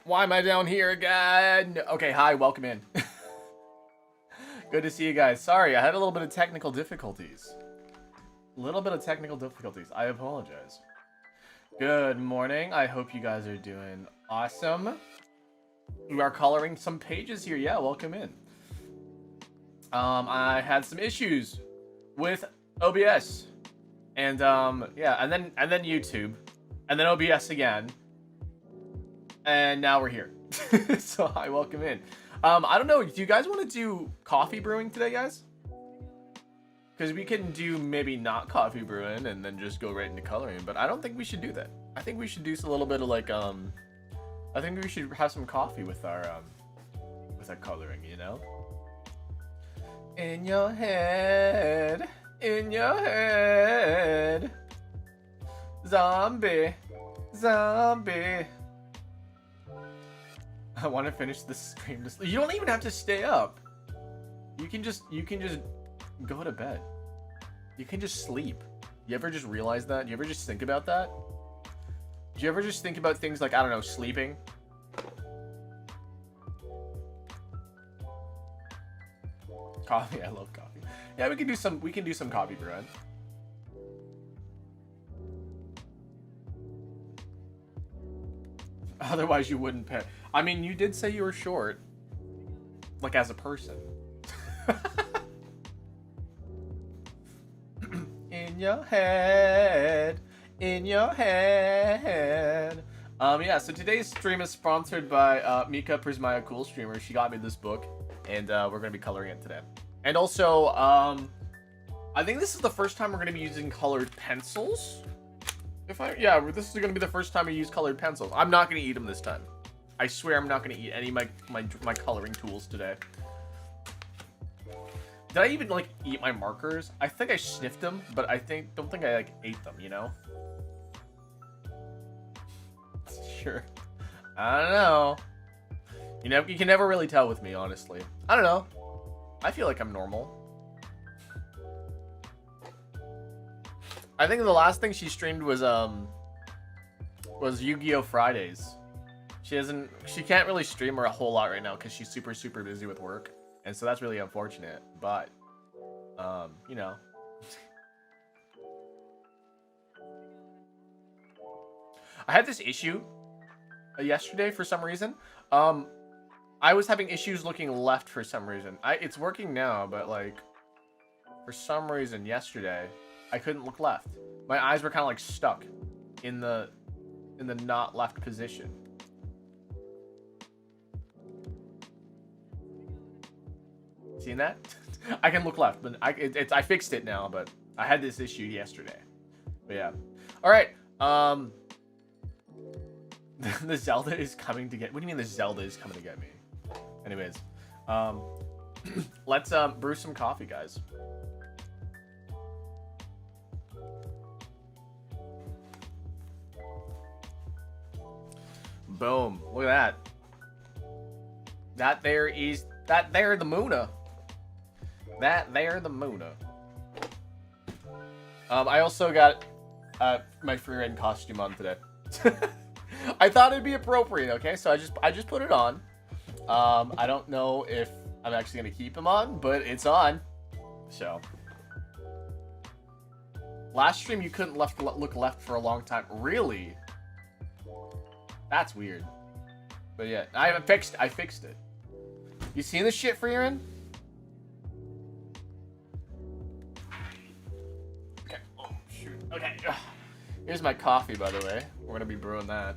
Why am I down here again? Okay, hi, welcome in. Good to see you guys. Sorry, I had a little bit of technical difficulties. I apologize. Good morning. I hope you guys are doing awesome. We are coloring some pages here. Yeah, welcome in. I had some issues with OBS. And yeah, and then YouTube. And then OBS again. And now we're here. So hi, welcome in. I don't know, do you guys want to do coffee brewing today, guys? Because we can do maybe not coffee brewing and then just go right into coloring, but I don't think we should do that. I think we should do a little bit of like I think we should have some coffee with our coloring, you know? In your head, zombie. I want to finish this stream. You don't even have to stay up. You can just go to bed. You can just sleep. You ever just realize that? You ever just think about that? Do you ever just think about things like, I don't know, sleeping? Coffee, I love coffee. Yeah, we can do some coffee brewing. Otherwise you wouldn't pay. I mean, you did say you were short. Like, as a person. In your head. Yeah, so today's stream is sponsored by Mika Prismaya Cool Streamer. She got me this book, and we're going to be coloring it today. And also, I think this is the first time we're going to be using colored pencils. Yeah, this is going to be the first time I use colored pencils. I'm not going to eat them this time. I swear I'm not going to eat any of my coloring tools today. Did I even, like, eat my markers? I think I sniffed them, but don't think I, like, ate them, you know? Sure. I don't know. You can never really tell with me, honestly. I don't know. I feel like I'm normal. I think the last thing she streamed was Yu-Gi-Oh! Fridays. She can't really stream her a whole lot right now because she's super, super busy with work. And so that's really unfortunate, but, you know. I had this issue yesterday for some reason. I was having issues looking left for some reason. It's working now, but, like, for some reason yesterday, I couldn't look left. My eyes were kind of, like, stuck in the not left position. Seen that? I can look left, but I fixed it now, but I had this issue yesterday. But yeah. Alright, the Zelda is coming to get... What do you mean the Zelda is coming to get me? Anyways, let's brew some coffee, guys. Boom. Look at that. That there the Muna. That there the Muna. I also got my Frieren costume on today. I thought it'd be appropriate, okay? So I just put it on. I don't know if I'm actually gonna keep him on, but it's on. So last stream you couldn't look left for a long time. Really? That's weird. But yeah, I fixed it. You seen this shit, Frieren? Okay. Oh shoot. Okay. Here's my coffee, by the way. We're gonna be brewing that.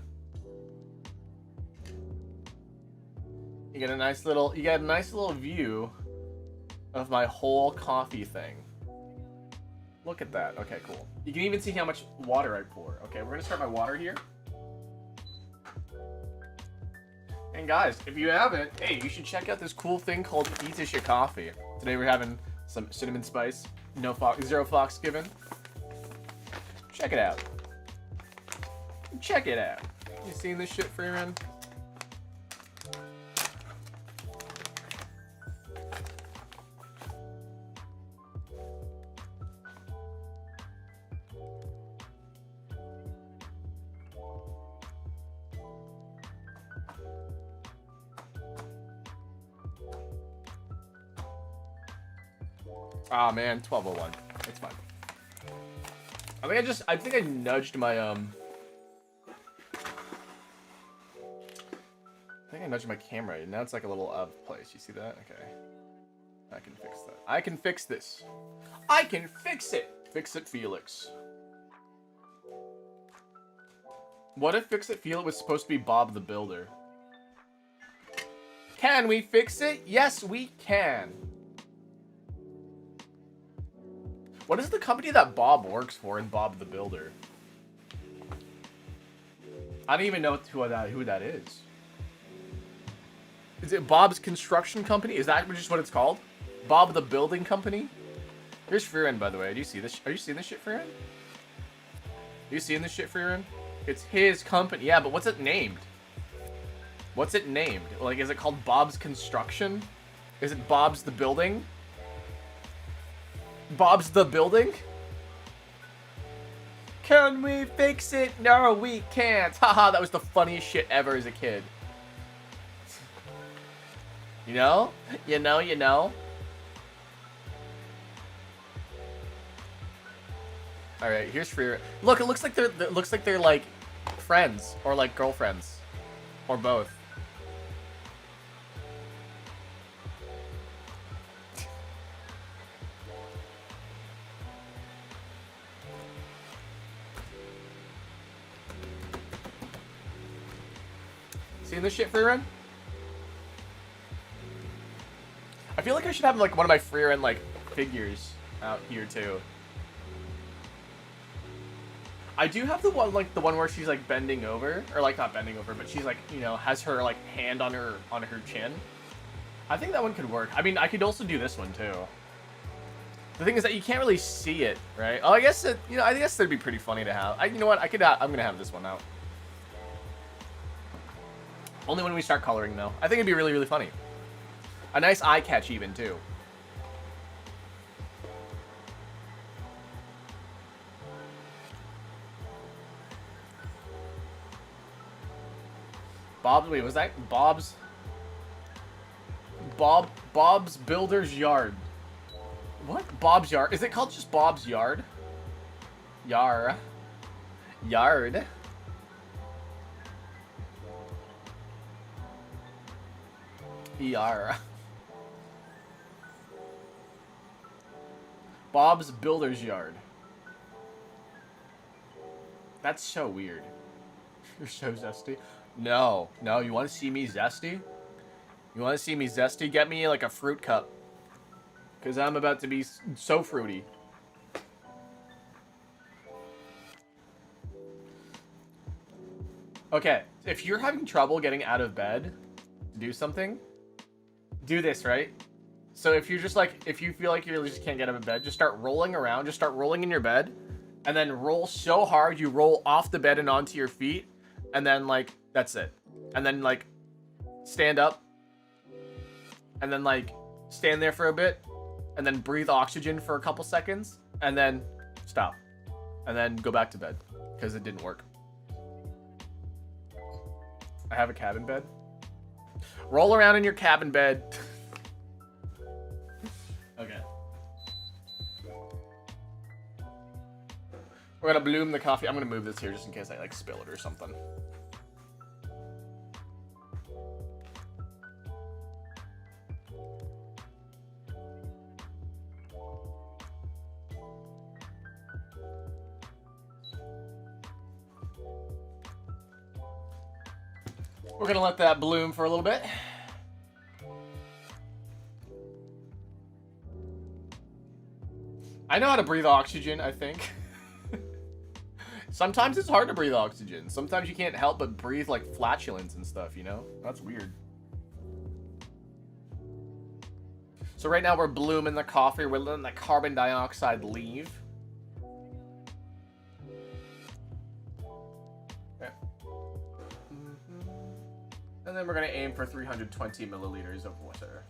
You get a nice little view of my whole coffee thing. Look at that. Okay, cool. You can even see how much water I pour. Okay, we're gonna start my water here. And guys, if you haven't, hey, you should check out this cool thing called Eatisha Coffee. Today we're having some cinnamon spice, zero fox given. Check it out. Check it out. You seen this shit, Frieren? Ah man, 12:01. It's fine. I think I nudged my I think I nudged my camera. Now it's like a little out of place. You see that? Okay. I can fix that. I can fix this. I can fix it. Fix it, Felix. What if Fix It Feel It was supposed to be Bob the Builder? Can we fix it? Yes, we can. What is the company that Bob works for in Bob the Builder? I don't even know who that is. Is it Bob's Construction Company? Is that just what it's called? Bob the Building Company? Here's Frieren, by the way. Do you see this? Are you seeing this shit, Frieren? Are you seeing this shit, Frieren? It's his company. Yeah, but what's it named? What's it named? Like, is it called Bob's Construction? Is it Bob's the Building? Bob's the Building? Can we fix it? No, we can't. Haha, that was the funniest shit ever as a kid. You know? You know? All right, here's Frieren. Look, it looks like they're like friends or like girlfriends or both. Seeing this shit, Frieren? I feel like I should have like one of my Frieren like figures out here too. I do have the one where she's like bending over, or like not bending over, but she's like, you know, has her like hand on her chin. I think that one could work. I mean, I could also do this one too. The thing is that you can't really see it, right? Oh, I guess it, you know, I guess that'd be pretty funny to have. You know what? I'm gonna have this one out. Only when we start coloring though. I think it'd be really, really funny. A nice eye catch even too. Wait, was that Bob's Builder's Yard? What? Bob's Yard? Is it called just Bob's Yard? Yard. Bob's Builder's Yard. That's so weird. You're so zesty. No, you want to see me zesty? You want to see me zesty? Get me like a fruit cup. Because I'm about to be so fruity. Okay, if you're having trouble getting out of bed to do something, do this, right? So if you're just like, if you feel like you just can't get out of bed, just start rolling around, just start rolling in your bed, and then roll so hard you roll off the bed and onto your feet, and then like, that's it. And then like, stand up, and then like, stand there for a bit, and then breathe oxygen for a couple seconds, and then stop. And then go back to bed, because it didn't work. I have a cabin bed. Roll around in your cabin bed. Okay. We're gonna bloom the coffee. I'm gonna move this here just in case I like spill it or something. We're gonna let that bloom for a little bit. I know how to breathe oxygen, I think. Sometimes it's hard to breathe oxygen. Sometimes you can't help but breathe like flatulence and stuff, you know? That's weird. So right now we're blooming the coffee. We're letting the carbon dioxide leave. Okay. And then we're gonna aim for 320 milliliters of water.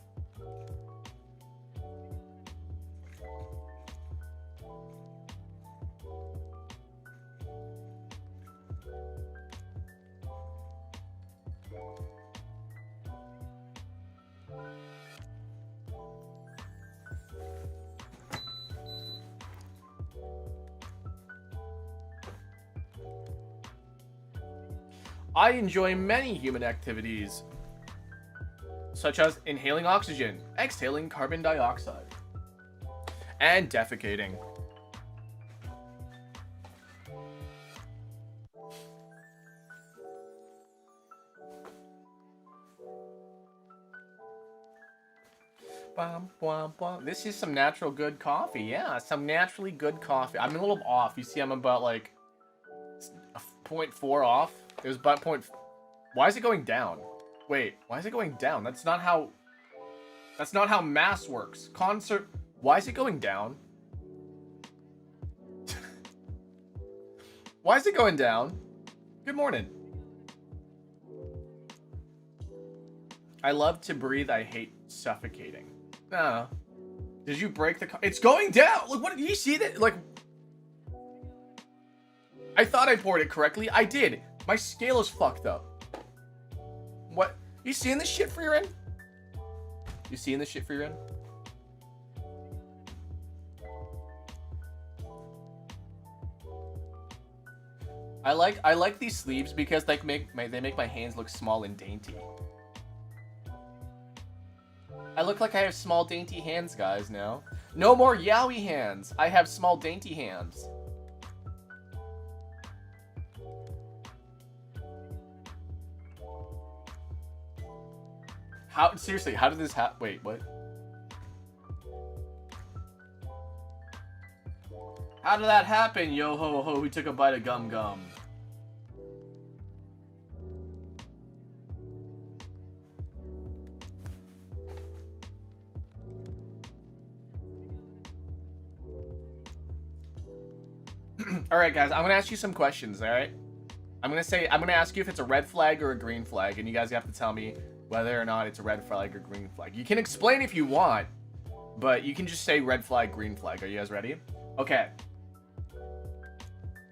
I enjoy many human activities, such as inhaling oxygen, exhaling carbon dioxide, and defecating. This is some natural good coffee. Yeah, some naturally good coffee. I'm a little off. You see, I'm about like 0.4 off. It was about point. Why is it going down? Wait, why is it going down? That's not how mass works. Concert. Why is it going down? Why is it going down? Good morning. I love to breathe. I hate suffocating. No. Did you break the... It's going down! Look, what... Did you see that? Like... I thought I poured it correctly. I did. My scale is fucked up. What? You seeing this shit, Frieren? You seeing this shit, Frieren? I like these sleeves because they make my hands look small and dainty. I look like I have small, dainty hands, guys, now. No more yaoi hands. I have small, dainty hands. Seriously, how did this happen? Wait, what? How did that happen? Yo ho ho, we took a bite of gum gum. Alright guys, I'm gonna ask you some questions, alright? I'm gonna ask you if it's a red flag or a green flag, and you guys have to tell me whether or not it's a red flag or green flag. You can explain if you want, but you can just say red flag, green flag. Are you guys ready? Okay.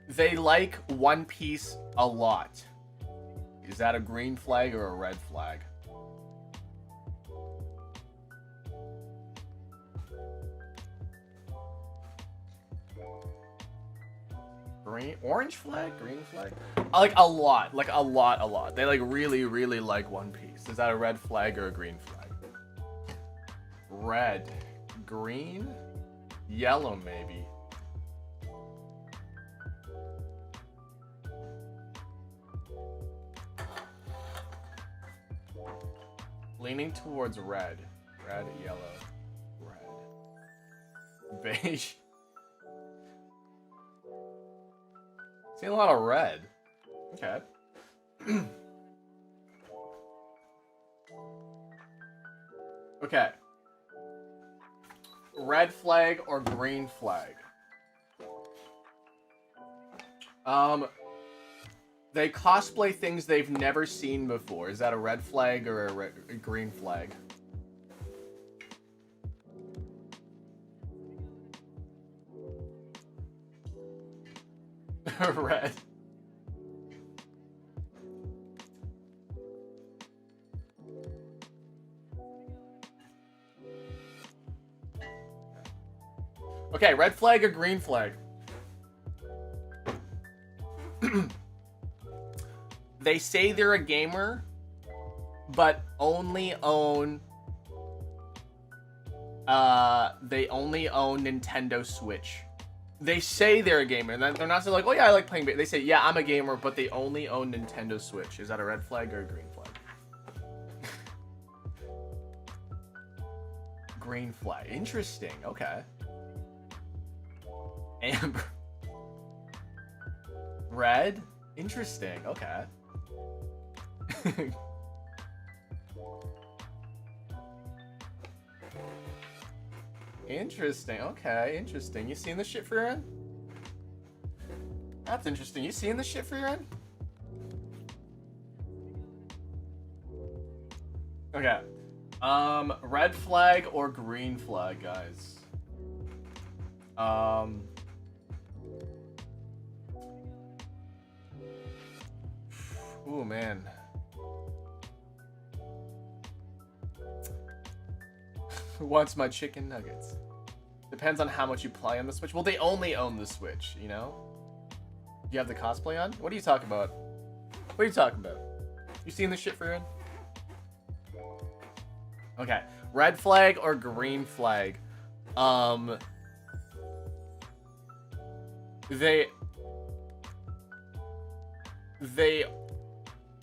They like One Piece a lot. Is that a green flag or a red flag? Orange flag? Green flag? Like a lot. Like a lot. They like really like One Piece. Is that a red flag or a green flag? Red. Green? Yellow, maybe. Leaning towards red. Red, yellow, red. Beige. See a lot of red. Okay. Okay. Red flag or green flag? They cosplay things they've never seen before. Is that a red flag or a green flag? Red. Okay, red flag or green flag? They say they're a gamer, but only own they only own Nintendo Switch. They say they're a gamer, and they're not saying like, oh yeah, I like playing. They say, yeah, I'm a gamer, but they only own Nintendo Switch. Is that a red flag or a green flag? Green flag. Interesting. Okay. Amber. Red. Interesting. Okay. Interesting. Okay, interesting. You seeing this shit, Frieren? That's interesting. You seeing this shit, Frieren? Okay. Red flag or green flag, guys? Ooh, man. Who wants my chicken nuggets? Depends on how much you play on the Switch. Well, they only own the Switch, you know? Do you have the cosplay on? What are you talking about? What are you talking about? You seen this shit, Frieren? Okay. Red flag or green flag? They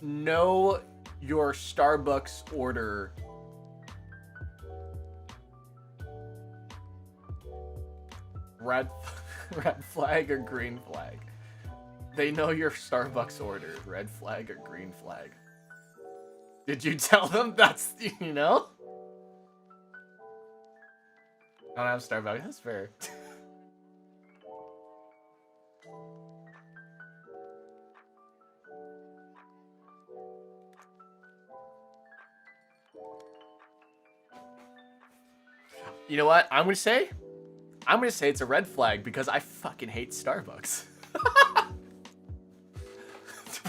know your Starbucks order. Red flag or green flag? They know your Starbucks order. Red flag or green flag? Did you tell them that's, you know? I don't have Starbucks. That's fair. You know what? I'm gonna say it's a red flag because I fucking hate Starbucks.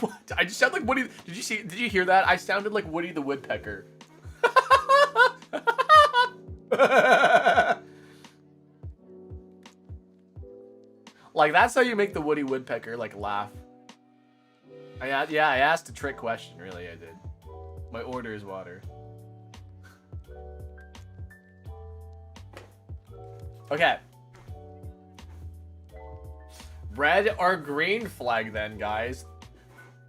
What? I just sound like Woody. Did you hear that? I sounded like Woody the Woodpecker. Like, that's how you make the Woody Woodpecker, like, laugh. I asked a trick question, really, I did. My order is water. Okay. Red or green flag, then, guys.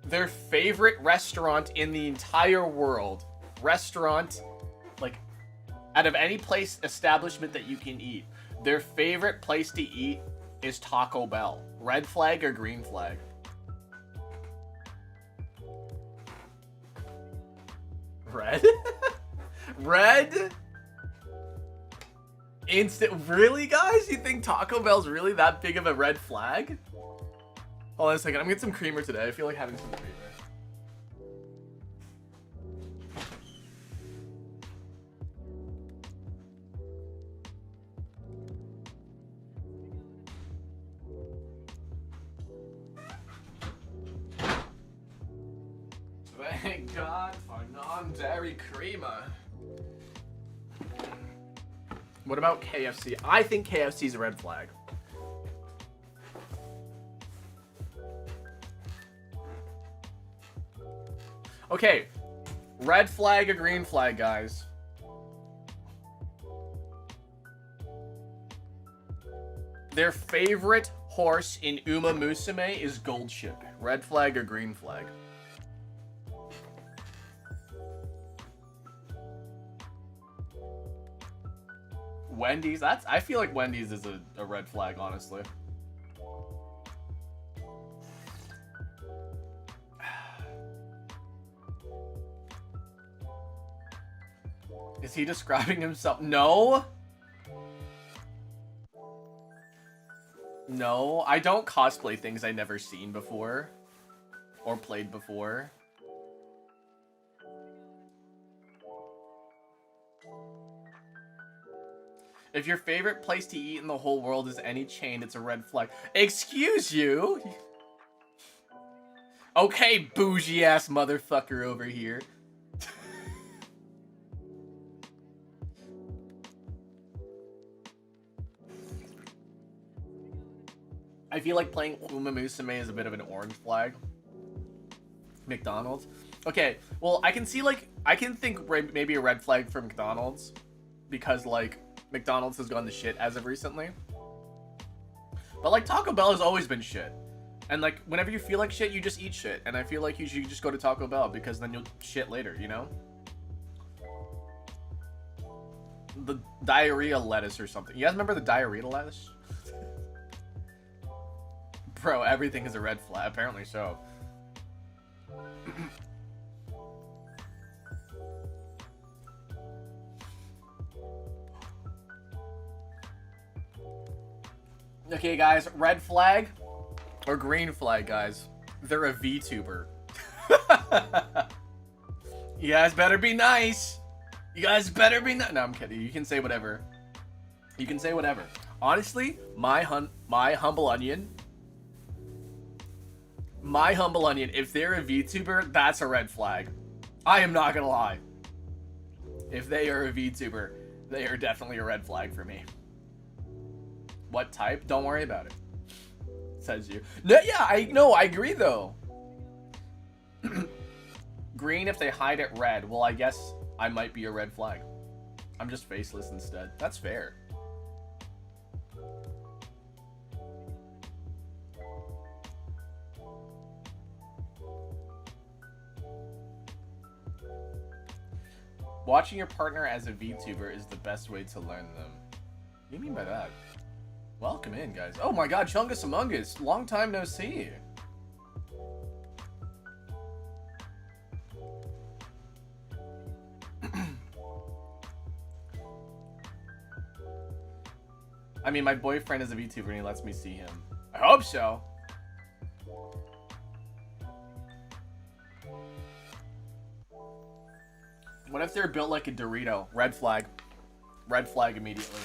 Their favorite restaurant in the entire world. Restaurant, like, out of any place, establishment that you can eat. Their favorite place to eat is Taco Bell. Red flag or green flag? Red? Red? Instant. Really, guys? You think Taco Bell's really that big of a red flag? Hold on a second. I'm gonna get some creamer today. I feel like having some creamer. Thank God for non-dairy creamer. What about KFC? I think KFC's a red flag. Okay, red flag or green flag, guys? Their favorite horse in Uma Musume is Gold Ship. Red flag or green flag? Wendy's? I feel like Wendy's is a red flag, honestly. Is he describing himself? No. No, I don't cosplay things I've never seen before. Or played before. If your favorite place to eat in the whole world is any chain, it's a red flag. Excuse you? Okay, bougie ass motherfucker over here. I feel like playing Uma Musume is a bit of an orange flag. McDonald's. Okay, well, I can think maybe a red flag for McDonald's. Because, like, McDonald's has gone to shit as of recently. But, like, Taco Bell has always been shit. And, like, whenever you feel like shit, you just eat shit. And I feel like you should just go to Taco Bell because then you'll shit later, you know? The diarrhea lettuce or something. You guys remember the diarrhea lettuce? Bro, everything is a red flag. Apparently so. Okay, guys. Red flag or green flag, guys? They're a VTuber. You guys better be nice. You guys better be nice. No, I'm kidding. You can say whatever. You can say whatever. Honestly, my humble onion, if they're a VTuber, that's a red flag. I am not gonna lie. If they are a VTuber, they are definitely a red flag for me. What type? Don't worry about it. Says you. No, yeah, I agree though. Green if they hide it red. Well, I guess I might be a red flag. I'm just faceless instead. That's fair. Watching your partner as a VTuber is the best way to learn them. What do you mean by that? Welcome in, guys. Oh my god, Chungus Among Us. Long time no see. I mean, my boyfriend is a VTuber and he lets me see him. I hope so. What if they're built like a Dorito? Red flag. Red flag immediately.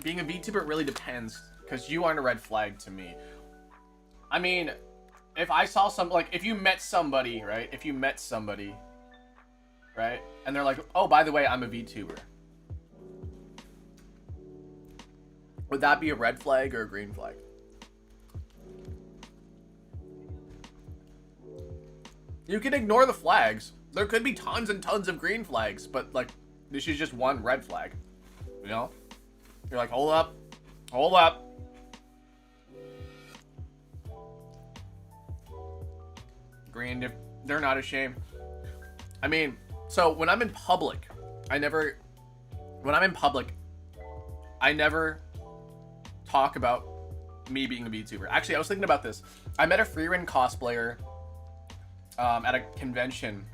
Being a VTuber really depends, because you aren't a red flag to me. I mean, if I saw some, like, if you met somebody, right? If you met somebody, right? And they're like, oh, by the way, I'm a VTuber. Would that be a red flag or a green flag? You can ignore the flags. There could be tons and tons of green flags, but, like, this is just one red flag. You know? You're like, hold up. Hold up. Green, if they're not ashamed. I mean, so when I'm in public, I never talk about me being a VTuber. Actually, I was thinking about this. I met a Frieren cosplayer at a convention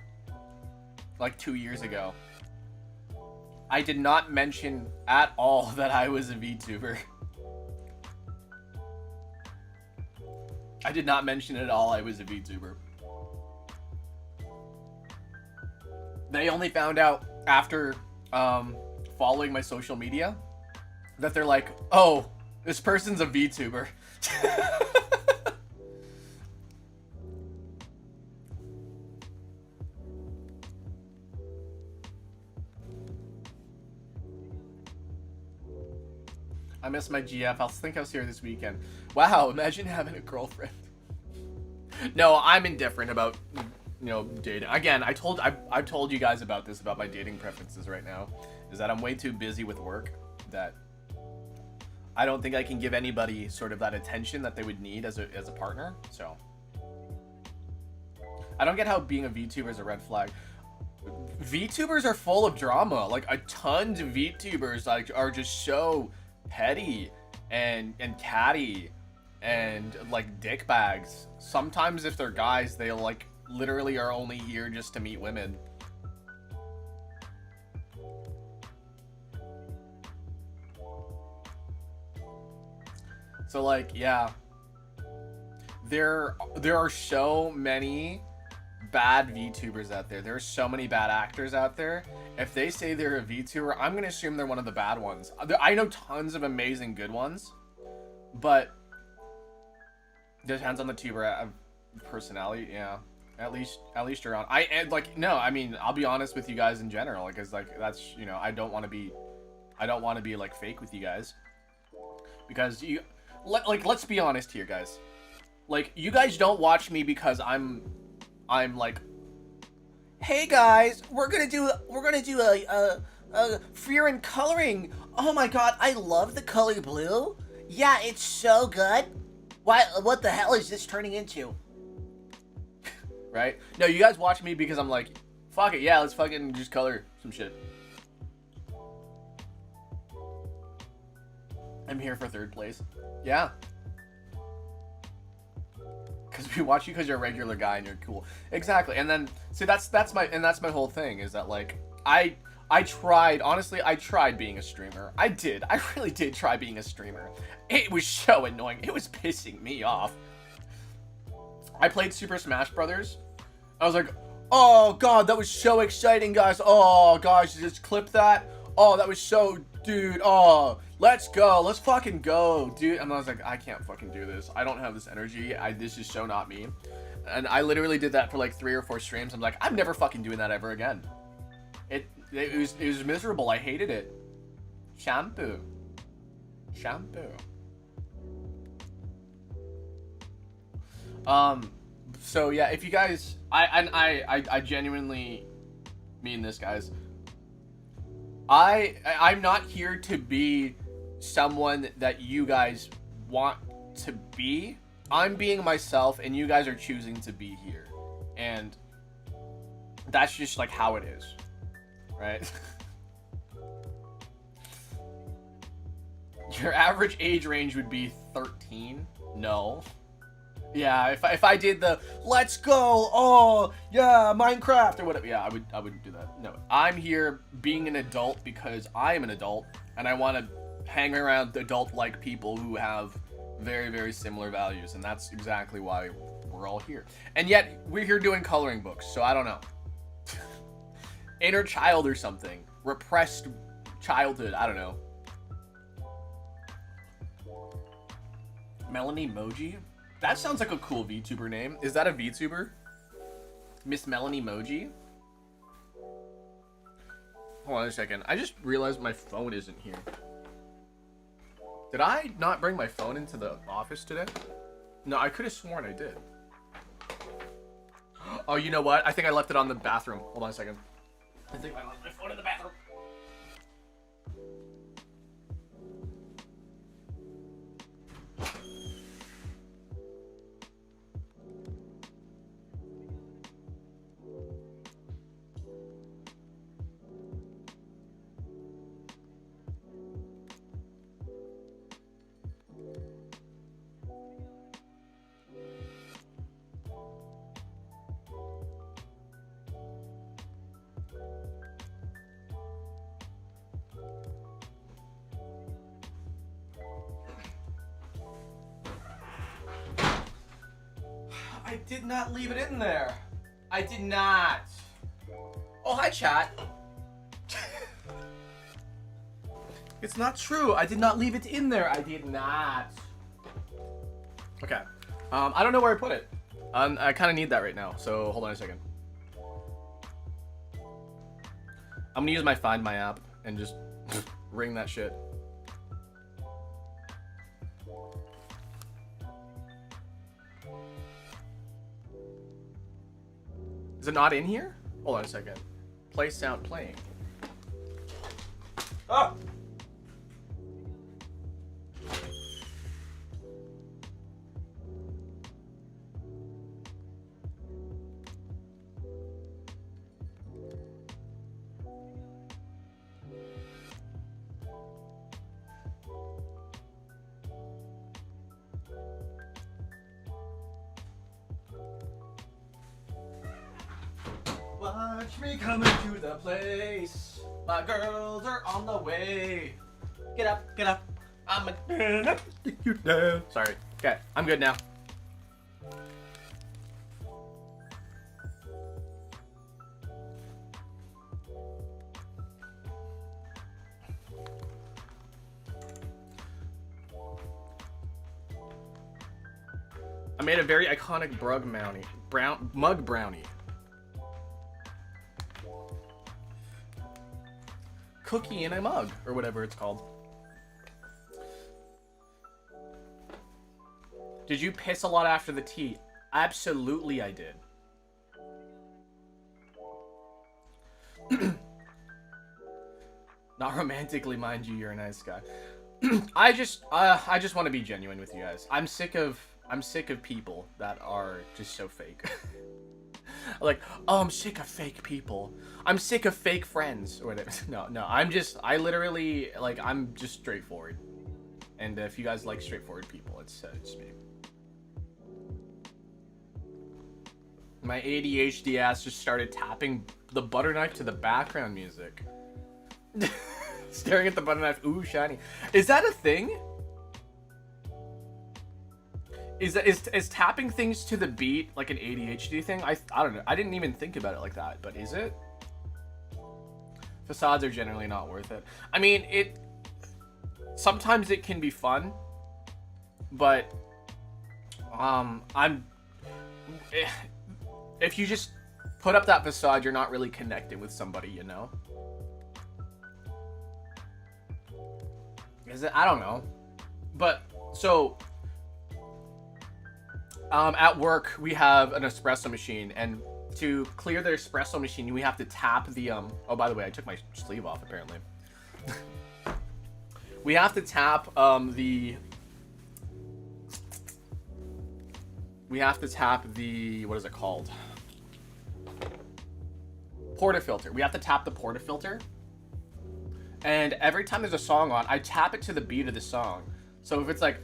like 2 years ago. I did not mention at all that I was a VTuber. I did not mention at all I was a VTuber. They only found out after following my social media that they're like, oh, this person's a VTuber. I miss my GF. I think I was here this weekend. Wow, imagine having a girlfriend. No, I'm indifferent about, you know, dating. Again, I've told you guys about this, about my dating preferences right now, is that I'm way too busy with work that I don't think I can give anybody sort of that attention that they would need as a partner. So I don't get how being a VTuber is a red flag. VTubers are full of drama. Like, a ton of VTubers like are just so petty and catty and like dick bags. Sometimes if they're guys, they like literally are only here just to meet women. So like, yeah, there are so many bad VTubers out there. There are so many bad actors out there. If they say they're a VTuber, I'm gonna assume they're one of the bad ones. I know tons of amazing good ones, but it depends on the tuber personality. Yeah, at least you're on. No, I mean, I'll be honest with you guys in general, because like that's, you know, I don't want to be like fake with you guys, because let's be honest here, guys. Like, you guys don't watch me because I'm like, hey guys, we're gonna do a Frieren coloring. Oh my god, I love the color blue. Yeah, it's so good. What the hell is this turning into? Right? No, you guys watch me because I'm like, fuck it, yeah, let's fucking just color some shit. I'm here for third place. Yeah. Because we watch you because you're a regular guy and you're cool. Exactly. And then, see, that's my whole thing, is that like, I tried, honestly, I tried being a streamer. I really did try being a streamer. It was so annoying. It was pissing me off. I played Super Smash Brothers. I was like, oh god, that was so exciting, guys. Oh, guys, just clip that. Oh, that was so, dude, oh, let's go. Let's fucking go, dude. And I was like, I can't fucking do this. I don't have this energy. This is so not me. And I literally did that for like 3 or 4 streams. I'm like, I'm never fucking doing that ever again. It was miserable. I hated it. Shampoo. So yeah, if you guys, I genuinely mean this, guys. I'm not here to be someone that you guys want to be. I'm being myself, and you guys are choosing to be here, and that's just like how it is, right? Your average age range would be 13. No. Yeah, if I did the let's go, oh yeah, Minecraft or whatever, yeah, I wouldn't do that. No, I'm here being an adult because I am an adult and I want to hang around adult-like people who have very, very similar values, and that's exactly why we're all here. And yet we're here doing coloring books, so I don't know. Inner child or something, repressed childhood, I don't know. Melanie Moji? That sounds like a cool VTuber name. Is that a VTuber? Miss Melanie Moji? Hold on a second. I just realized my phone isn't here. Did I not bring my phone into the office today? No, I could have sworn I did. Oh, you know what? I think I left it on the bathroom. Hold on a second. I think I left my phone in the bathroom. I did not leave it in there. I did not. Oh, hi, chat. It's not true. I did not leave it in there. I did not. Okay. I don't know where I put it. I kind of need that right now, so hold on a second. I'm gonna use my Find My app and just ring that shit. Is it not in here? Hold on a second. Play sound playing. Ah! Watch me coming to the place. My girls are on the way. Get up, get up. I'm gonna take you down. Sorry. Okay, I'm good now. I made a very iconic mug brownie. Cookie in a mug, or whatever it's called. Did you piss a lot after the tea? Absolutely I did. Not romantically, mind you, you're a nice guy. I just want to be genuine with you guys. I'm sick of people that are just so fake. Like, oh, I'm sick of fake people. I'm sick of fake friends or whatever. No, I'm just straightforward. And if you guys like straightforward people, it's me. My ADHD ass just started tapping the butter knife to the background music. Staring at the butter knife. Ooh, shiny. Is that a thing? Is tapping things to the beat like an ADHD thing? I don't know. I didn't even think about it like that, but is it? Facades are generally not worth it. I mean, sometimes it can be fun, but if you just put up that facade, you're not really connecting with somebody, you know? Is it? I don't know. But so At work, we have an espresso machine, and to clear the espresso machine, we have to tap the Oh, by the way, I took my sleeve off apparently. We have to tap We have to tap the, what is it called? Portafilter. We have to tap the portafilter. And every time there's a song on, I tap it to the beat of the song. So if it's like,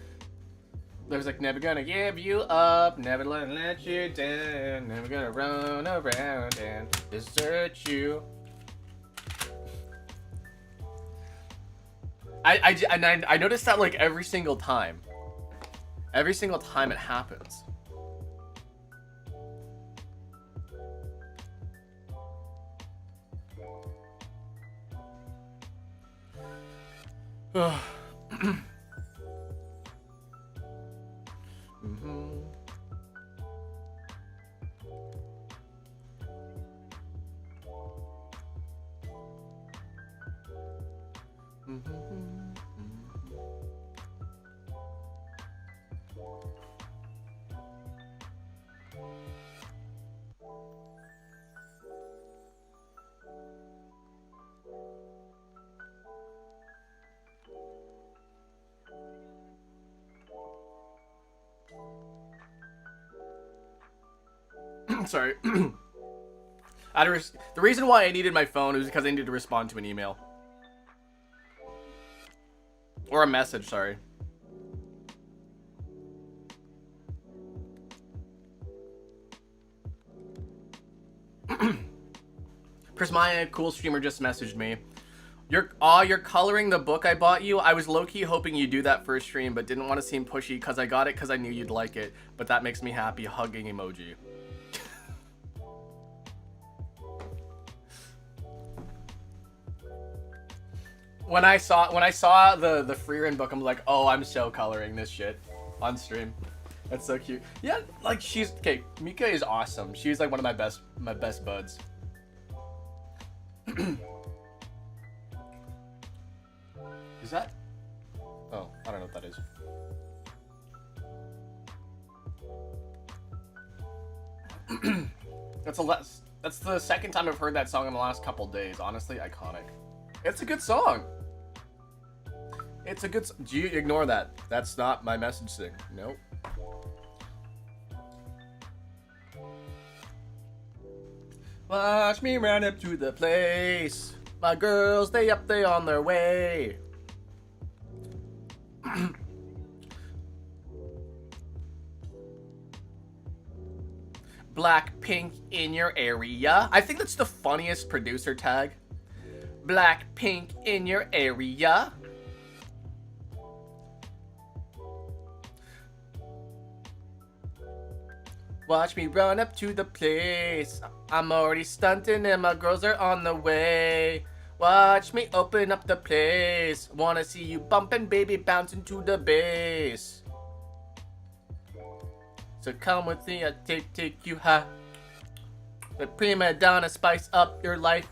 there's like, never gonna give you up, never gonna let you down, never gonna run around and desert you. I noticed that like every single time. Every single time it happens. Sorry. The reason why I needed my phone was because I needed to respond to an email. Or a message, sorry. Prismaya, cool streamer, just messaged me. You're coloring the book I bought you? I was low-key hoping you'd do that first stream, but didn't want to seem pushy because I got it because I knew you'd like it. But that makes me happy. Hugging emoji. When I saw the Frieren book, I'm like, oh, I'm so coloring this shit on stream. That's so cute. Yeah, like okay. Mika is awesome. She's like one of my best buds. Is that? Oh, I don't know what that is. That's the second time I've heard that song in the last couple days. Honestly, iconic. It's a good song. It's a good. Do you ignore that? That's not my message thing. Nope. Watch me run up to the place. My girls, they up there on their way. Blackpink in your area. I think that's the funniest producer tag. Blackpink in your area. Watch me run up to the place. I'm already stunting and my girls are on the way. Watch me open up the place. Wanna see you bumping, baby, bouncing to the bass. So come with me, I'll take you high. The prima donna, spice up your life.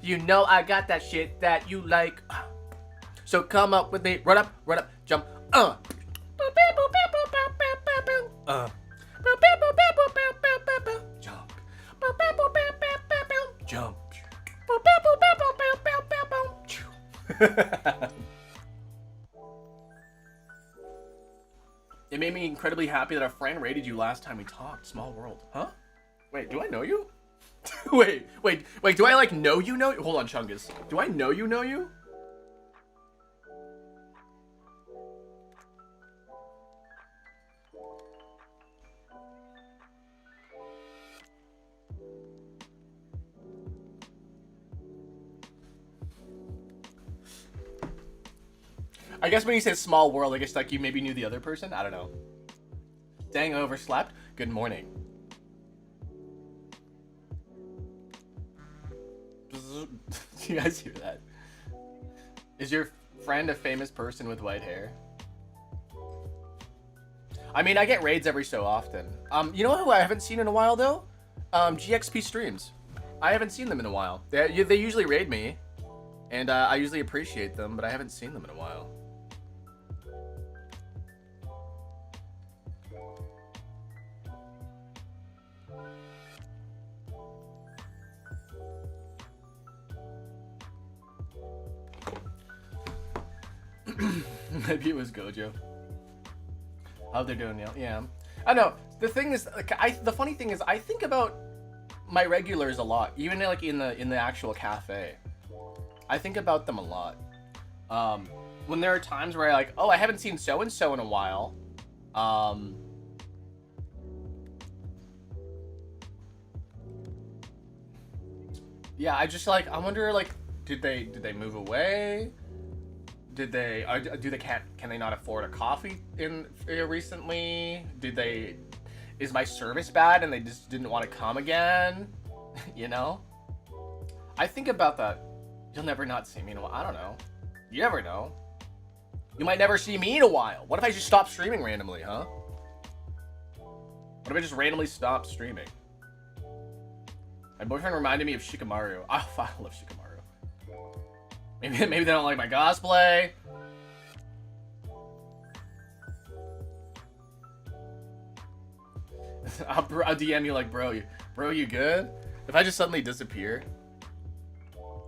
You know I got that shit that you like. So come up with me, run up, jump. Jump. It made me incredibly happy that a friend rated you last time we talked. Small world. Huh? Wait, do I know you? wait, do I like know you? Hold on, Chungus. Do I know you? I guess when you say small world, I guess like you maybe knew the other person? I don't know. Dang, overslept? Good morning. Do you guys hear that? Is your friend a famous person with white hair? I mean, I get raids every so often. You know who I haven't seen in a while though? GXP streams. I haven't seen them in a while. They usually raid me, and I usually appreciate them, but I haven't seen them in a while. Maybe it was Gojo. How they're doing now? Yeah. I know. The thing is, like, the funny thing is, I think about my regulars a lot, even like in the actual cafe. I think about them a lot. When there are times where I like, oh, I haven't seen so and so in a while. Yeah, I just like, I wonder, like, did they move away? Did they can they not afford a coffee in recently? Is my service bad and they just didn't want to come again? You know? I think about that. You'll never not see me in a while. I don't know. You never know. You might never see me in a while. What if I just stop streaming randomly, huh? What if I just randomly stop streaming? My boyfriend reminded me of Shikamaru. Oh, I love Shikamaru. Maybe they don't like my cosplay. I'll DM you like, bro, you good? If I just suddenly disappear,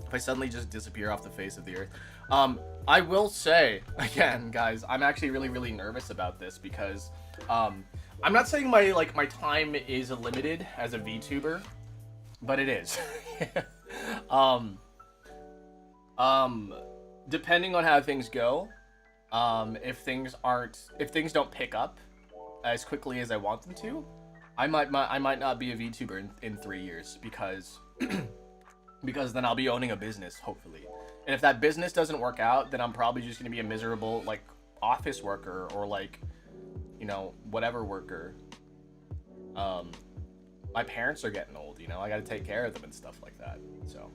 if I suddenly just disappear off the face of the earth, I will say again, guys, I'm actually really nervous about this because I'm not saying my time is limited as a VTuber, but it is. Depending on how things go, if things don't pick up as quickly as I want them to, I might not be a VTuber in 3 years because because then I'll be owning a business, hopefully. And if that business doesn't work out, then I'm probably just gonna be a miserable like office worker or like, you know, whatever worker. My parents are getting old, you know, I gotta take care of them and stuff like that. So,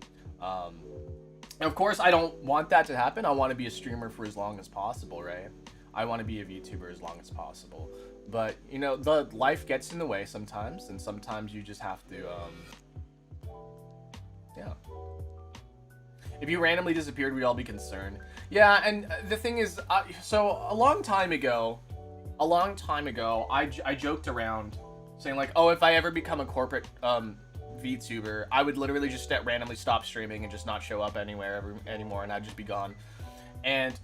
and of course, I don't want that to happen. I want to be a streamer for as long as possible, right? I want to be a VTuber as long as possible. But, you know, the life gets in the way sometimes, and sometimes you just have to, yeah. If you randomly disappeared, we'd all be concerned. Yeah, and the thing is, so a long time ago, I joked around saying like, oh, if I ever become a corporate VTuber, I would literally just randomly stop streaming and just not show up anymore, and I'd just be gone. And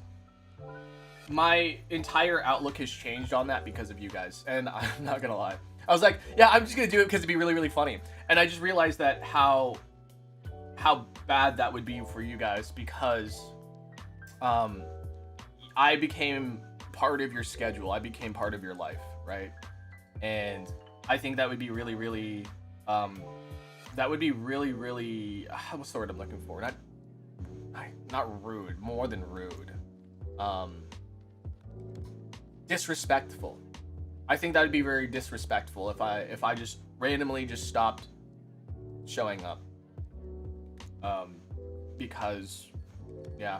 my entire outlook has changed on that because of you guys, and I'm not gonna lie. I was like, yeah, I'm just gonna do it because it'd be really funny. And I just realized that how bad that would be for you guys because I became part of your schedule. I became part of your life, right? And I think that would be really what's the word I'm looking for? Not rude, more than rude. Disrespectful. I think that would be very disrespectful if I just randomly just stopped showing up. Because, yeah,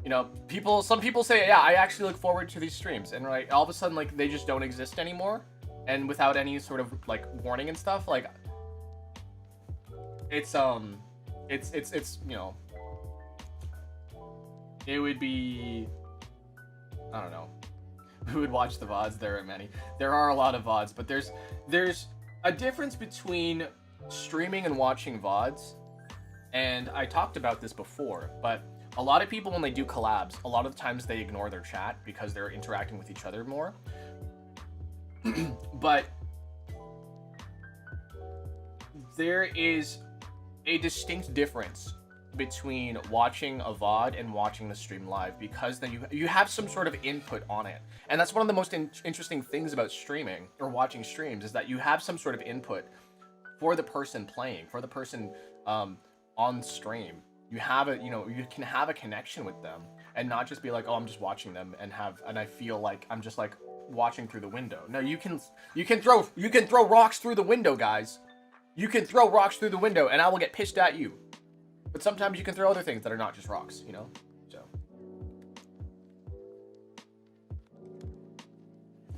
you know, some people say, yeah, I actually look forward to these streams, and right, all of a sudden, like, they just don't exist anymore, and without any sort of like warning and stuff, like, it's you know, it would be, I don't know, who would watch the VODs? There are a lot of VODs, but there's a difference between streaming and watching VODs. And I talked about this before, but a lot of people, when they do collabs, a lot of the times they ignore their chat because they're interacting with each other more. But there is a distinct difference between watching a VOD and watching the stream live, because then you have some sort of input on it. And that's one of the most interesting things about streaming or watching streams, is that you have some sort of input for the person playing, for the person on stream. You can have a connection with them and not just be like, oh, I'm just watching them and I feel like I'm just like watching through the window. No, you can throw rocks through the window, guys. You can throw rocks through the window and I will get pissed at you. But sometimes you can throw other things that are not just rocks, you know? So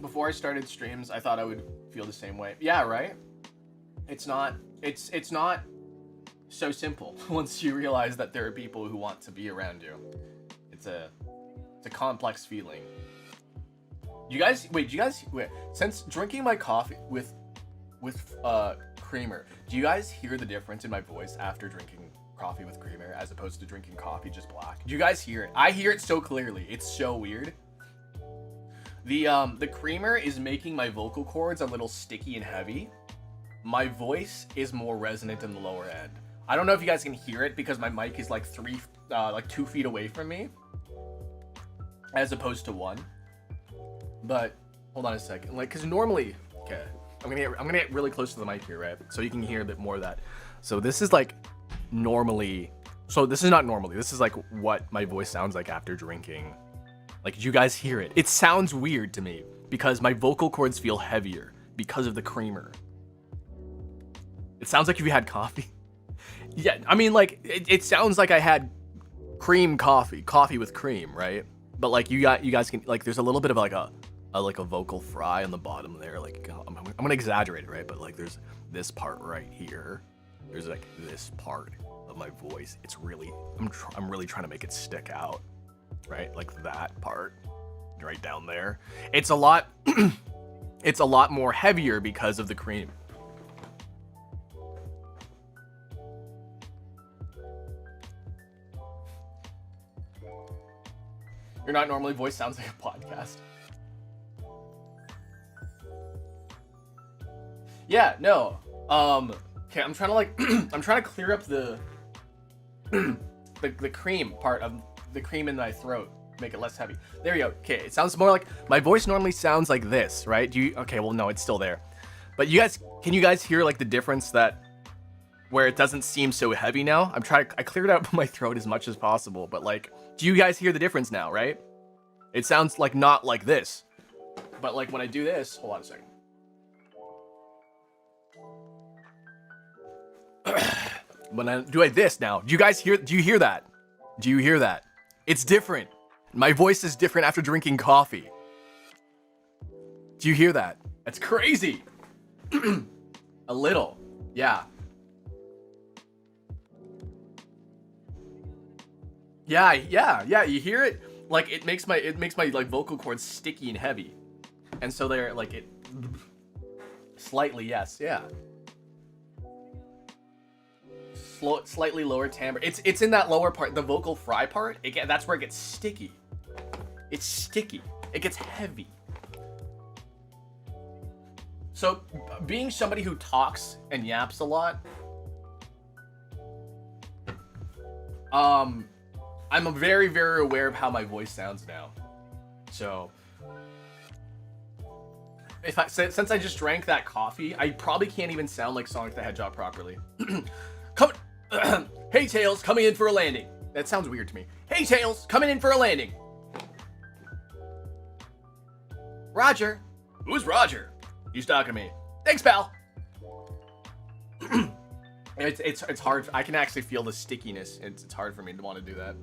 before I started streams, I thought I would feel the same way. Yeah, right? It's not so simple once you realize that there are people who want to be around you. It's a complex feeling. Since drinking my coffee with creamer, do you guys hear the difference in my voice after drinking coffee with creamer as opposed to drinking coffee just black? Do you guys hear it? I hear it so clearly. It's so weird. The creamer is making my vocal cords a little sticky and heavy. My voice is more resonant in the lower end. I don't know if you guys can hear it because my mic is like 2 feet away from me, as opposed to 1. But hold on a second, like, cause normally, okay, I'm gonna get really close to the mic here, right? So you can hear a bit more of that. So this is like normally. So this is not normally. This is like what my voice sounds like after drinking. Like, did you guys hear it? It sounds weird to me because my vocal cords feel heavier because of the creamer. It sounds like if you had coffee. Yeah, I mean, like, it sounds like I had cream coffee with cream, right? But like you guys can, like, there's a little bit of like a vocal fry on the bottom there. Like, I'm gonna exaggerate it, right? But like, there's this part right here. There's like this part of my voice. It's really, I'm really trying to make it stick out, right? Like that part right down there. It's a lot, it's a lot more heavier because of the cream. You're not normally voice sounds like a podcast. Yeah, no. Okay, I'm trying to like I'm trying to clear up the the cream part of the cream in my throat, make it less heavy. There you go. Okay, it sounds more like my voice normally sounds like this, right? Do you? Okay, well no, it's still there. But can you guys hear like the difference that where it doesn't seem so heavy now? I cleared out my throat as much as possible, but like, do you guys hear the difference now, right? It sounds like not like this, but like when I do this, hold on a second. When I do like this now, do you hear that? Do you hear that? It's different. My voice is different after drinking coffee. Do you hear that? That's crazy. A little, yeah. Yeah, you hear it? Like, it makes my like vocal cords sticky and heavy. And so they're like, it slightly, yes, yeah. Slightly lower timbre. It's in that lower part, the vocal fry part. That's where it gets sticky. It's sticky. It gets heavy. So, being somebody who talks and yaps a lot, I'm very, very aware of how my voice sounds now. So, since I just drank that coffee, I probably can't even sound like Sonic the Hedgehog properly. Hey Tails, coming in for a landing. That sounds weird to me. Hey Tails, coming in for a landing. Roger. Who's Roger? He's talking to me. Thanks, pal. It's hard. I can actually feel the stickiness. It's hard for me to want to do that.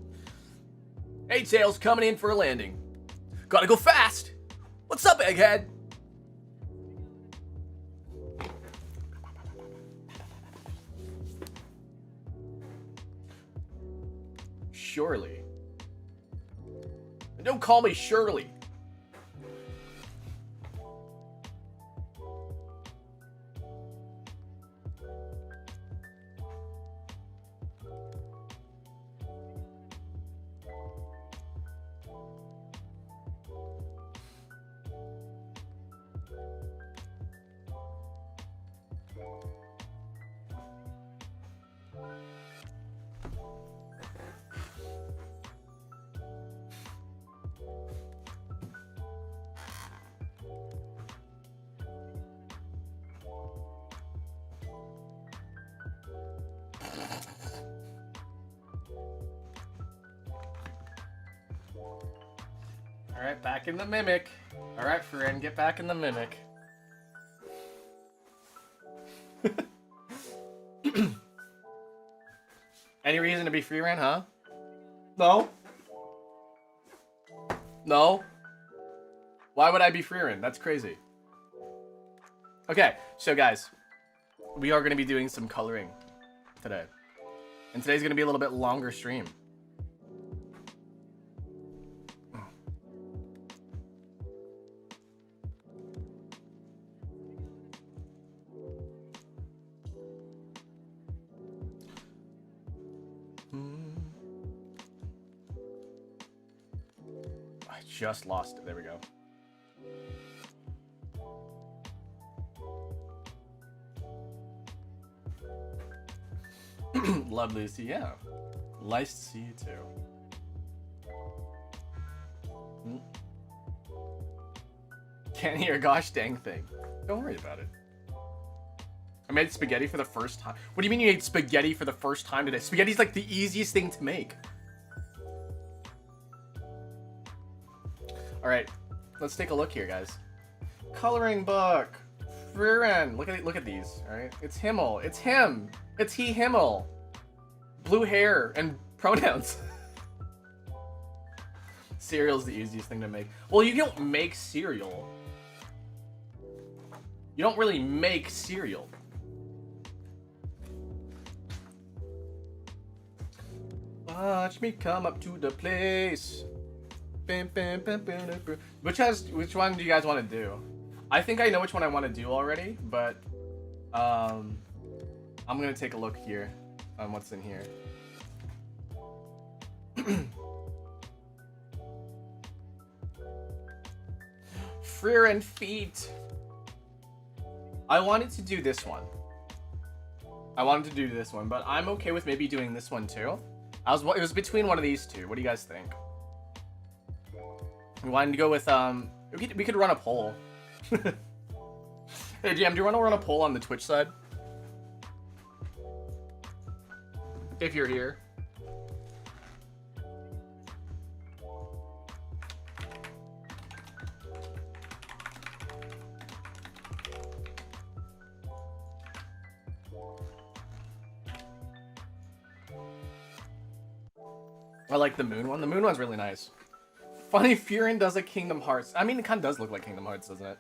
Hey Tails, coming in for a landing. Gotta go fast. What's up, Egghead? Surely. And don't call me Shirley. Alright, back in the mimic. Alright, Frieren, get back in the mimic. Any reason to be Frieren, huh? No? No? Why would I be Frieren? That's crazy. Okay, so guys, we are going to be doing some coloring today. And today's going to be a little bit longer stream. I just lost it. There we go. Lovely to see you. Yeah. Nice to see you too. Can't hear a gosh dang thing. Don't worry about it. I made spaghetti for the first time. What do you mean you ate spaghetti for the first time today? Spaghetti's like the easiest thing to make. Alright, let's take a look here, guys. Coloring book. Frieren. Look at these, alright? It's Himmel. It's him. It's he, Himmel. Blue hair and pronouns. Cereal's the easiest thing to make. Well, you don't make cereal. You don't really make cereal. Watch me come up to the place. Which one do you guys want to do? I think I know which one I want to do already, but I'm gonna take a look here on what's in here. Frieren feet. I wanted to do this one. But I'm okay with maybe doing this one too. It was between one of these two. What do you guys think? We wanted to go with we could run a poll. Hey GM, do you want to run a poll on the Twitch side? If you're here. I like the moon one. The moon one's really nice. Funny, Frieren does a Kingdom Hearts. I mean, it kind of does look like Kingdom Hearts, doesn't it?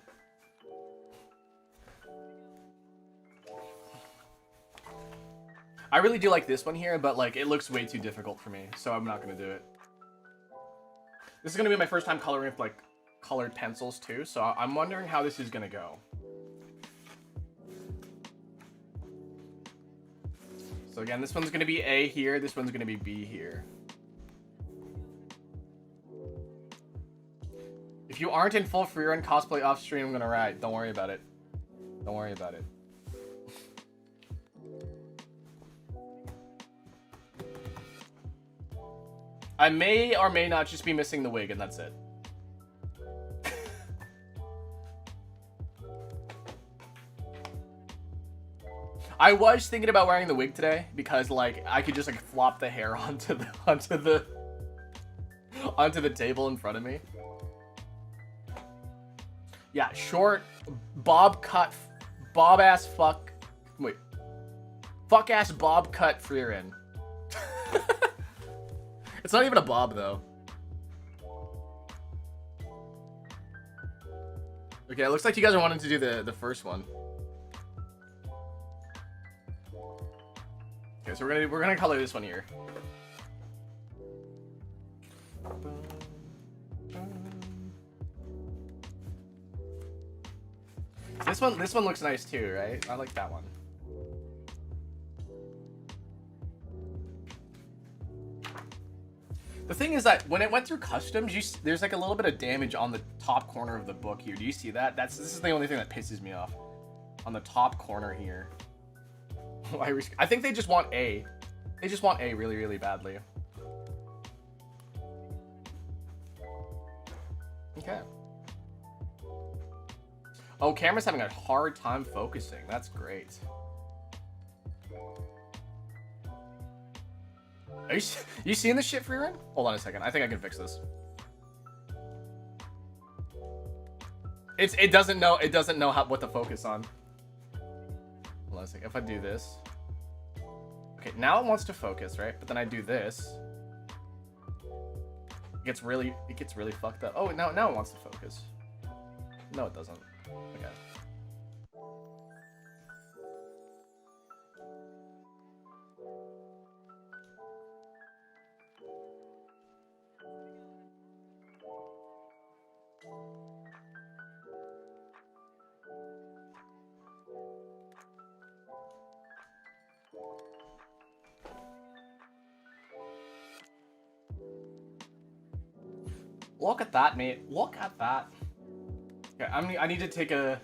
I really do like this one here, but like it looks way too difficult for me, so I'm not gonna do it. This is gonna be my first time coloring with like colored pencils too, so I'm wondering how this is gonna go. So again, this one's gonna be A here, this one's gonna be B here. If you aren't in full Frieren cosplay off stream, I'm gonna write. Don't worry about it. Don't worry about it. I may or may not just be missing the wig, and that's it. I was thinking about wearing the wig today because, like, I could just like flop the hair onto the table in front of me. Yeah, short, bob ass fuck ass bob cut Frieren. It's not even a bob though. Okay, it looks like you guys are wanting to do the first one. Okay, so we're gonna color this one here. This one looks nice too, right? I like that one. The thing is that when it went through customs, there's like a little bit of damage on the top corner of the book here. Do you see that? This is the only thing that pisses me off. On the top corner here. I think they just want A. They just want A really, really badly. Okay. Oh, camera's having a hard time focusing. That's great. Are you seeing this shit, Frieren? Hold on a second. I think I can fix this. It doesn't know what to focus on. Hold on a second. If I do this. Okay, now it wants to focus, right? But then I do this. It gets really fucked up. Oh, now it wants to focus. No, it doesn't. Okay. Look at that, mate. Look at that. Okay, I need to take a...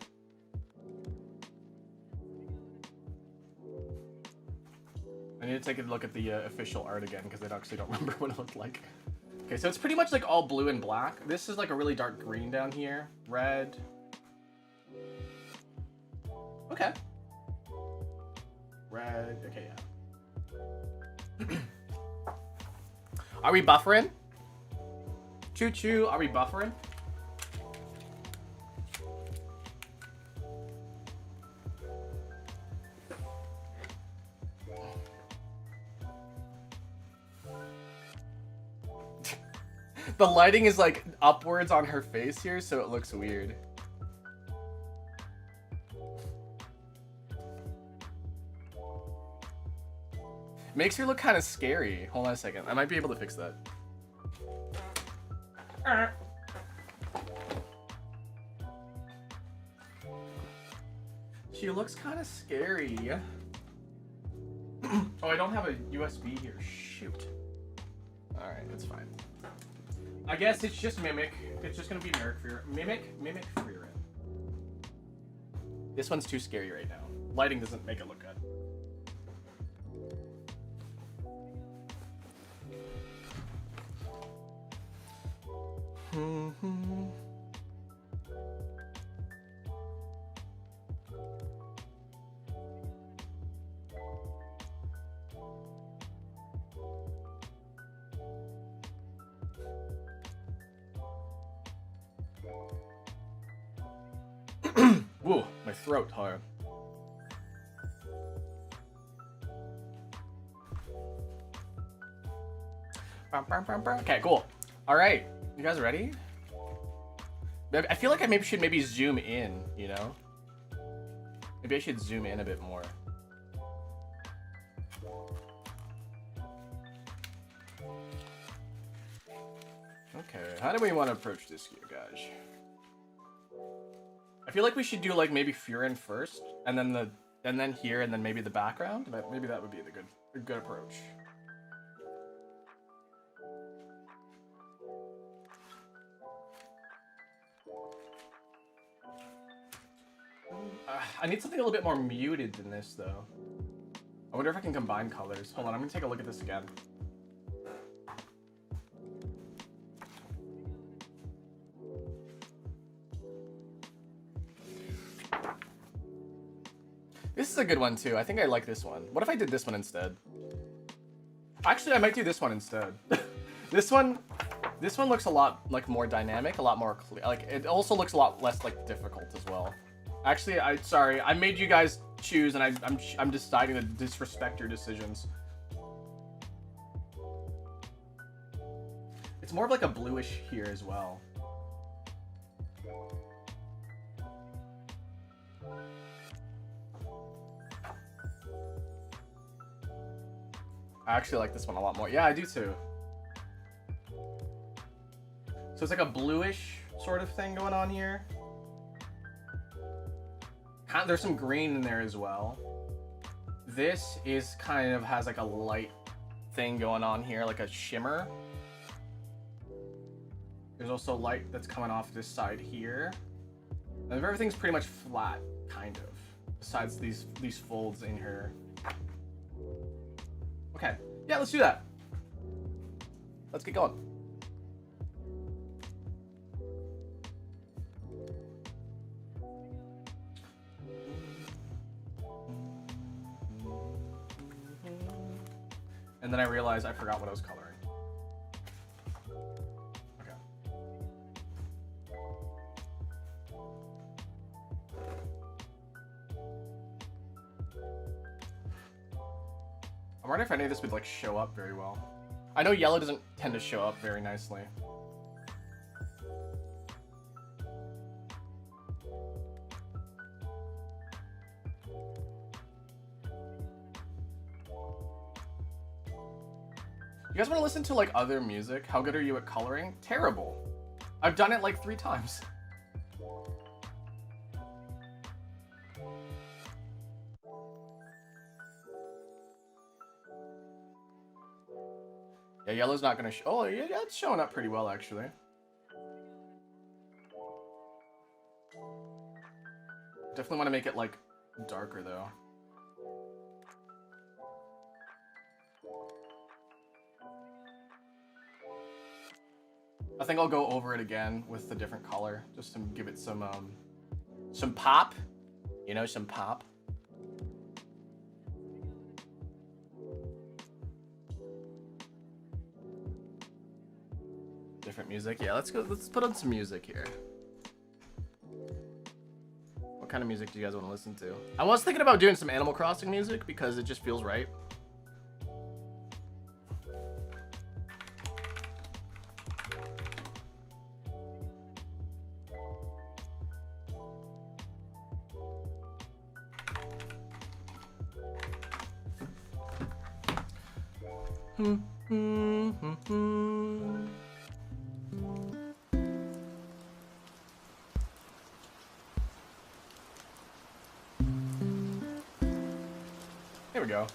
I need to take a look at the official art again because I actually don't remember what it looked like. Okay, so it's pretty much like all blue and black. This is like a really dark green down here. Red. Okay. Red. Okay, yeah. Are we buffering? Choo choo. Are we buffering? The lighting is like upwards on her face here, so it looks weird. Makes her look kind of scary. Hold on a second. I might be able to fix that. She looks kind of scary. Oh, I don't have a USB here. Shoot. Alright, that's fine. I guess it's just Mimic. It's just gonna be Mimic Frieren. This one's too scary right now. Lighting doesn't make it look good. Whoa, my throat hard. Okay, cool. All right, you guys ready? I feel like I should maybe zoom in, you know? Maybe I should zoom in a bit more. Okay, how do we want to approach this here, guys? I feel like we should do like maybe Frieren first, and then here, and then maybe the background. Maybe that would be a good approach. I need something a little bit more muted than this, though. I wonder if I can combine colors. Hold on, I'm gonna take a look at this again. This is a good one, too. I think I like this one. What if I did this one instead? Actually, I might do this one instead. This one looks a lot, like, more dynamic, a lot more clear. Like, it also looks a lot less, like, difficult as well. Actually, sorry. I made you guys choose, and I'm deciding to disrespect your decisions. It's more of like a bluish here as well. I actually like this one a lot more. Yeah, I do too. So it's like a bluish sort of thing going on here. There's some green in there as well. This is kind of has like a light thing going on here, like a shimmer. There's also light that's coming off this side here. And everything's pretty much flat, kind of. Besides these folds in here. Okay, yeah, let's do that. Let's get going. And then I realized I forgot what I was coloring. Okay. I wonder if any of this would like show up very well. I know yellow doesn't tend to show up very nicely. You guys want to listen to like other music? How good are you at coloring? Terrible. I've done it like 3 times. Yeah, yellow's not gonna show. Oh, yeah, it's showing up pretty well actually. Definitely want to make it like darker though. I think I'll go over it again with a different color, just to give it some pop. You know, some pop. Different music. Yeah, let's go. Let's put on some music here. What kind of music do you guys want to listen to? I was thinking about doing some Animal Crossing music because it just feels right. Here we go.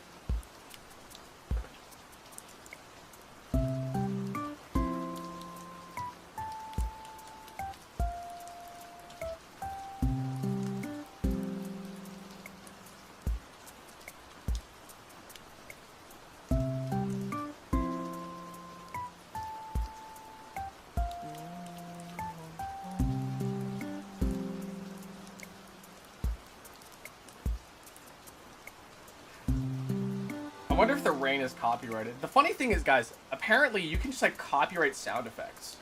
I wonder if the rain is copyrighted. The funny thing is, guys, apparently you can just like copyright sound effects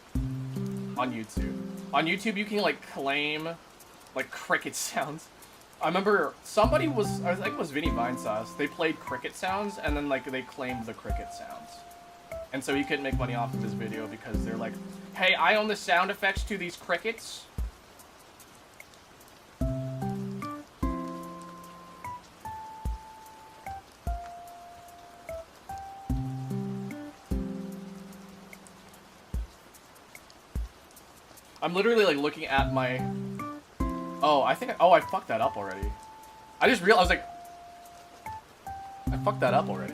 on YouTube. On YouTube, you can like claim like cricket sounds. I remember somebody was, I think it was Vinny Vinesauce. They played cricket sounds and then like they claimed the cricket sounds. And so he couldn't make money off of his video because they're like, hey, I own the sound effects to these crickets. I'm literally like looking at my, oh, I fucked that up already. I just realized, I was like, I fucked that up already.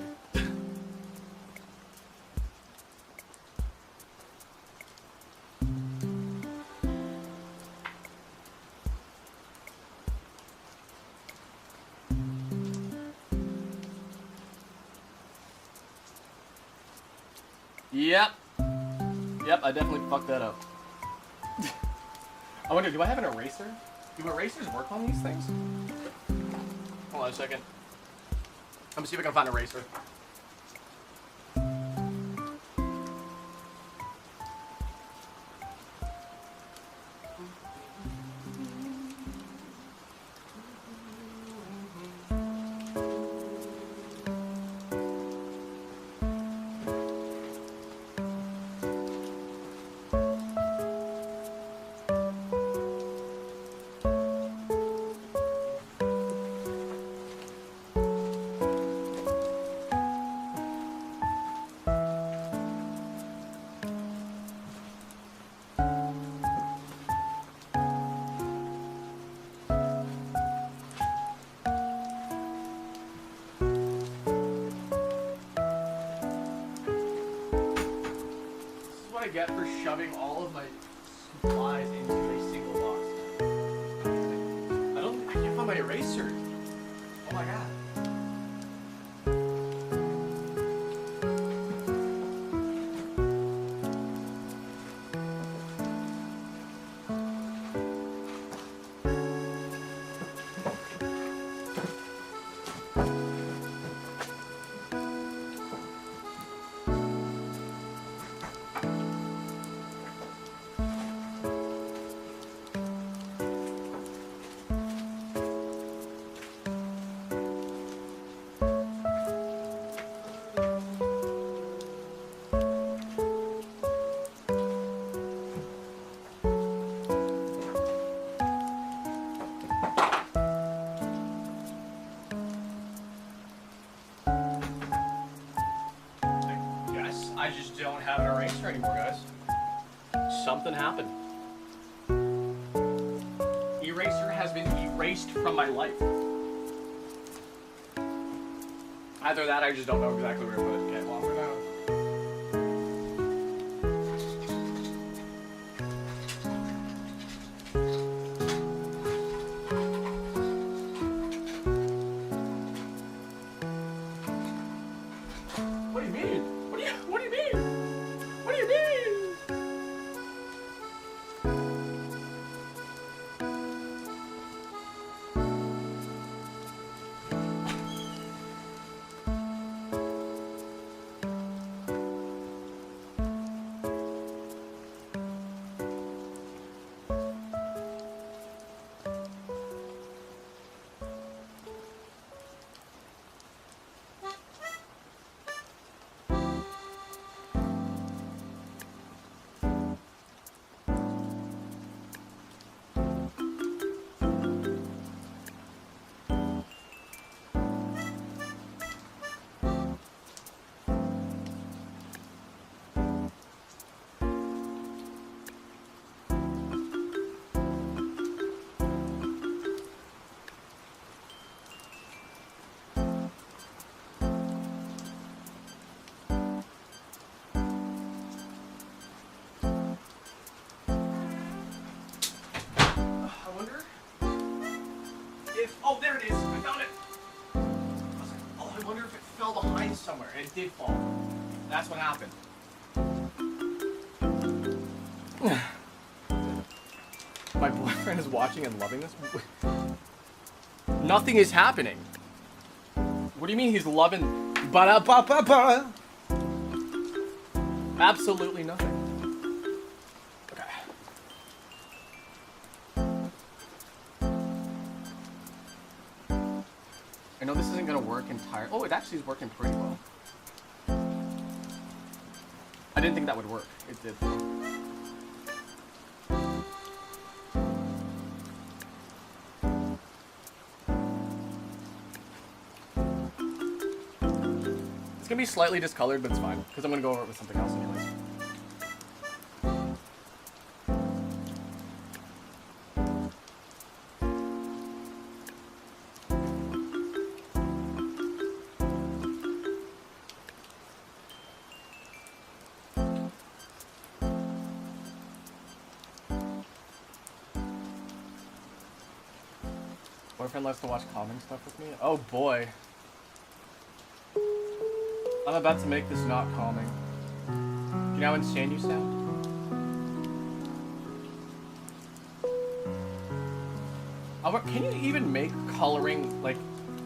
Yep, I definitely fucked that up. I wonder, do I have an eraser? Do erasers work on these things? Hold on a second. Let me see if I can find an eraser. I get for shoving all of my supplies into a single box. I can't find my eraser. Oh my god. I just don't have an eraser anymore, guys. Something happened. Eraser has been erased from my life. Either that, I just don't know exactly where to put it. Okay, well, we're now. What do you mean? What do you mean? What do you mean? behind somewhere, and it did fall. That's what happened. My boyfriend is watching and loving this. Nothing is happening. What do you mean he's loving? Ba-da-ba-ba-ba. Absolutely nothing. Okay. I know this isn't gonna work entirely. Oh, it actually is working pretty well. I didn't think that would work. It did. It's gonna be slightly discolored, but it's fine, because I'm gonna go over it with something else anyways. Boyfriend loves to watch calming stuff with me? Oh boy. I'm about to make this not calming. Do you know how insane you sound? Albert, can you even make coloring, like,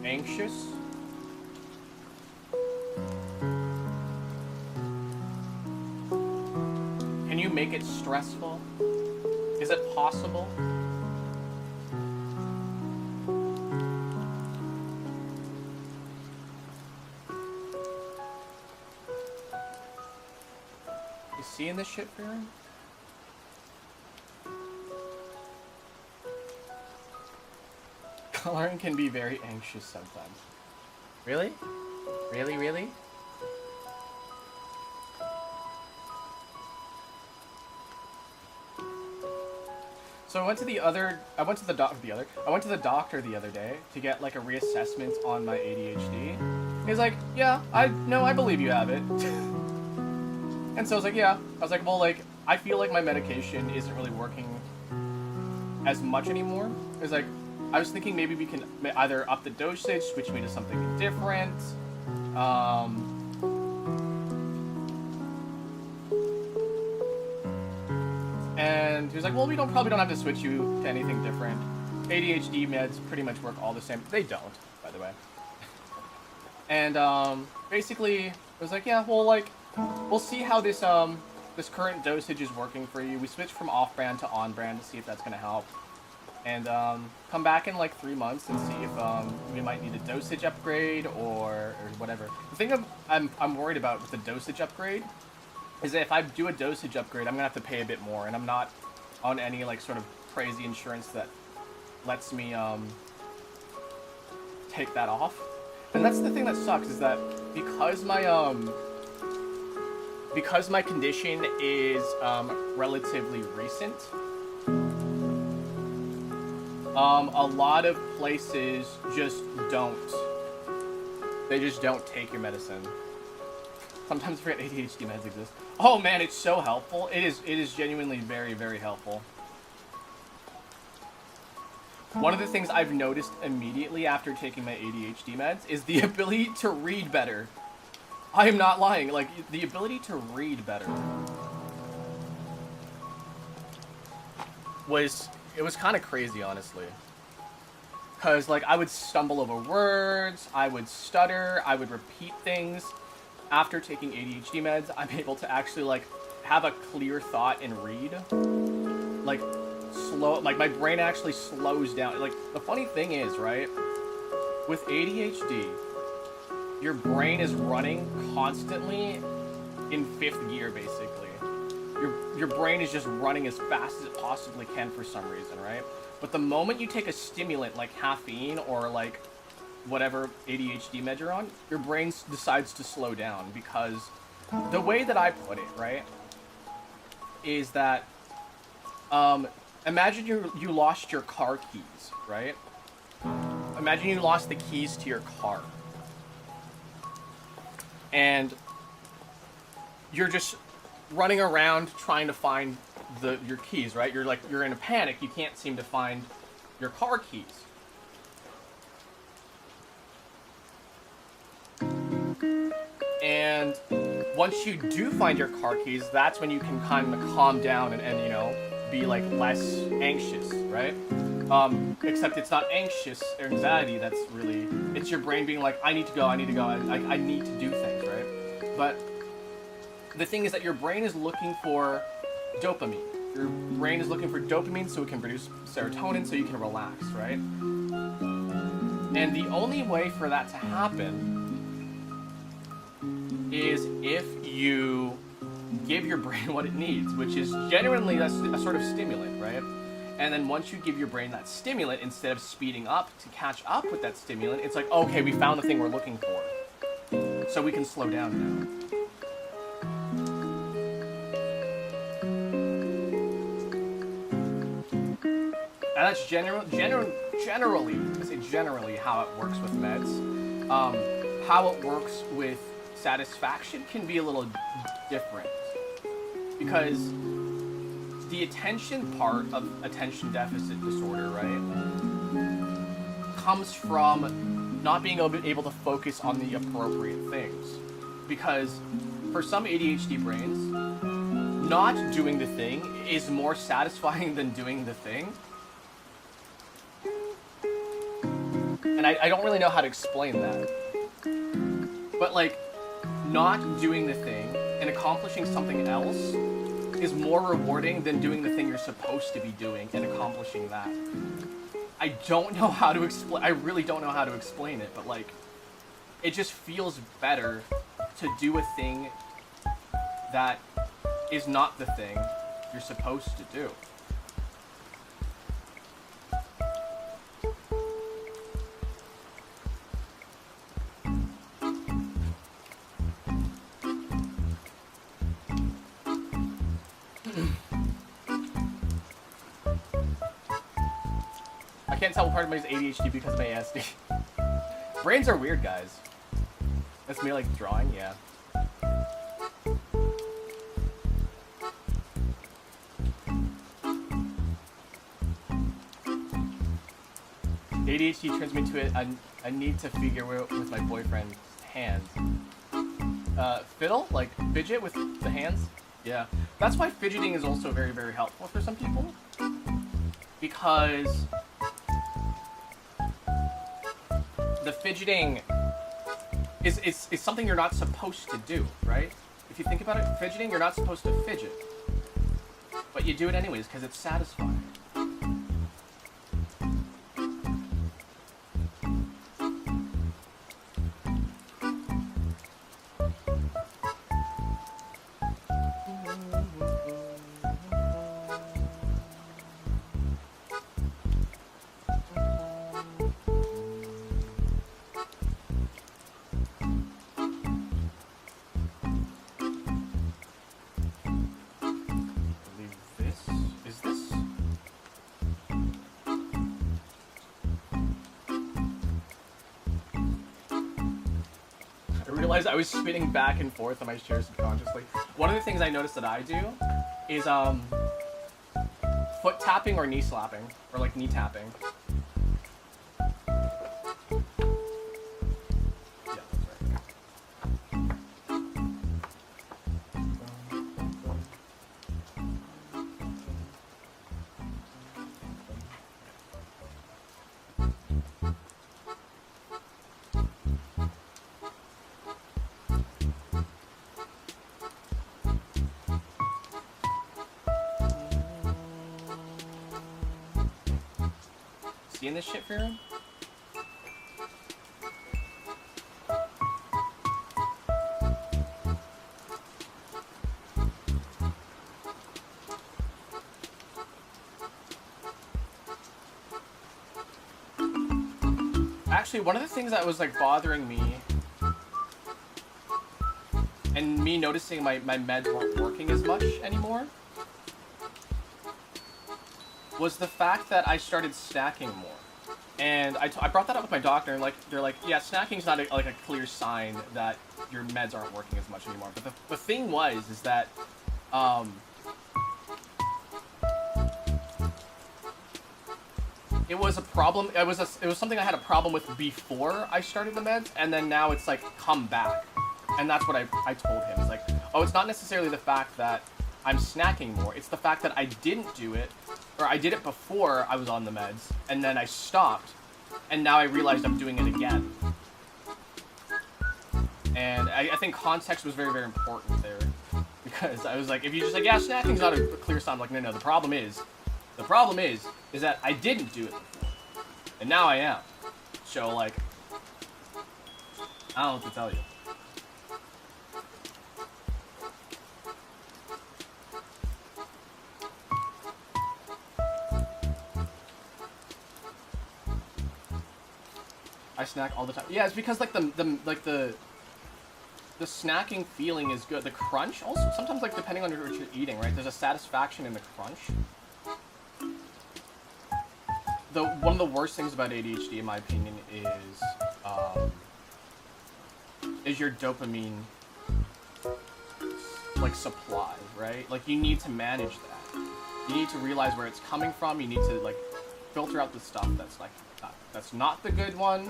anxious? Can you make it stressful? Is it possible? Seeing this shit, Frieren? Coloring can be very anxious sometimes. Really? Really, really? So I went to the doctor the other day to get like a reassessment on my ADHD. He's like, yeah, I believe you have it. And so I was like, yeah. I was like, well, like, I feel like my medication isn't really working as much anymore. It was like, I was thinking maybe we can either up the dosage, switch me to something different. And he was like, well, we probably don't have to switch you to anything different. ADHD meds pretty much work all the same. They don't, by the way. And basically, I was like, yeah, well, like, we'll see how this this current dosage is working for you. We switched from off-brand to on-brand to see if that's gonna help. And come back in like 3 months and see if we might need a dosage upgrade or whatever. The thing I'm worried about with the dosage upgrade is that if I do a dosage upgrade, I'm gonna have to pay a bit more, and I'm not on any like sort of crazy insurance that lets me take that off. And that's the thing that sucks, is that because my condition is relatively recent, a lot of places just don't. They just don't take your medicine. Sometimes I forget ADHD meds exist. Oh man, it's so helpful. It is genuinely very, very helpful. One of the things I've noticed immediately after taking my ADHD meds is the ability to read better. I am not lying. Like, the ability to read better was kind of crazy, honestly. Because, like, I would stumble over words, I would stutter, I would repeat things. After taking ADHD meds, I'm able to actually, like, have a clear thought and read. Like, like, my brain actually slows down. Like, the funny thing is, right, with ADHD, your brain is running constantly in 5th gear, basically. Your brain is just running as fast as it possibly can for some reason, right? But the moment you take a stimulant like caffeine or like whatever ADHD med you're on, your brain decides to slow down, because the way that I put it, right, is that imagine you lost your car keys, right? Imagine you lost the keys to your car. And you're just running around trying to find your keys, right? You're in a panic. You can't seem to find your car keys. And once you do find your car keys, that's when you can kind of calm down and you know, be like less anxious, right? Except it's not anxious or anxiety. That's really, it's your brain being like, I need to go, I need to go, I need to do things, right? But the thing is that your brain is looking for dopamine. Your brain is looking for dopamine so it can produce serotonin so you can relax, right? And the only way for that to happen is if you give your brain what it needs, which is genuinely a sort of stimulant, right? And then once you give your brain that stimulant, instead of speeding up to catch up with that stimulant, it's like, okay, we found the thing we're looking for. So we can slow down now. And that's generally, I say generally how it works with meds. How it works with satisfaction can be a little different. Because the attention part of attention deficit disorder, right, comes from not being able to focus on the appropriate things. Because for some ADHD brains, not doing the thing is more satisfying than doing the thing. And I don't really know how to explain that. But like, not doing the thing and accomplishing something else is more rewarding than doing the thing you're supposed to be doing and accomplishing that. I don't know how to explain, I really don't know how to explain it, but like, it just feels better to do a thing that is not the thing you're supposed to do. I can't tell what part of my ADHD because of my ASD. Brains are weird, guys. That's me, like, drawing, yeah. ADHD turns me into a need to figure with my boyfriend's hands. Fiddle? Like, fidget with the hands? Yeah. That's why fidgeting is also very, very helpful for some people. Because the fidgeting is something you're not supposed to do, right? If you think about it, fidgeting, you're not supposed to fidget. But you do it anyways because it's satisfying. I was spinning back and forth on my chair subconsciously. One of the things I noticed that I do is foot tapping or knee slapping, or like knee tapping. Yeah, that's right. Seeing this shit, Frieren? Actually, one of the things that was like bothering me and me noticing my meds weren't working as much anymore was the fact that I started snacking more. And I brought that up with my doctor, and like they're like, yeah, snacking's not like a clear sign that your meds aren't working as much anymore. But the thing is that it was a problem. It was something I had a problem with before I started the meds, and then now it's like come back, and that's what I told him. It's like, oh, it's not necessarily the fact that I'm snacking more. It's the fact that I didn't do it, or I did it before I was on the meds, and then I stopped, and now I realized I'm doing it again. And I think context was very, very important there, because I was like, if you just like, yeah, snacking's not a clear sign. I'm like, no, the problem is that I didn't do it before, and now I am. So like, I don't know what to tell you. I snack all the time. Yeah, it's because like the snacking feeling is good. The crunch also sometimes, like, depending on what you're eating, right? There's a satisfaction in the crunch. One of the worst things about ADHD, in my opinion, is your dopamine like supply, right? Like, you need to manage that. You need to realize where it's coming from. You need to like filter out the stuff that's like that's not the good one,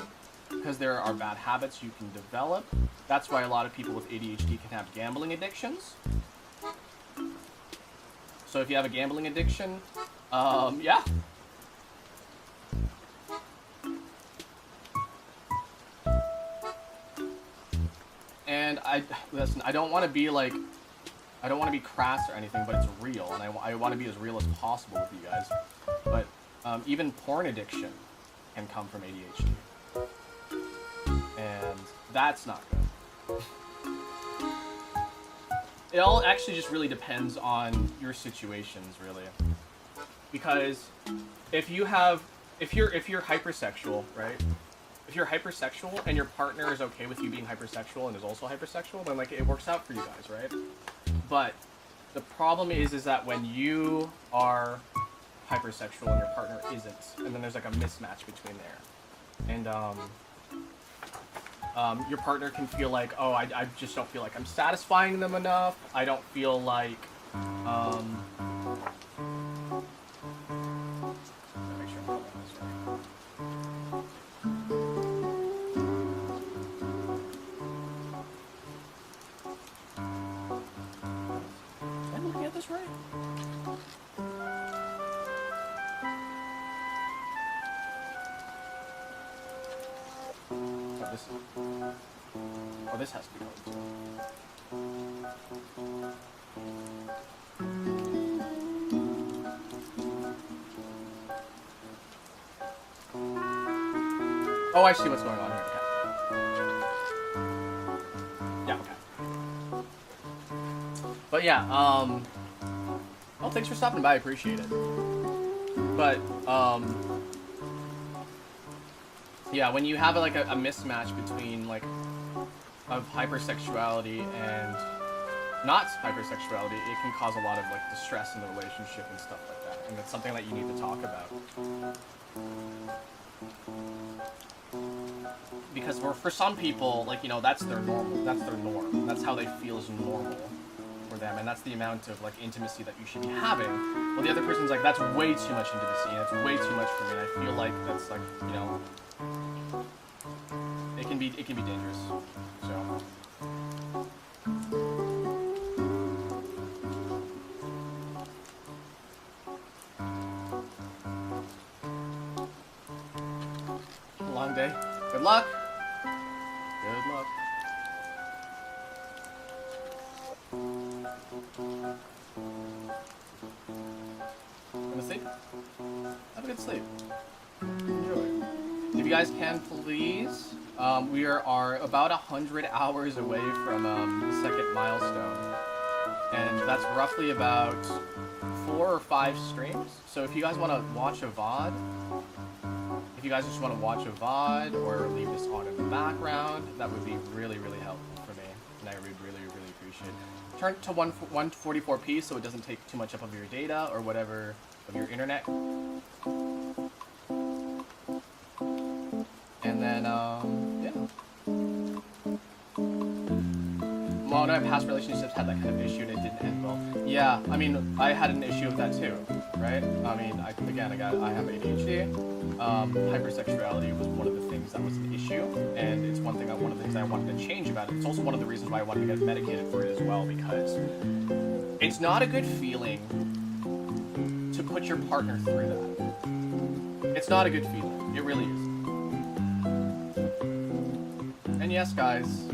because there are bad habits you can develop. That's why a lot of people with ADHD can have gambling addictions. So if you have a gambling addiction, yeah. And listen, I don't want to be like, I don't want to be crass or anything, but it's real, and I want to be as real as possible with you guys. But even porn addiction can come from ADHD. And that's not good. It all actually just really depends on your situations, really. Because if you're hypersexual, right? If you're hypersexual and your partner is okay with you being hypersexual and is also hypersexual, then like it works out for you guys, right? But the problem is that when you are hypersexual and your partner isn't, and then there's like a mismatch between there, and your partner can feel like, oh, I just don't feel like I'm satisfying them enough. I don't feel like, make sure I'm doing this right. Am I looking at this right? Oh, this has to be going. Oh, I see what's going on here. Okay. Yeah, okay. But yeah, well, thanks for stopping by. I appreciate it. But, yeah, when you have like a mismatch between like of hypersexuality and not hypersexuality, it can cause a lot of like distress in the relationship and stuff like that. And it's something that you need to talk about. Because for some people, like, you know, that's their normal, that's their norm. That's how they feel is normal for them, and that's the amount of like intimacy that you should be having. Well, the other person's like, that's way too much intimacy, and it's way too much for me, and I feel like that's like, you know, it can be dangerous. So long day. Good luck. Good luck. Gonna sleep? Have a good sleep. Enjoy. If you guys can, please. We are about 100 hours away from the second milestone, and that's roughly about 4 or 5 streams. So if you guys want to watch a VOD, if you guys just want to watch a VOD or leave this on in the background, that would be really, really helpful for me, and I would really, really appreciate it. Turn it to 144p so it doesn't take too much up of your data or whatever of your internet. And then, yeah. one of my past relationships had that kind of issue and it didn't end well. Yeah, I mean, I had an issue with that too, right? I mean, I have ADHD. Hypersexuality was one of the things that was an issue, and it's one of the things I wanted to change about it. It's also one of the reasons why I wanted to get medicated for it as well, because it's not a good feeling to put your partner through that. It's not a good feeling. It really is. And yes, guys,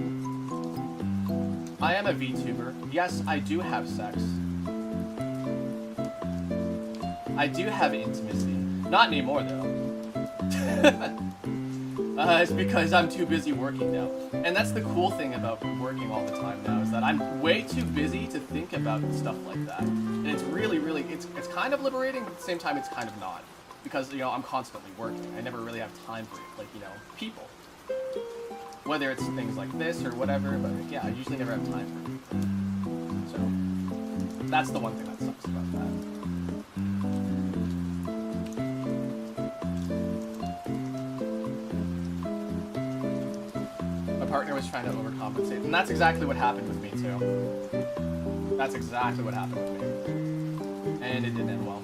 I am a VTuber. Yes, I do have sex. I do have intimacy. Not anymore, though. It's because I'm too busy working now. And that's the cool thing about working all the time now, is that I'm way too busy to think about stuff like that. And it's really, really, it's kind of liberating, but at the same time, it's kind of not. Because, you know, I'm constantly working. I never really have time for, like, you know, people. Whether it's things like this or whatever, but yeah, I usually never have time for it. So, that's the one thing that sucks about that. My partner was trying to overcompensate, and that's exactly what happened with me too. That's exactly what happened with me. And it didn't end well.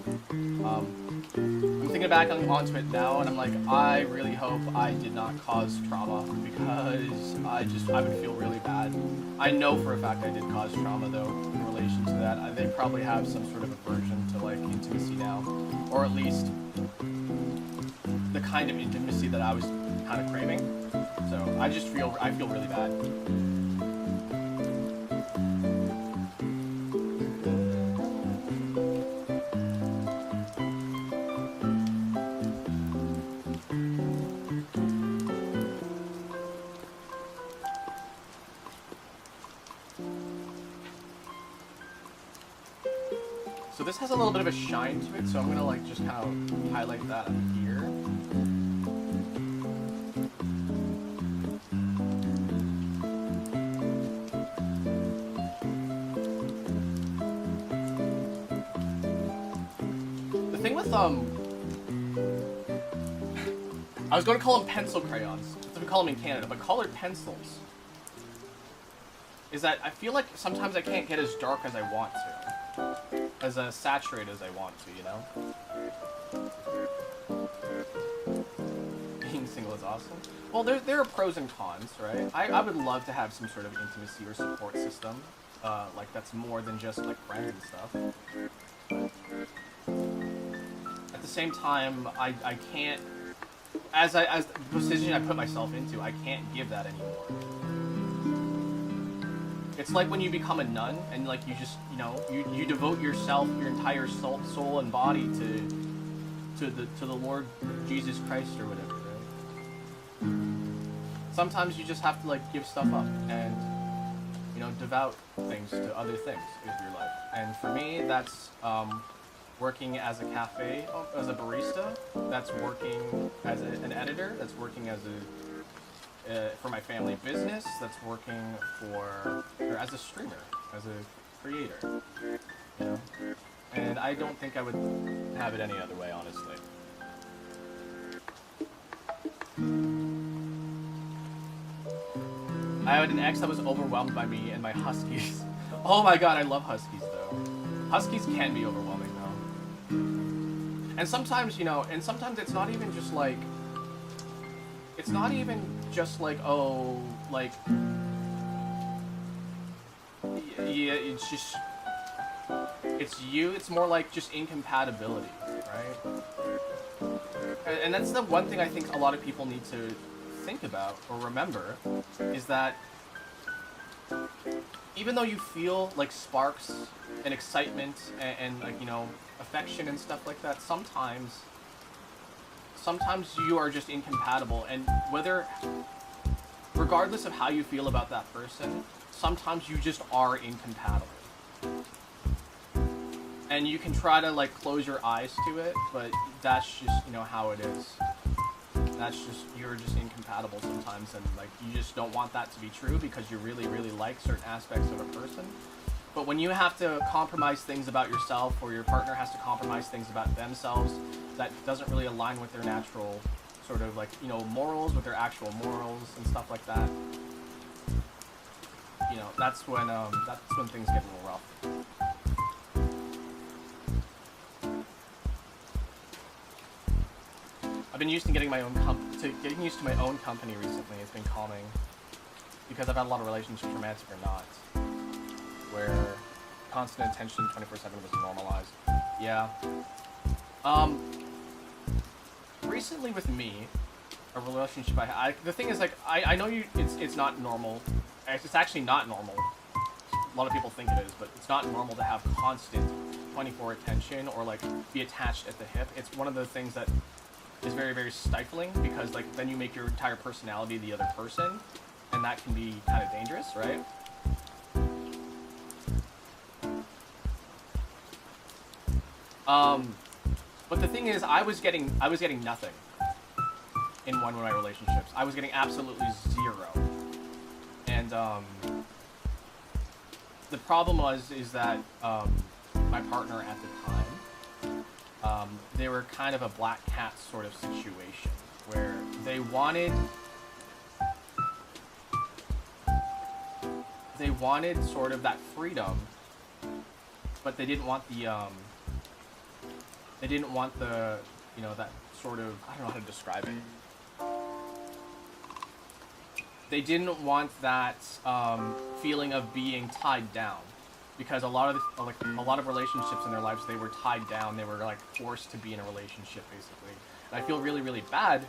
I'm thinking back onto it now, and I'm like, I really hope I did not cause trauma, because I would feel really bad. I know for a fact I did cause trauma, though, in relation to that. They probably have some sort of aversion to, like, intimacy now, or at least the kind of intimacy that I was kind of craving. So I feel really bad. So this has a little bit of a shine to it, so I'm gonna like just kind of highlight that up here. The thing with I was gonna call them pencil crayons. That's what we call them in Canada, but colored pencils is that I feel like sometimes I can't get as dark as I want to. As saturated as I want to, you know? Being single is awesome. Well, there are pros and cons, right? I would love to have some sort of intimacy or support system, like that's more than just like friends and stuff. At the same time, I can't, as the position I put myself into, I can't give that anymore. It's like when you become a nun and like you just, you know, you devote yourself, your entire soul and body to the Lord Jesus Christ or whatever, right? Sometimes you just have to like give stuff up and, you know, devote things to other things in your life. And for me, that's working as a cafe, as a barista. That's working as an editor. That's working as for my family business, that's working or as a streamer, as a creator, you know? And I don't think I would have it any other way, honestly. I had an ex that was overwhelmed by me and my huskies. Oh my god, I love huskies, though. Huskies can be overwhelming, though. And sometimes, you know, and sometimes it's not even just like, it's not even just like, oh, like, yeah, it's just, it's you, it's more like just incompatibility, right? And that's the one thing I think a lot of people need to think about or remember, is that even though you feel like sparks and excitement and like, you know, affection and stuff like that, sometimes you are just incompatible, and regardless of how you feel about that person, sometimes you just are incompatible. And you can try to like close your eyes to it, but that's just, you know, how it is. That's just, you're just incompatible sometimes, and like you just don't want that to be true because you really, really like certain aspects of a person. But when you have to compromise things about yourself, or your partner has to compromise things about themselves that doesn't really align with their natural sort of like, you know, morals, with their actual morals and stuff like that, you know, that's when things get a little rough. I've been used to getting my own getting used to my own company recently. It's been calming because I've had a lot of relationships, romantic or not, where constant attention 24/7 was normalized. Yeah. Recently with me, a relationship the thing is, like, I know it's not normal. It's actually not normal. A lot of people think it is, but it's not normal to have constant 24 attention or like be attached at the hip. It's one of the things that is very, very stifling, because like then you make your entire personality the other person, and that can be kind of dangerous, right? But the thing is, I was getting nothing in one of my relationships. I was getting absolutely zero. And the problem is that my partner at the time, they were kind of a black cat sort of situation where they wanted sort of that freedom, but they didn't want the you know, that sort of, I don't know how to describe it. They didn't want that feeling of being tied down, because a lot of relationships in their lives, they were tied down. They were like forced to be in a relationship, basically. And I feel really, really bad,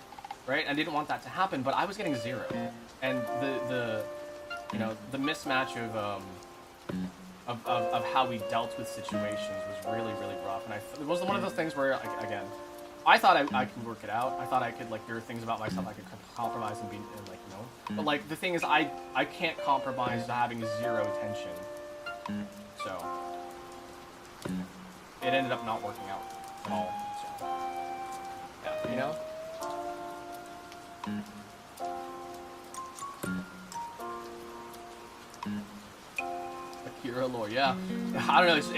right? I didn't want that to happen, but I was getting zero, and the you know, the mismatch of how we dealt with situations was really, really rough. And it was one of those things where, like, again, I thought I could work it out. I thought I could, like, there were things about myself I could compromise and be, and, like, you know. But, like, the thing is, I can't compromise having zero attention. So, it ended up not working out at all. So, yeah, you know? Akira lore, yeah. I don't know, it's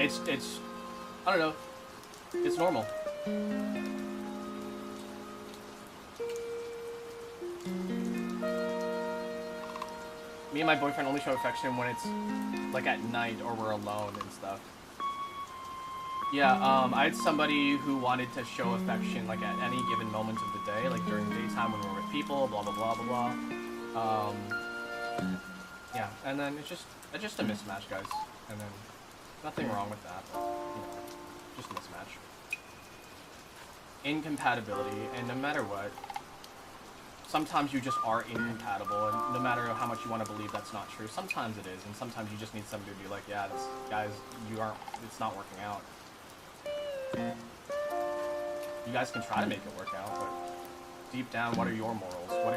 I don't know. It's normal. Me and my boyfriend only show affection when it's like at night or we're alone and stuff. Yeah, I had somebody who wanted to show affection like at any given moment of the day, like during the daytime when we're with people, blah blah blah blah blah. Yeah, and then it's just a mismatch, guys. And then nothing wrong with that, but, you know, just a mismatch. Incompatibility, and no matter what, sometimes you just are incompatible, and no matter how much you want to believe that's not true, sometimes it is, and sometimes you just need somebody to be like, yeah, guys, it's not working out. You guys can try to make it work out, but deep down, what are your morals? What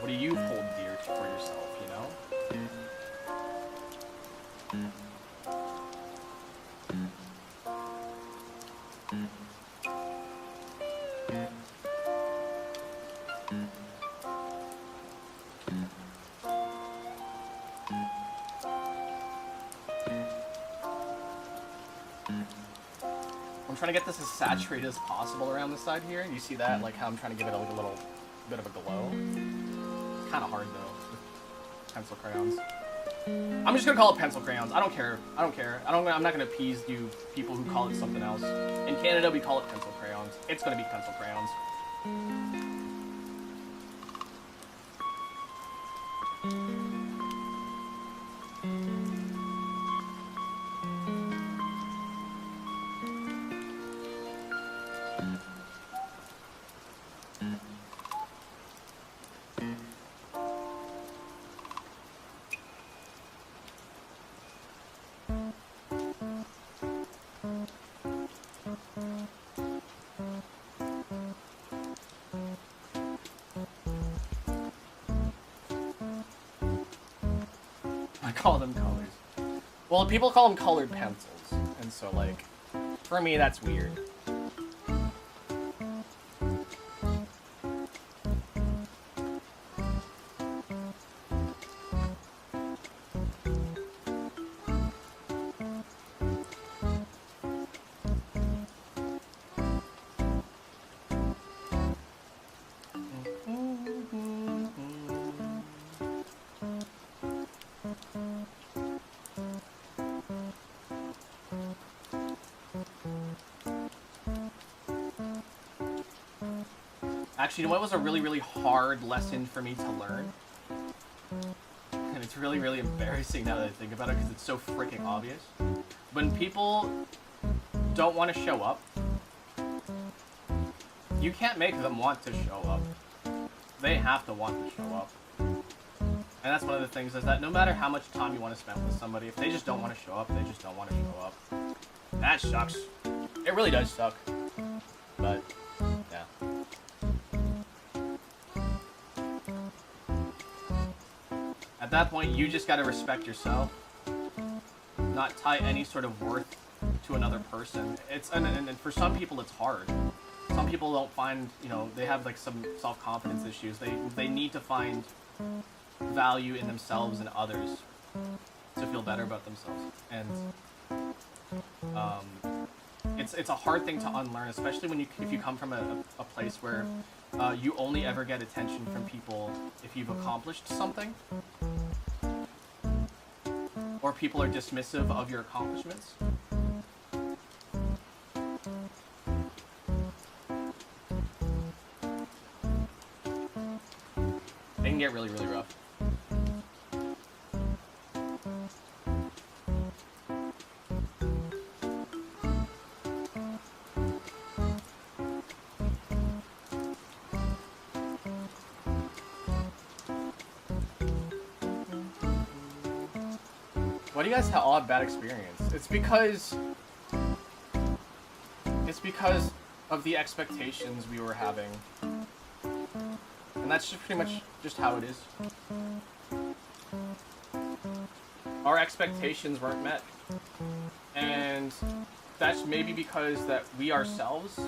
do you hold dear for yourself, you know? I'm trying to get this as saturated as possible around the side here. You see that? Like how I'm trying to give it a little bit of a glow. It's kind of hard though with pencil crayons. I'm just gonna call it pencil crayons. I don't care. I'm not gonna appease you people who call it something else. In Canada, we call it pencil crayons. It's gonna be pencil crayons. I call them colors. Well, people call them colored pencils, and so, like, for me, that's weird. Actually, you know what was a really, really hard lesson for me to learn? And it's really, really embarrassing now that I think about it because it's so freaking obvious. When people don't want to show up, you can't make them want to show up. They have to want to show up. And that's one of the things is that no matter how much time you want to spend with somebody, if they just don't want to show up, they just don't want to show up. That sucks. It really does suck. But, yeah. At that point, you just gotta respect yourself. Not tie any sort of worth to another person. And for some people, it's hard. Some people don't find, you know, they have like some self-confidence issues. They need to find value in themselves and others to feel better about themselves. And it's a hard thing to unlearn, especially when if you come from a place where you only ever get attention from people if you've accomplished something, or people are dismissive of your accomplishments. It can get really, really rough. Why do you guys all have bad experience? It's because of the expectations we were having. And that's just pretty much just how it is. Our expectations weren't met. And that's maybe because that we ourselves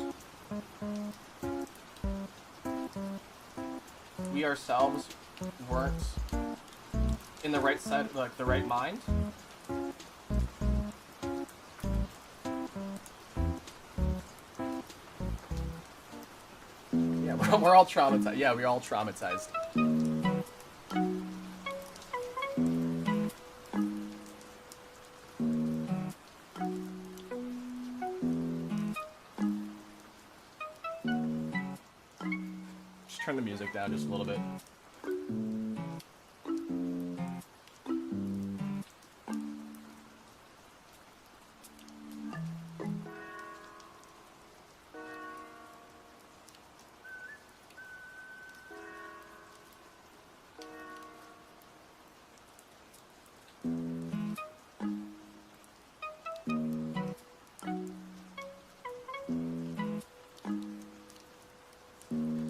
weren't in the right side, like the right mind. Yeah, we're all traumatized. Yeah, we're all traumatized. Just turn the music down just a little bit.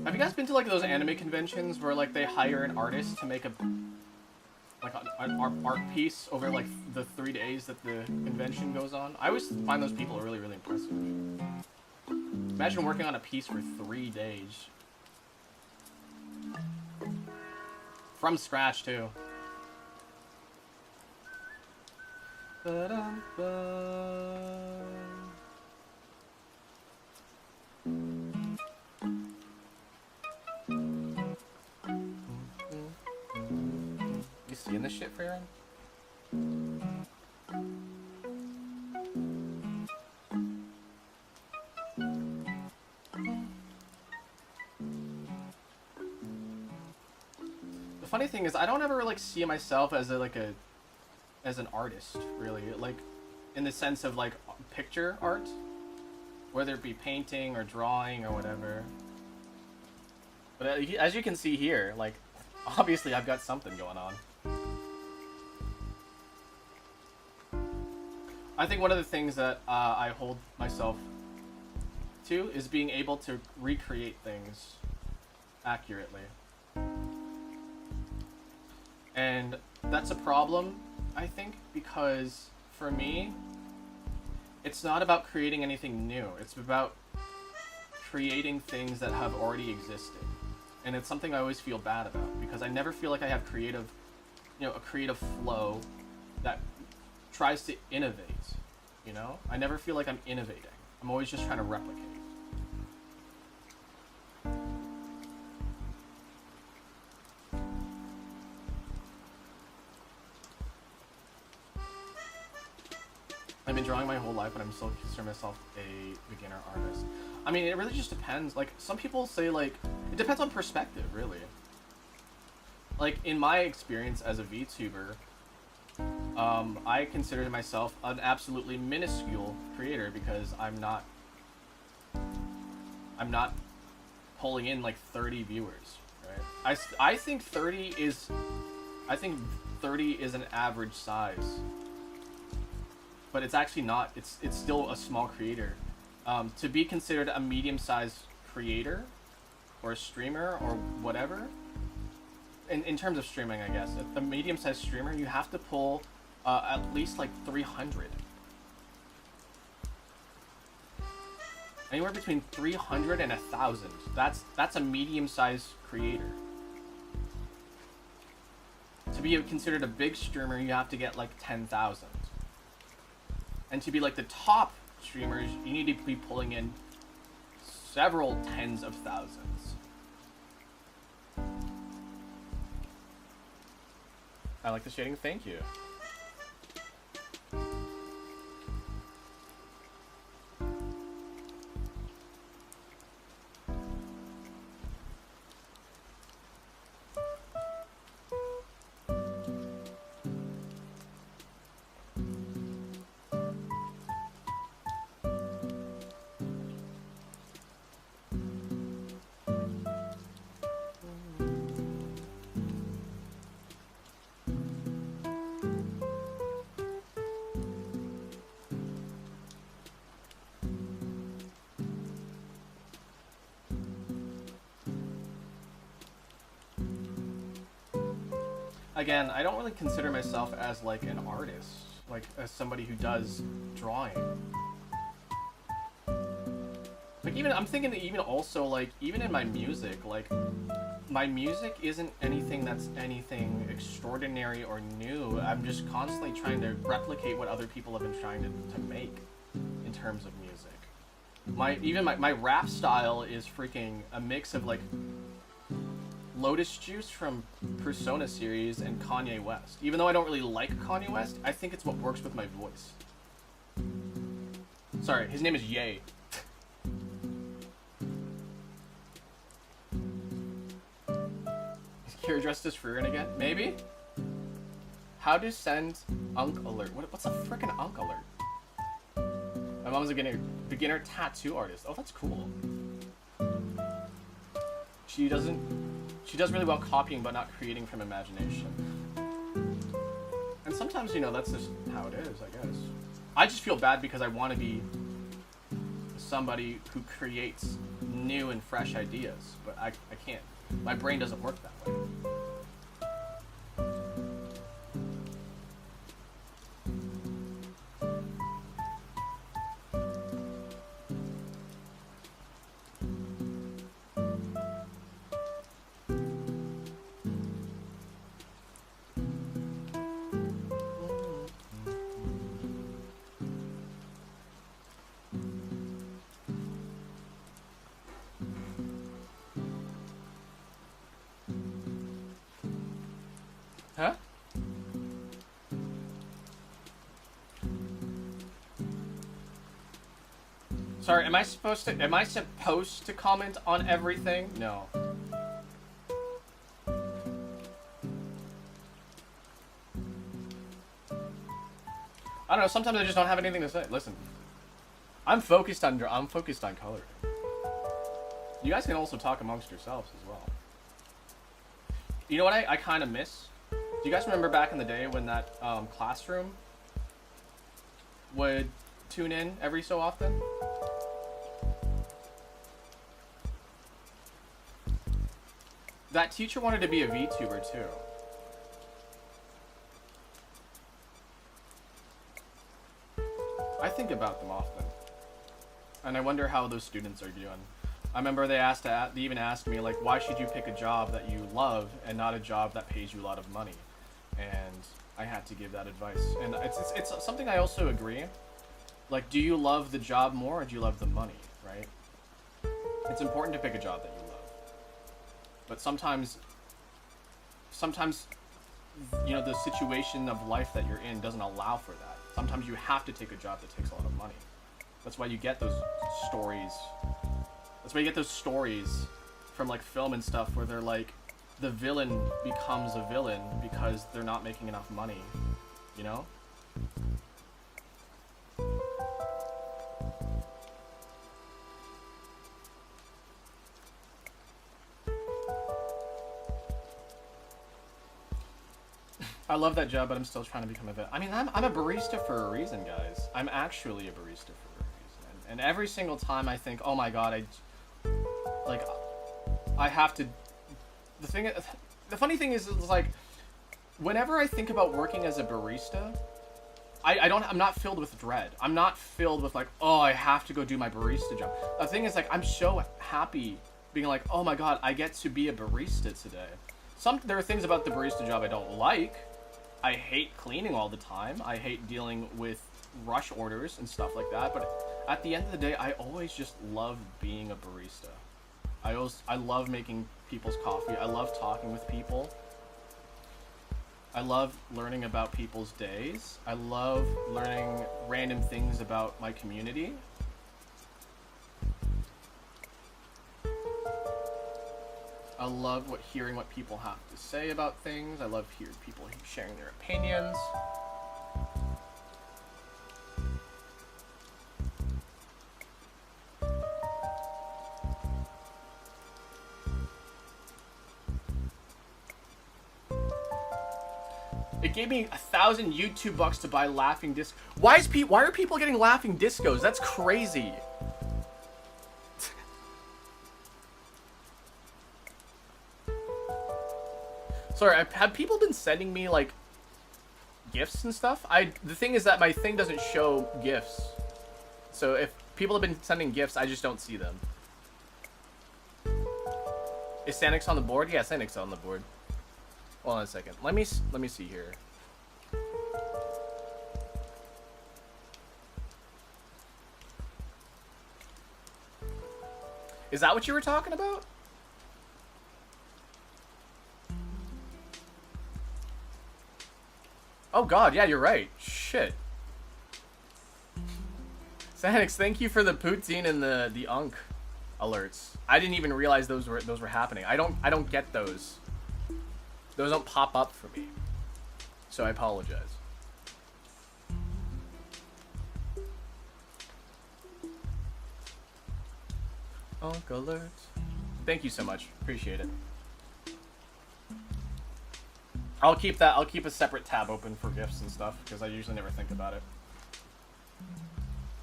Have you guys been to like those anime conventions where like they hire an artist to make an art piece over like the 3 days that the convention goes on? I always find those people really, really impressive. Imagine working on a piece for 3 days. From scratch too. You seeing this shit, Frieren? The funny thing is, I don't ever like see myself as as an artist, really. Like, in the sense of like picture art, whether it be painting or drawing or whatever. But as you can see here, like, obviously I've got something going on. I think one of the things that I hold myself to is being able to recreate things accurately. And that's a problem, I think, because for me, it's not about creating anything new. It's about creating things that have already existed. And it's something I always feel bad about, because I never feel like I have a creative flow that tries to innovate, you know? I never feel like I'm innovating. I'm always just trying to replicate. I've been drawing my whole life, but I'm still considering myself a beginner artist. I mean, it really just depends. Like, some people say, like, it depends on perspective, really. Like, in my experience as a VTuber, I consider myself an absolutely minuscule creator because I'm not pulling in like 30 viewers, right? I think 30 is an average size, but it's actually not. It's still a small creator. To be considered a medium-sized creator or a streamer or whatever, in terms of streaming, I guess, a medium-sized streamer, you have to pull at least like 300. Anywhere between 300 and 1,000. That's a medium-sized creator. To be considered a big streamer, you have to get like 10,000. And to be like the top streamers, you need to be pulling in several tens of thousands. I like the shading, thank you. Again, I don't really consider myself as like an artist, like as somebody who does drawing. Like even, I'm thinking that even also like, even in my music, like my music isn't anything that's anything extraordinary or new. I'm just constantly trying to replicate what other people have been trying to make in terms of music. My rap style is freaking a mix of like Lotus Juice from Persona series and Kanye West. Even though I don't really like Kanye West, I think it's what works with my voice. Sorry, his name is Ye. Is Kira dressed as Frieren again? Maybe? How to send Unk alert? What's a frickin' Unk alert? My mom's a beginner tattoo artist. Oh, that's cool. She does really well copying, but not creating from imagination. And sometimes, you know, that's just how it is, I guess. I just feel bad because I want to be somebody who creates new and fresh ideas, but I can't. My brain doesn't work that way. Huh? Sorry, am I supposed to comment on everything? No. I don't know, sometimes I just don't have anything to say. Listen. I'm focused on coloring. You guys can also talk amongst yourselves as well. You know what I kind of miss? Do you guys remember back in the day when that classroom would tune in every so often? That teacher wanted to be a VTuber too. I think about them often. And I wonder how those students are doing. I remember they even asked me, like, why should you pick a job that you love and not a job that pays you a lot of money? And I had to give that advice. And it's something I also agree. Like, do you love the job more or do you love the money, right? It's important to pick a job that you love. But sometimes, you know, the situation of life that you're in doesn't allow for that. Sometimes you have to take a job that takes a lot of money. That's why you get those stories. That's why you get those stories from like film and stuff where they're like, the villain becomes a villain because they're not making enough money, you know? I love that job, but I'm still trying to become a vet. I mean, I'm a barista for a reason, guys. I'm actually a barista for a reason. And every single time I think, oh my god, I have to... The funny thing is like, whenever I think about working as a barista, I'm not filled with dread. I'm not filled with like, oh, I have to go do my barista job. The thing is like, I'm so happy being like, oh my god, I get to be a barista today. There are things about the barista job I don't like. I hate cleaning all the time. I hate dealing with rush orders and stuff like that. But at the end of the day, I always just love being a barista. I love making people's coffee. I love talking with people. I love learning about people's days. I love learning random things about my community. I love hearing what people have to say about things. I love hearing people sharing their opinions. It gave me 1,000 YouTube bucks to buy laughing disc. Why are people getting laughing discos? That's crazy. Sorry, have people been sending me like gifts and stuff? The thing is that my thing doesn't show gifts. So if people have been sending gifts, I just don't see them. Is Sanix on the board? Yeah, Sanix on the board. Hold on a second. Let me see here. Is that what you were talking about? Oh god, yeah, you're right. Shit. Sanix, thank you for the poutine and the unk alerts. I didn't even realize those were happening. I don't get those. Those don't pop up for me. So I apologize. Unk alerts. Thank you so much. Appreciate it. I'll keep a separate tab open for gifts and stuff because I usually never think about it.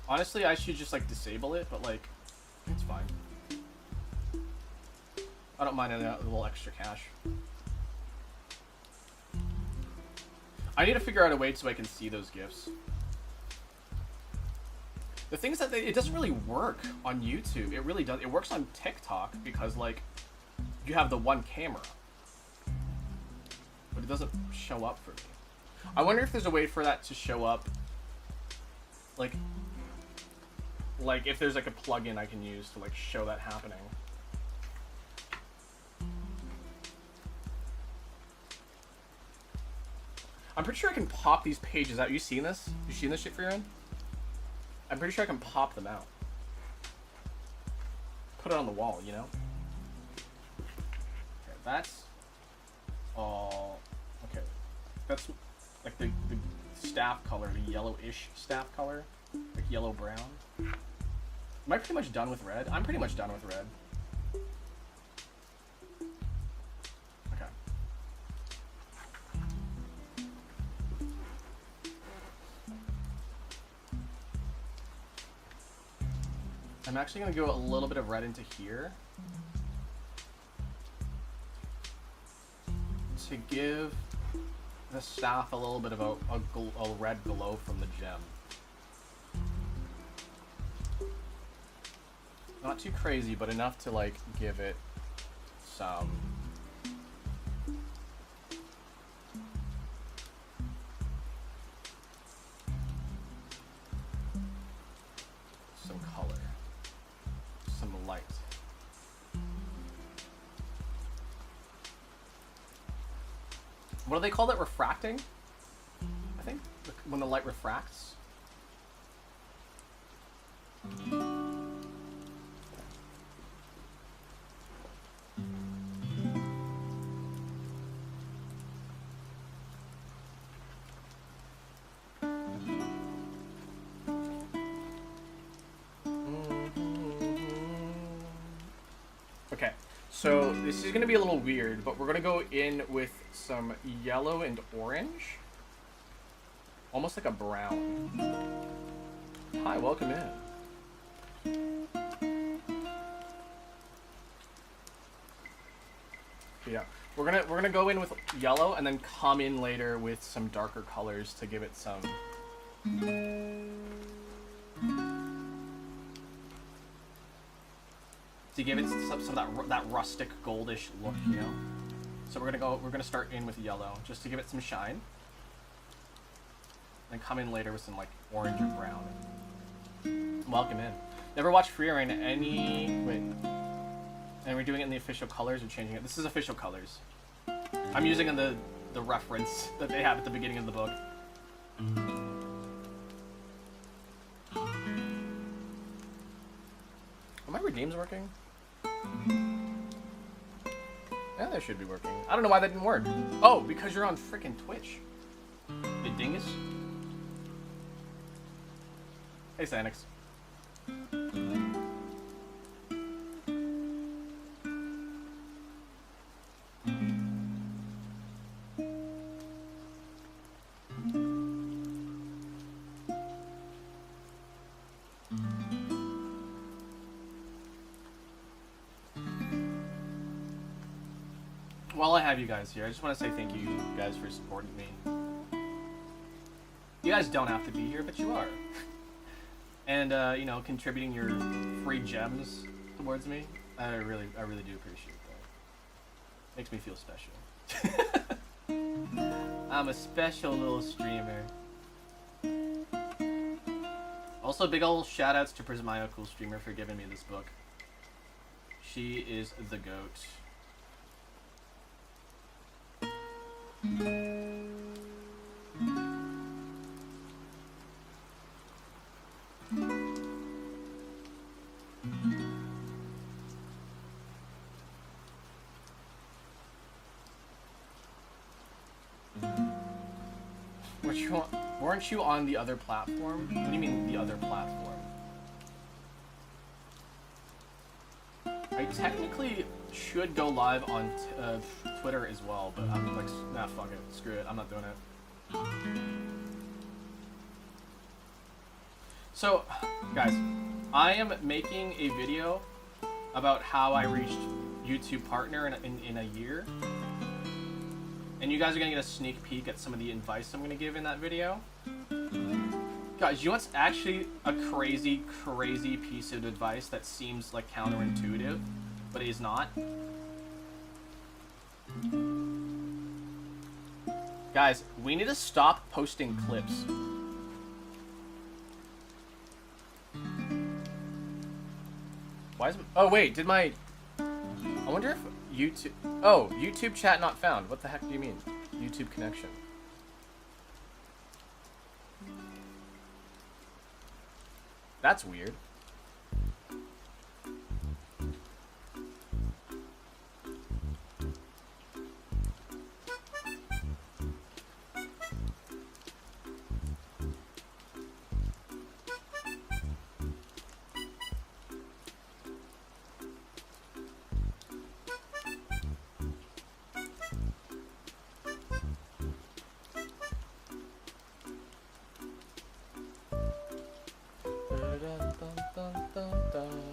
Honestly, I should just like disable it, but like it's fine. I don't mind a little extra cash. I need to figure out a way so I can see those gifts. The thing is that it doesn't really work on YouTube. It really does. It works on TikTok because like you have the one camera. But it doesn't show up for me. I wonder if there's a way for that to show up, like if there's like a plugin I can use to like show that happening. I'm pretty sure I can pop these pages out. You seen this? You seen this shit, Frieren? I'm pretty sure I can pop them out. Put it on the wall, you know? Okay, that's all. Okay, that's like the staff color, the yellowish staff color, like yellow brown. Am I pretty much done with red? I'm pretty much done with red. Okay. I'm actually gonna go a little bit of red into here to give the staff a little bit of a red glow from the gem. Not too crazy, but enough to like give it some color, some light. What do they call that? Refracting? I think when the light refracts. Okay, so this is gonna be a little weird, but we're gonna go in with some yellow and orange. Almost like a brown. Hi, welcome in. Yeah, we're gonna go in with yellow and then come in later with some darker colors to give it some. To give it some of that rustic goldish look, you know. So we're gonna start in with yellow just to give it some shine. Then come in later with some like orange or brown. Welcome in. Never watched Frieren. Wait. And we're doing it in the official colors or changing it? This is official colors. I'm using the reference that they have at the beginning of the book. Are my redeems working? Yeah, they should be working. I don't know why that didn't work. Oh, because you're on frickin' Twitch. You dingus. Hey, Sanix. While I have you guys here, I just want to say thank you guys for supporting me. You guys don't have to be here, but you are. And, you know, contributing your free gems towards me, I really do appreciate that. Makes me feel special. I'm a special little streamer. Also, big ol' shoutouts to Prismaya, cool streamer, for giving me this book. She is the goat. Weren't you on the other platform? What do you mean, the other platform? I technically should go live on Twitter as well, but I'm like, nah, fuck it. Screw it. I'm not doing it. So, guys, I am making a video about how I reached YouTube Partner in a year. And you guys are going to get a sneak peek at some of the advice I'm going to give in that video. Guys, you know what's actually a crazy piece of advice that seems like counterintuitive, but is not? Guys, we need to stop posting clips. Why is... Oh, wait, did my... I wonder if YouTube... Oh, YouTube chat not found. What the heck do you mean? YouTube connection. That's weird.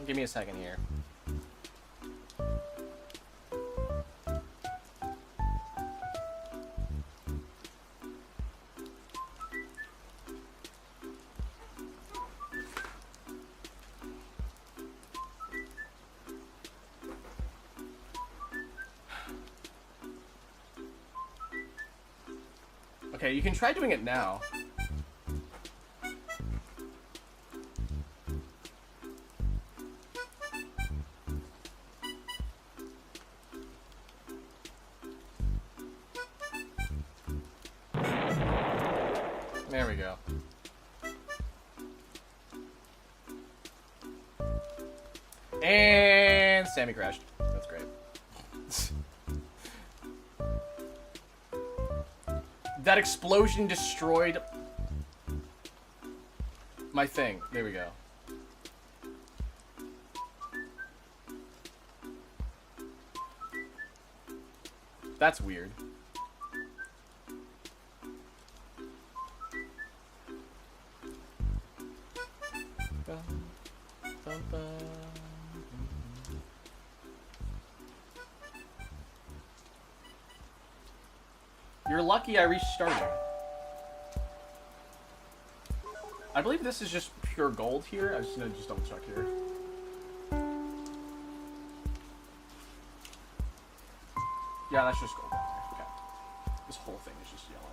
Give me a second here. Okay, you can try doing it now. There we go. And Sammy crashed. That's great. That explosion destroyed my thing. There we go. That's weird. You're lucky I restarted. I believe this is just pure gold here. I just need to just double check here. Yeah, that's just gold down there. Okay. This whole thing is just yellow.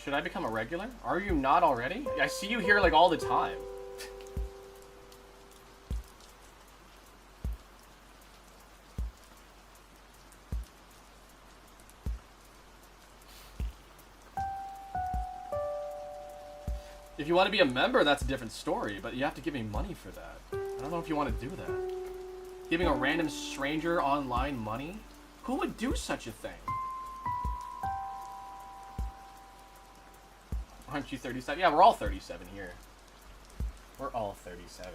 Should I become a regular? Are you not already? I see you here like all the time. If you want to be a member, that's a different story, but you have to give me money for that. I don't know if you want to do that. Giving a random stranger online money? Who would do such a thing? Aren't you 37? Yeah, we're all 37 here. We're all 37.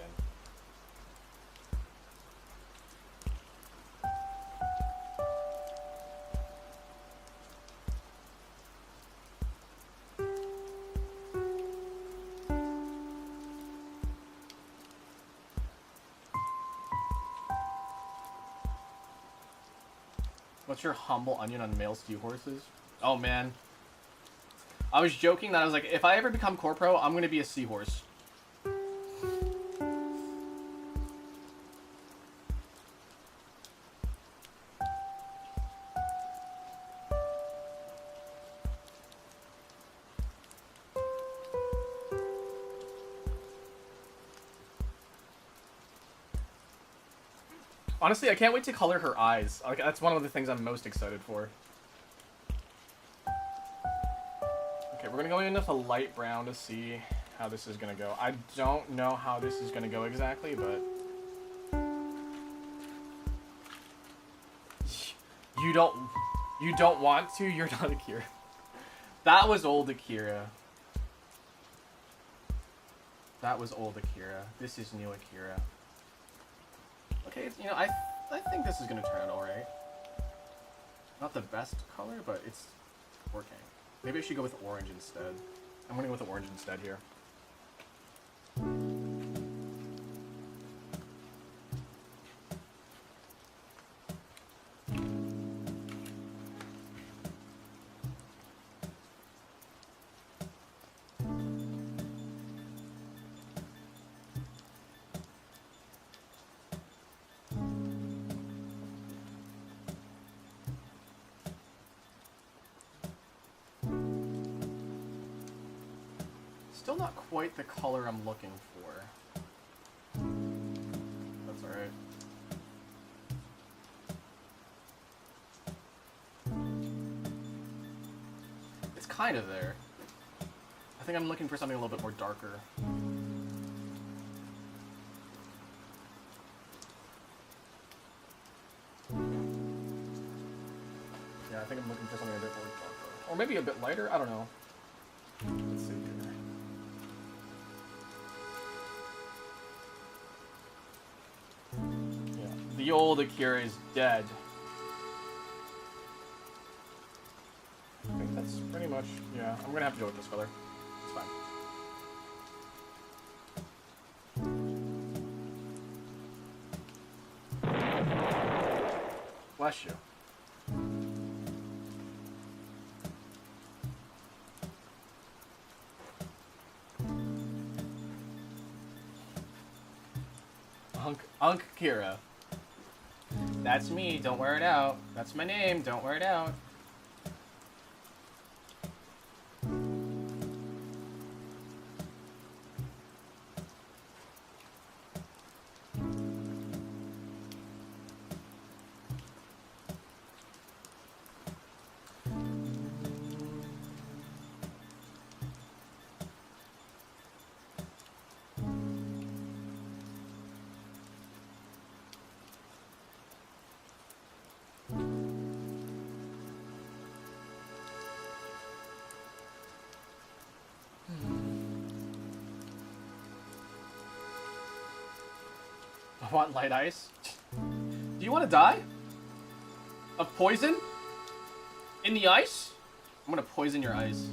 What's your humble onion on male seahorses? Oh man. I was joking that I was like, if I ever become Corpro, I'm gonna be a seahorse. Honestly, I can't wait to color her eyes. Like, that's one of the things I'm most excited for. Okay, we're gonna go in with a light brown to see how this is gonna go. I don't know how this is gonna go exactly, but... You don't want to? You're not Akira. That was old Akira. That was old Akira. This is new Akira. Okay, you know, I think this is gonna turn out alright. Not the best color, but it's working. Maybe I should go with orange instead. I'm gonna go with orange instead here. Still not quite the color I'm looking for. That's alright. It's kind of there. I think I'm looking for something a little bit more darker. Yeah, I think I'm looking for something a bit more darker. Or maybe a bit lighter? I don't know. Let's see here. Yeah, the old Akira is dead. I think that's pretty much, yeah, I'm gonna have to go with this color. It's fine. Bless you. Unk Kira. That's me, don't wear it out. That's my name, don't wear it out. I want light ice. Do you want to die? Of poison? In the ice? I'm gonna poison your ice.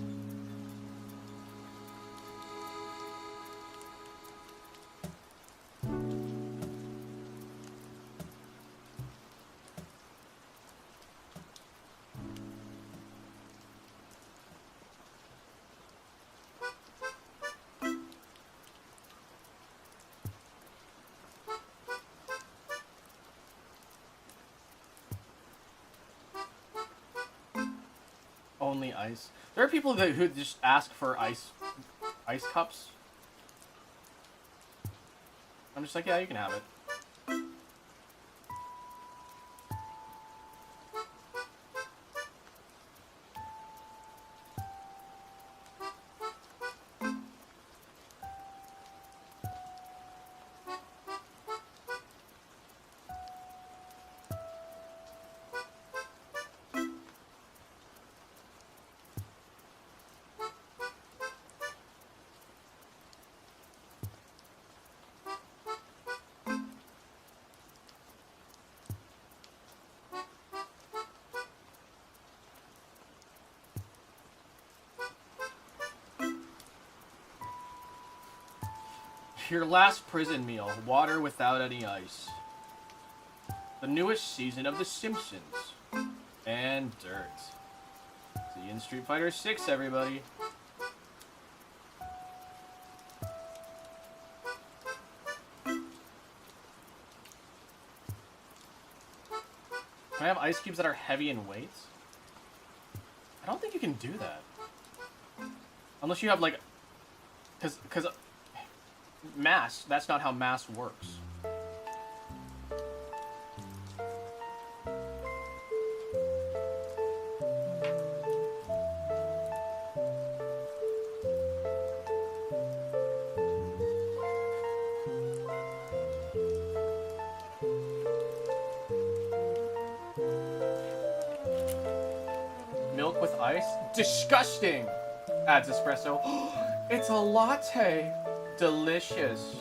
Only ice. There are people who just ask for ice cups. I'm just like, yeah, you can have it. Your last prison meal, water without any ice. The newest season of The Simpsons. And dirt. See you in Street Fighter 6, everybody. Can I have ice cubes that are heavy in weight? I don't think you can do that. Unless you have, like... Because mass, that's not how mass works. Milk with ice? Disgusting! Adds espresso. It's a latte! Delicious.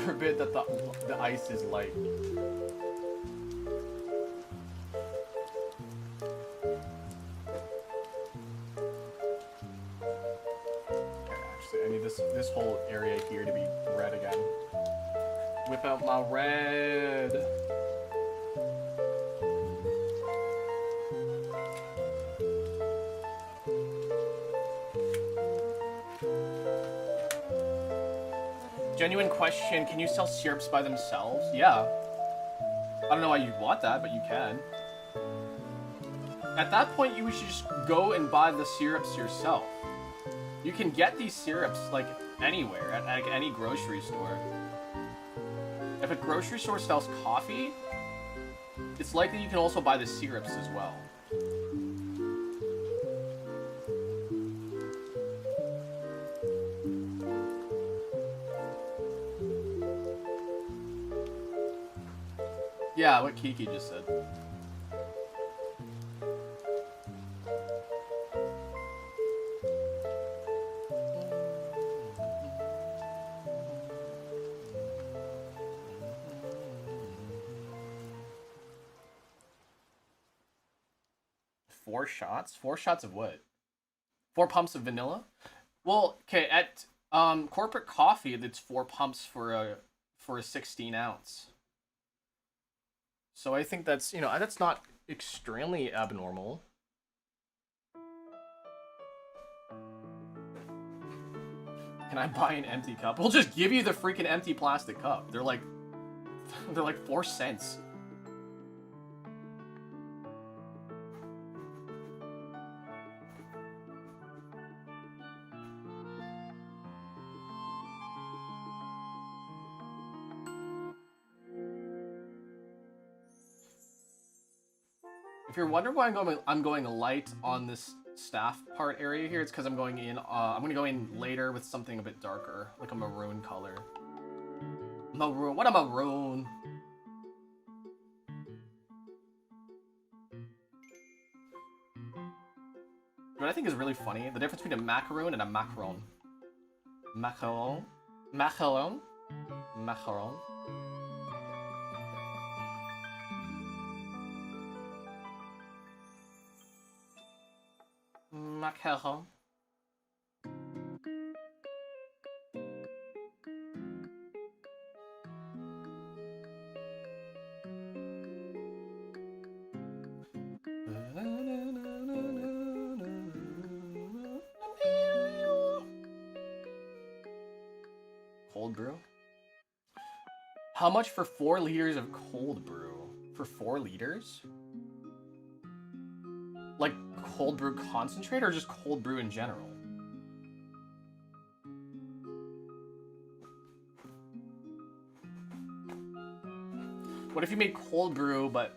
Forbid that the ice is light. I need this whole area here to be red again. Whip out my red. Genuine question, can you sell syrups by themselves? Yeah. I don't know why you'd want that, but you can. At that point, you should just go and buy the syrups yourself. You can get these syrups, like, anywhere, at like, any grocery store. If a grocery store sells coffee, it's likely you can also buy the syrups as well. Yeah, what Kiki just said. Four shots? 4 shots of what? 4 pumps of vanilla? Well, okay, at corporate coffee, it's 4 pumps for a 16 ounce. So I think that's, you know, that's not extremely abnormal. Can I buy an empty cup? We'll just give you the freaking empty plastic cup. They're like 4 cents. If you're wondering why I'm going light on this staff part area here, it's because I'm going in. I'm gonna go in later with something a bit darker, like a maroon color. Maroon. What a maroon! What I think is really funny, the difference between a macaroon and a macaron. Macaron? Macaron? Macaron? Macaron. Cold brew? How much for 4 liters of cold brew? For 4 liters? Like cold brew concentrate or just cold brew in general? What if you made cold brew but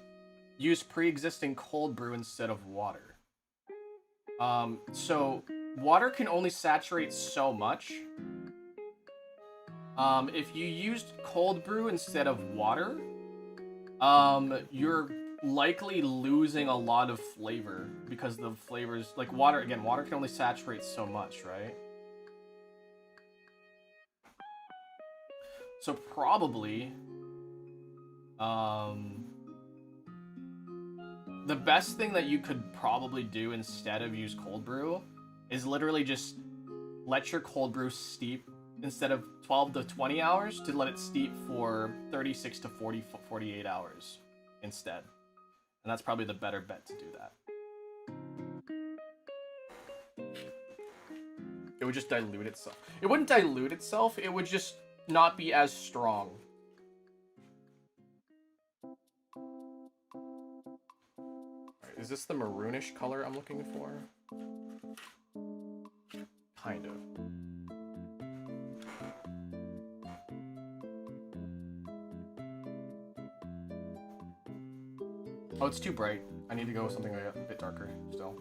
used pre-existing cold brew instead of water? So water can only saturate so much. If you used cold brew instead of water, you're likely losing a lot of flavor because the flavors, like water, again, water can only saturate so much, right? So probably, the best thing that you could probably do instead of use cold brew is literally just let your cold brew steep instead of 12 to 20 hours to let it steep for 36 to 48 hours instead. And that's probably the better bet to do that. It would just dilute itself. It wouldn't dilute itself, it would just not be as strong. Alright, is this the maroonish color I'm looking for? Kind of. Oh, it's too bright. I need to go with something a bit darker still.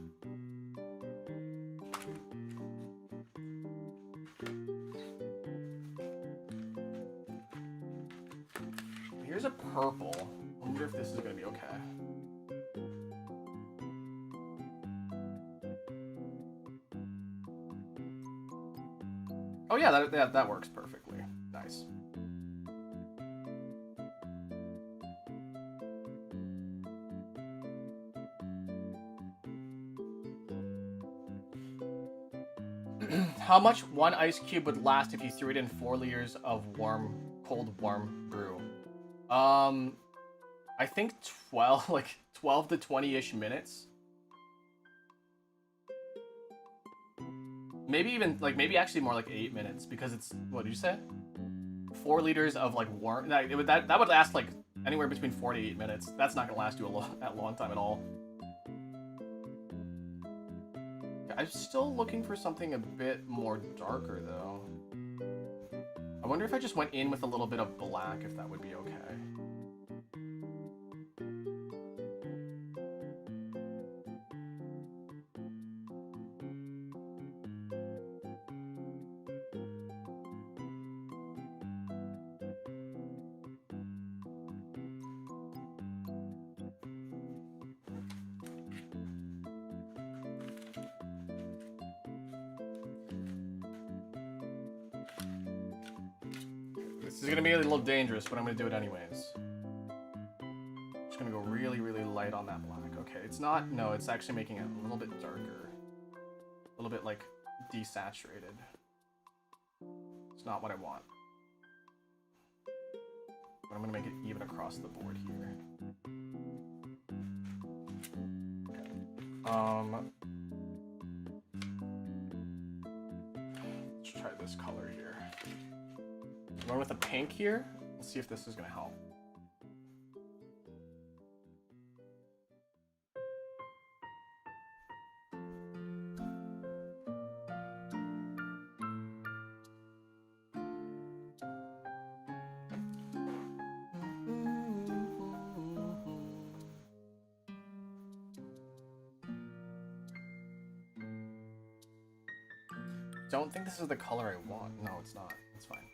Here's a purple. I wonder if this is gonna be okay. Oh yeah, that works perfectly. Nice. How much one ice cube would last if you threw it in 4 liters of cold warm brew? I think 12, like 12 to 20-ish minutes. Maybe even, like, maybe actually more like 8 minutes, because it's, what did you say? 4 liters of, like, warm, that would last, like, anywhere between 4 to 8 minutes. That's not gonna last you a long time at all. I'm still looking for something a bit more darker, though. I wonder if I just went in with a little bit of black, if that would be okay. This is gonna be a little dangerous, but I'm gonna do it anyways. Just gonna go really, really light on that black. Okay, it's not, no, it's actually making it a little bit darker. A little bit, like, desaturated. It's not what I want. But I'm gonna make it even across the board here. Let's try this color here. Going with a pink here. Let's see if this is gonna help. don't think this is the color I want. No, it's not. It's fine.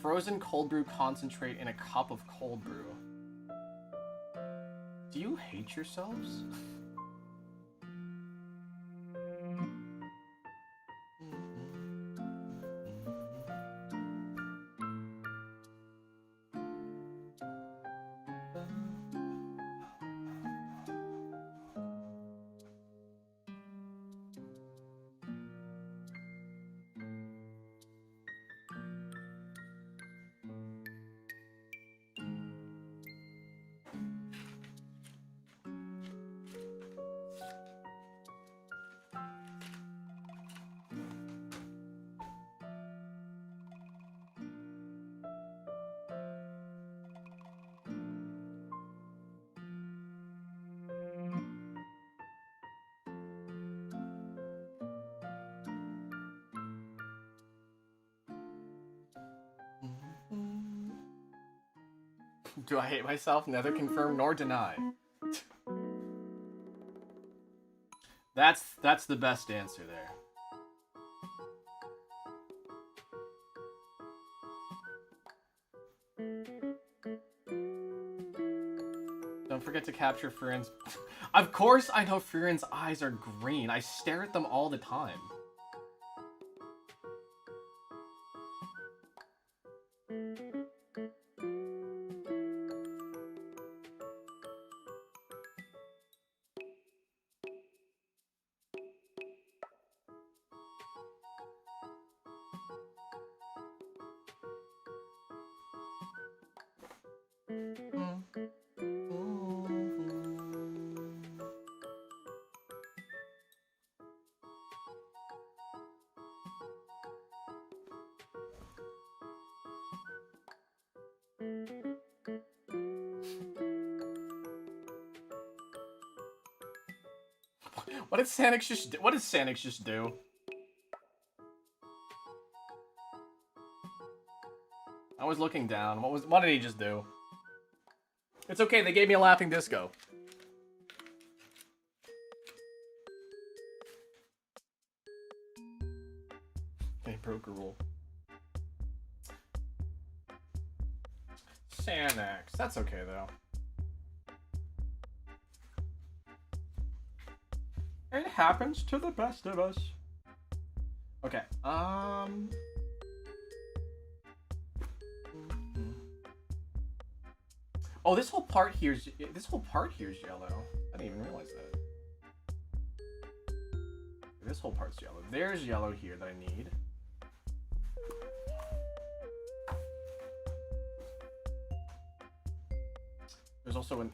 Frozen cold brew concentrate in a cup of cold brew. Do you hate yourselves? Do I hate myself? Neither confirm nor deny. That's the best answer there. Don't forget to capture Frieren's... Of course I know Frieren's eyes are green. I stare at them all the time. What did Sanix just do? I was looking down. What did he just do? It's okay, they gave me a laughing disco. They broke a rule. Sanix. That's okay though. It happens to the best of us. Okay. Oh, this whole part here's yellow. I didn't even realize that. This whole part's yellow. There's yellow here that I need. There's also a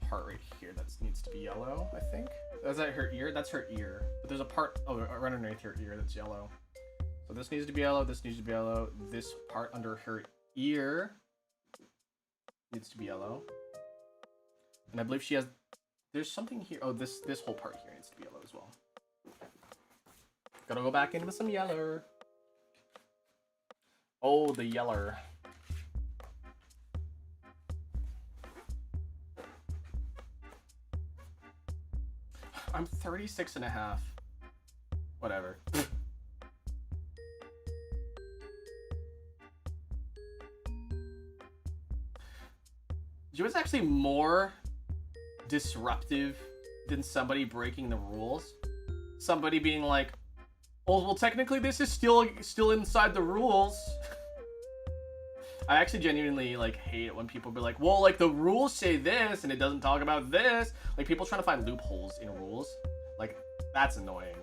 part right here that needs to be yellow, I think. Is that her ear? That's her ear. But there's a part right underneath her ear that's yellow. So this needs to be yellow, this needs to be yellow. This part under her ear needs to be yellow. And I believe she has... There's something here. Oh, this whole part here needs to be yellow as well. Gotta go back in with some yellow. Oh, the yeller. I'm 36 and a half. Whatever. You know what's actually more disruptive than somebody breaking the rules? Somebody being like, oh, well, technically this is still inside the rules. I actually genuinely, like, hate it when people be like, well, like, the rules say this, and it doesn't talk about this. Like, people trying to find loopholes in rules. Like, that's annoying.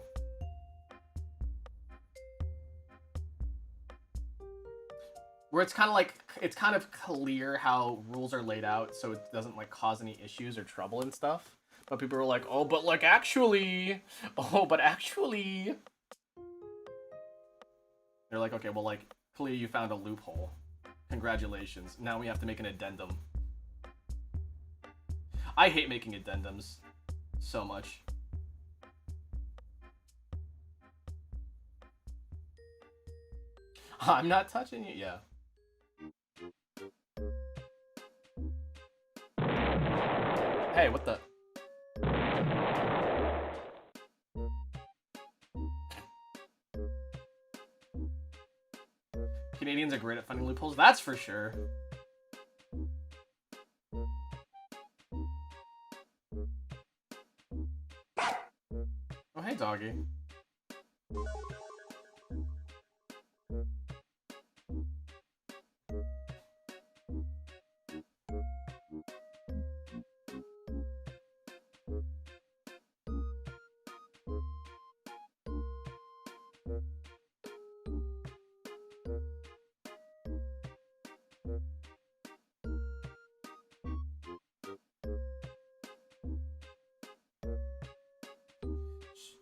Where it's kind of clear how rules are laid out, so it doesn't, like, cause any issues or trouble and stuff. But people are like, oh, but, like, actually... Oh, but actually... They're like, okay, well, like, clearly you found a loophole. Congratulations. Now we have to make an addendum. I hate making addendums so much. I'm not touching it. Yeah. Hey, what the? Canadians are great at finding loopholes, that's for sure. Oh, hey, doggy.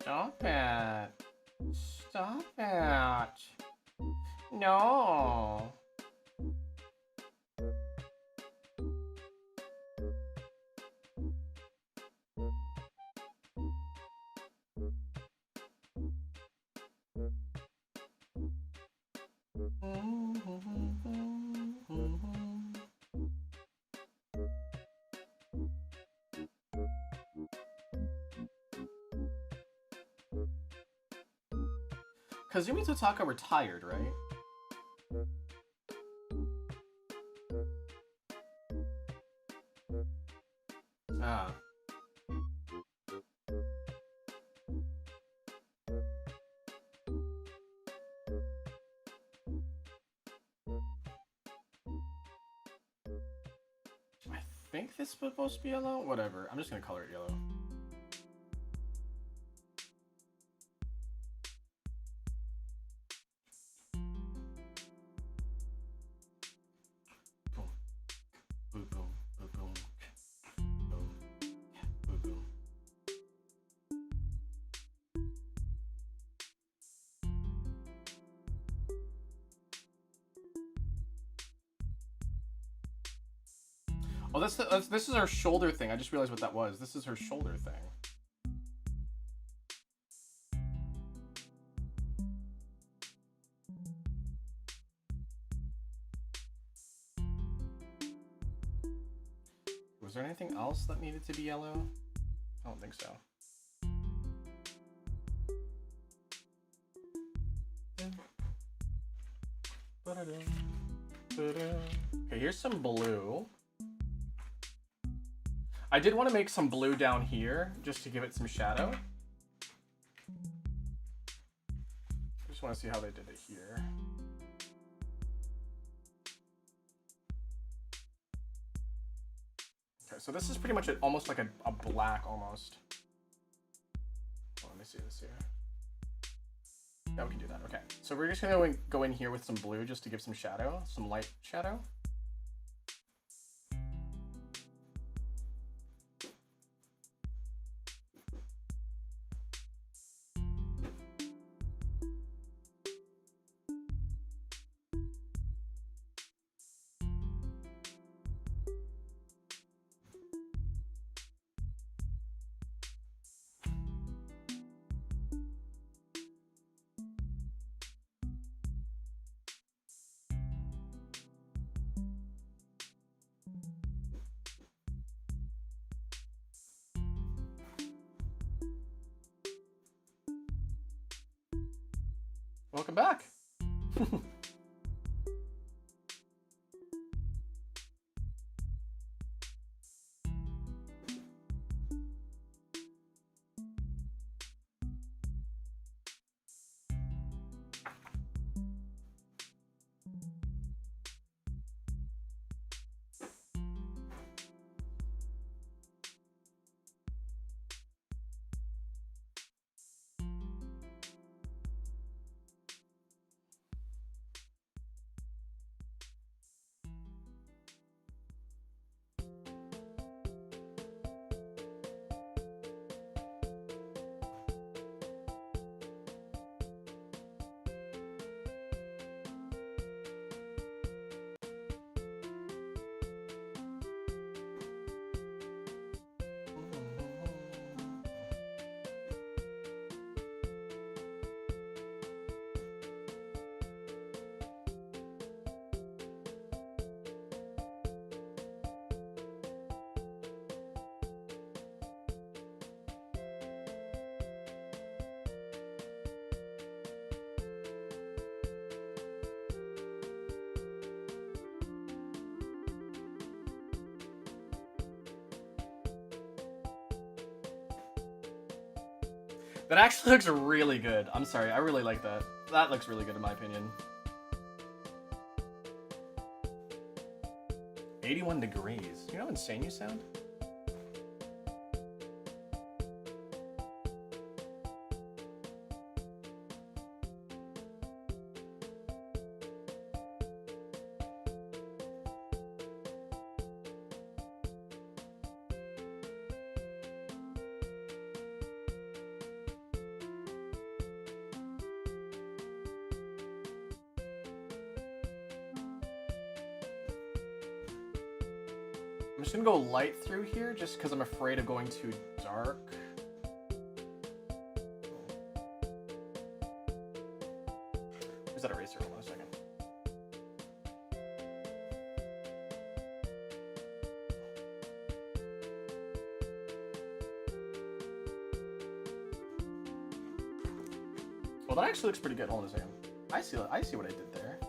Stop it. Stop it. No. Kazumi Totaka retired, right? Ah. I think this is supposed to be yellow? Whatever. I'm just gonna color it yellow. Boom. Boom, boom, boom, boom. Boom. Boom, boom. Oh, this is her shoulder thing. I just realized what that was. This is her shoulder thing. Was there anything else that needed to be yellow? I don't think so. Okay, here's some blue. I did want to make some blue down here, just to give it some shadow. I just want to see how they did it here. Okay, so this is pretty much almost like a black almost. Oh, let me see this here. Yeah, we can do that. Okay, so we're just gonna go in here with some blue just to give some shadow, some light shadow. Welcome back. That actually looks really good. I'm sorry, I really like that. That looks really good in my opinion. 81 degrees. You know how insane you sound? I'm just gonna go light through here just because I'm afraid of going too dark. Where's that eraser? Hold on a second. Well, that actually looks pretty good. Hold on a second. I see what I did there.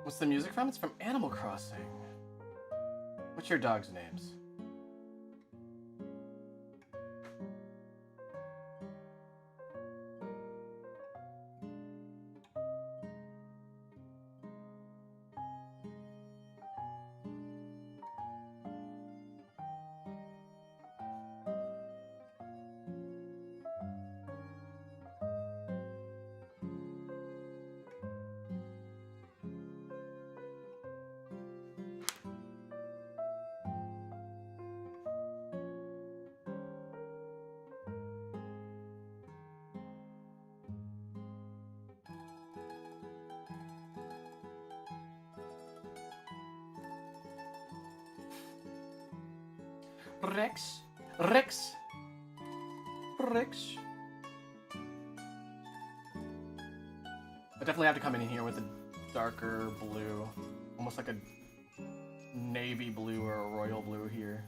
What's the music from? It's from Animal Crossing. What's your dog's names? Rex. Rex. Rex. I definitely have to come in here with a darker blue. Almost like a navy blue or a royal blue here.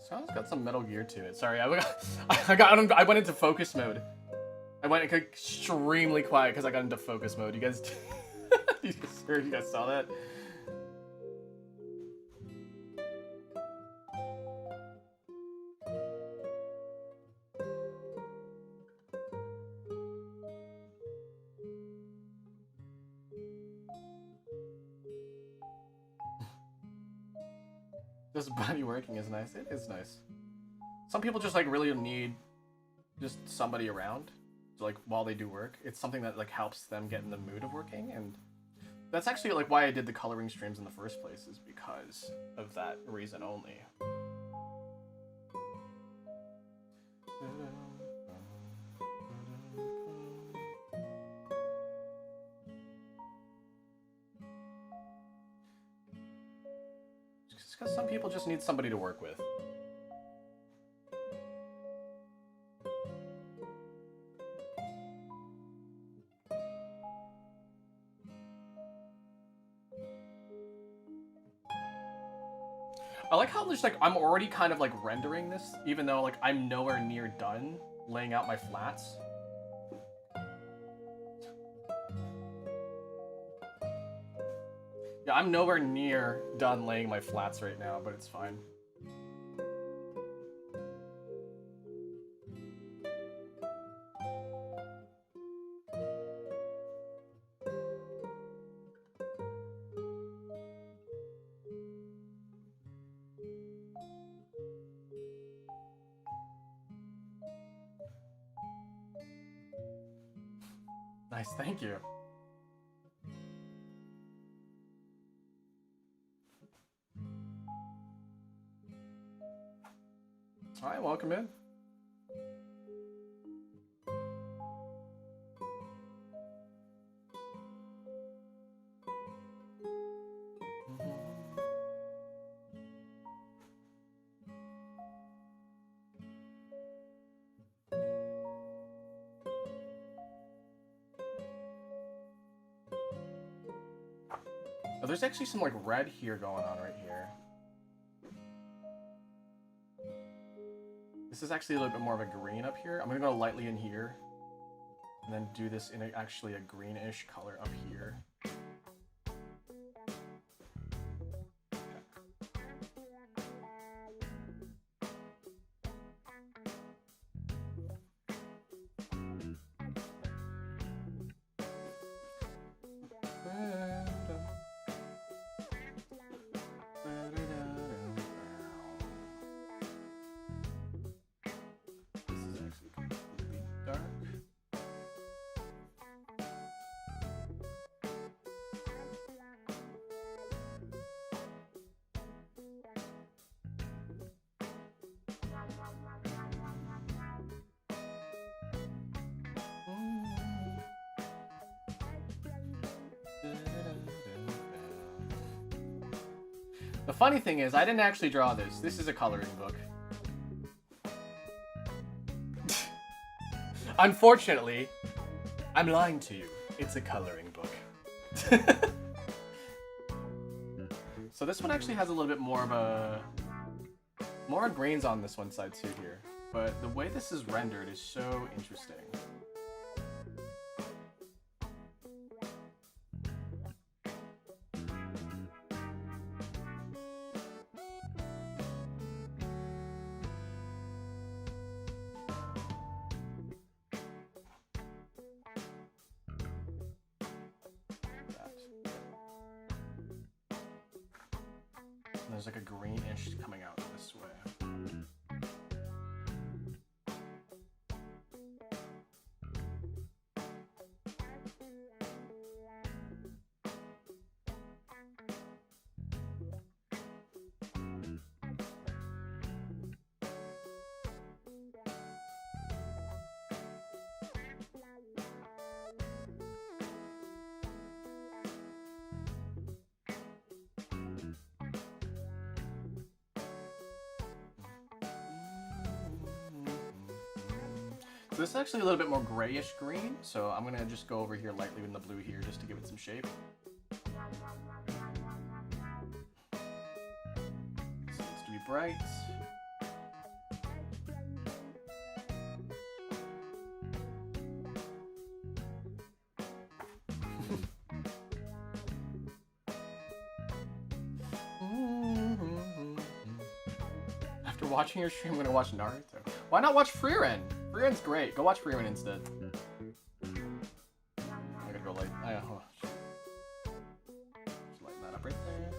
Sounds got some Metal Gear to it. Sorry, I went into focus mode. I went extremely quiet because I got into focus mode. You guys, you guys saw that? This body working is nice. It is nice. Some people just like really need just somebody around, like while they do work. It's something that like helps them get in the mood of working, and that's actually like why I did the coloring streams in the first place, is because of that reason only. Just because some people just need somebody to work with. I like how there's like, I'm already kind of like rendering this, even though like I'm nowhere near done laying out my flats. Yeah, I'm nowhere near done laying my flats right now, but it's fine. Nice, thank you. Alright, welcome in. Oh, there's actually some like red here going on right here. This is actually a little bit more of a green up here. I'm gonna go lightly in here, and then do this in actually a greenish color up here. The funny thing is, I didn't actually draw this. This is a coloring book. Unfortunately, I'm lying to you. It's a coloring book. So this one actually has a little bit more of a... more grains on this one side too here. But the way this is rendered is so interesting. There's like a greenish coming out this way. So this is actually a little bit more grayish green, so I'm gonna just go over here lightly in the blue here just to give it some shape. This needs to be bright. watching your stream, I'm gonna watch Naruto. Why not watch Frieren? Frieren's great. Go watch Frieren instead. I gotta go light. Hold on. Just lighten that up right there.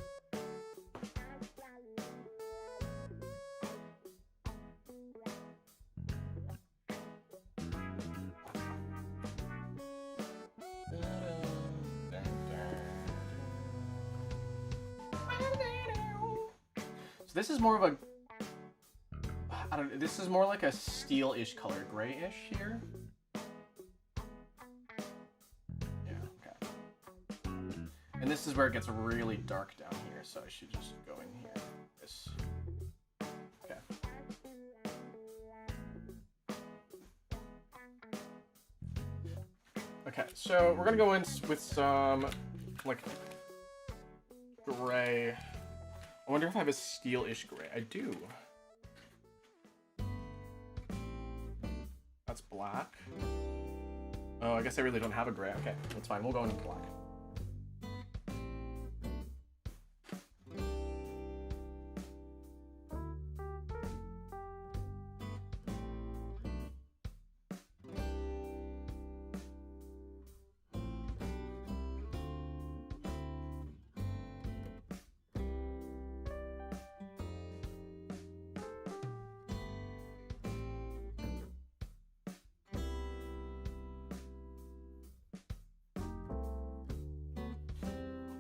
So this is more of a, I don't know, this is more like a steel-ish color, grayish here. Yeah, okay. And this is where it gets really dark down here, so I should just go in here. This. Okay. Okay, so we're gonna go in with some, like, gray. I wonder if I have a steel-ish gray. I do. That's black. Oh, I guess I really don't have a gray. Okay, that's fine. We'll go in black.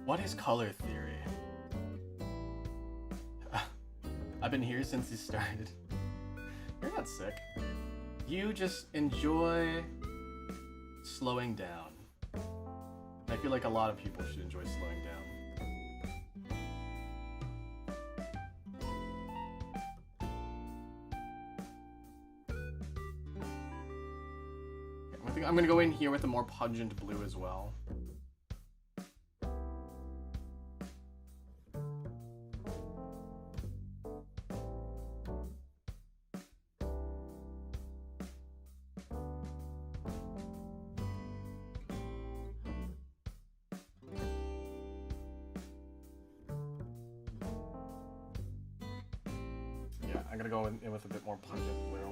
What is color theory? I've been here since you started. You're not sick. You just enjoy slowing down. I feel like a lot of people should enjoy slowing down. Okay, I'm gonna go in here with a more pungent blue as well. I'm gonna go in with a bit more pungent blue.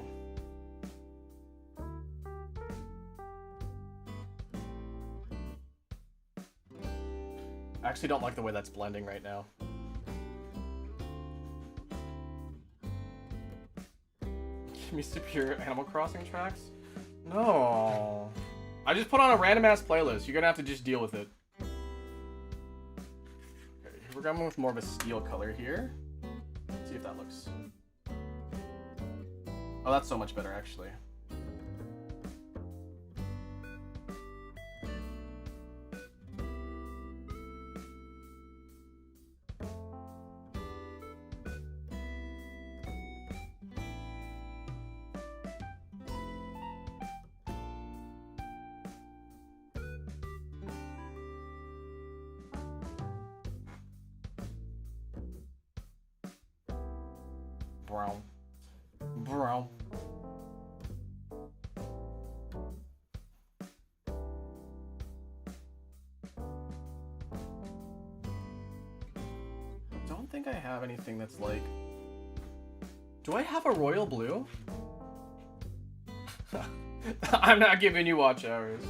I actually don't like the way that's blending right now. Give me superior Animal Crossing tracks? No. I just put on a random ass playlist. You're gonna have to just deal with it. Okay, we're going with more of a steel color here. Let's see if that looks. Oh, that's so much better, actually. Brown. Brown. Don't think I have anything that's like... Do I have a royal blue? I'm not giving you watch hours.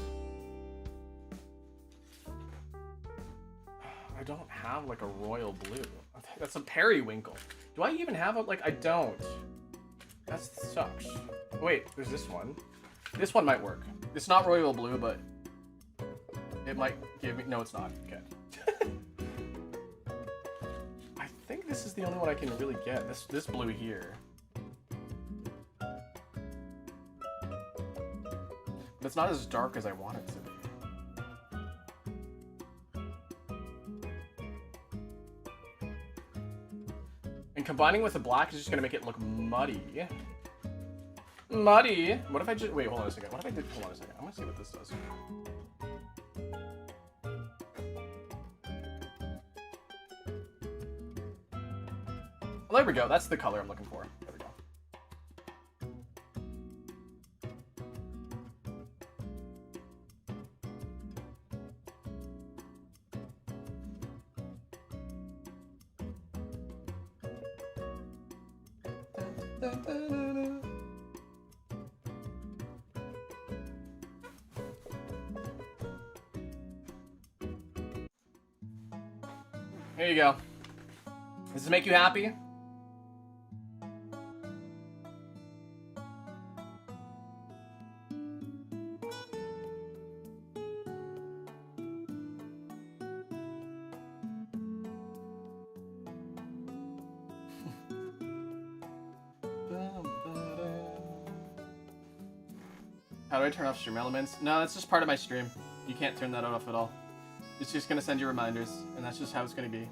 I don't have like a royal blue. That's a periwinkle. Do I even have a, like, I don't. That sucks. Wait, there's this one. This one might work. It's not royal blue, but it might give me, no, it's not. Okay. I think this is the only one I can really get. This blue here. But it's not as dark as I want it to be. And combining with the black is just gonna make it look muddy. Muddy? What if I just, wait, hold on a second. What if I did, hold on a second. I'm gonna see what this does. Well, there we go. That's the color I'm looking for. There we go. Here you go. Does this make you happy? How do I turn off stream elements? No, that's just part of my stream. You can't turn that off at all. It's just gonna send you reminders, and that's just how it's gonna be.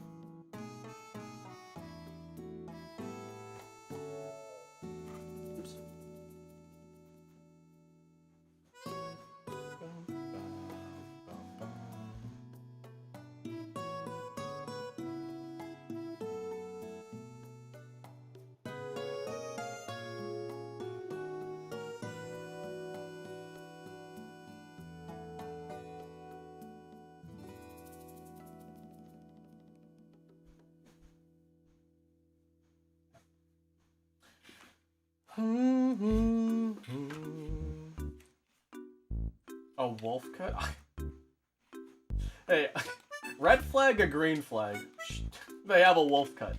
Oops. A wolf cut? Hey, red flag or green flag? They have a wolf cut.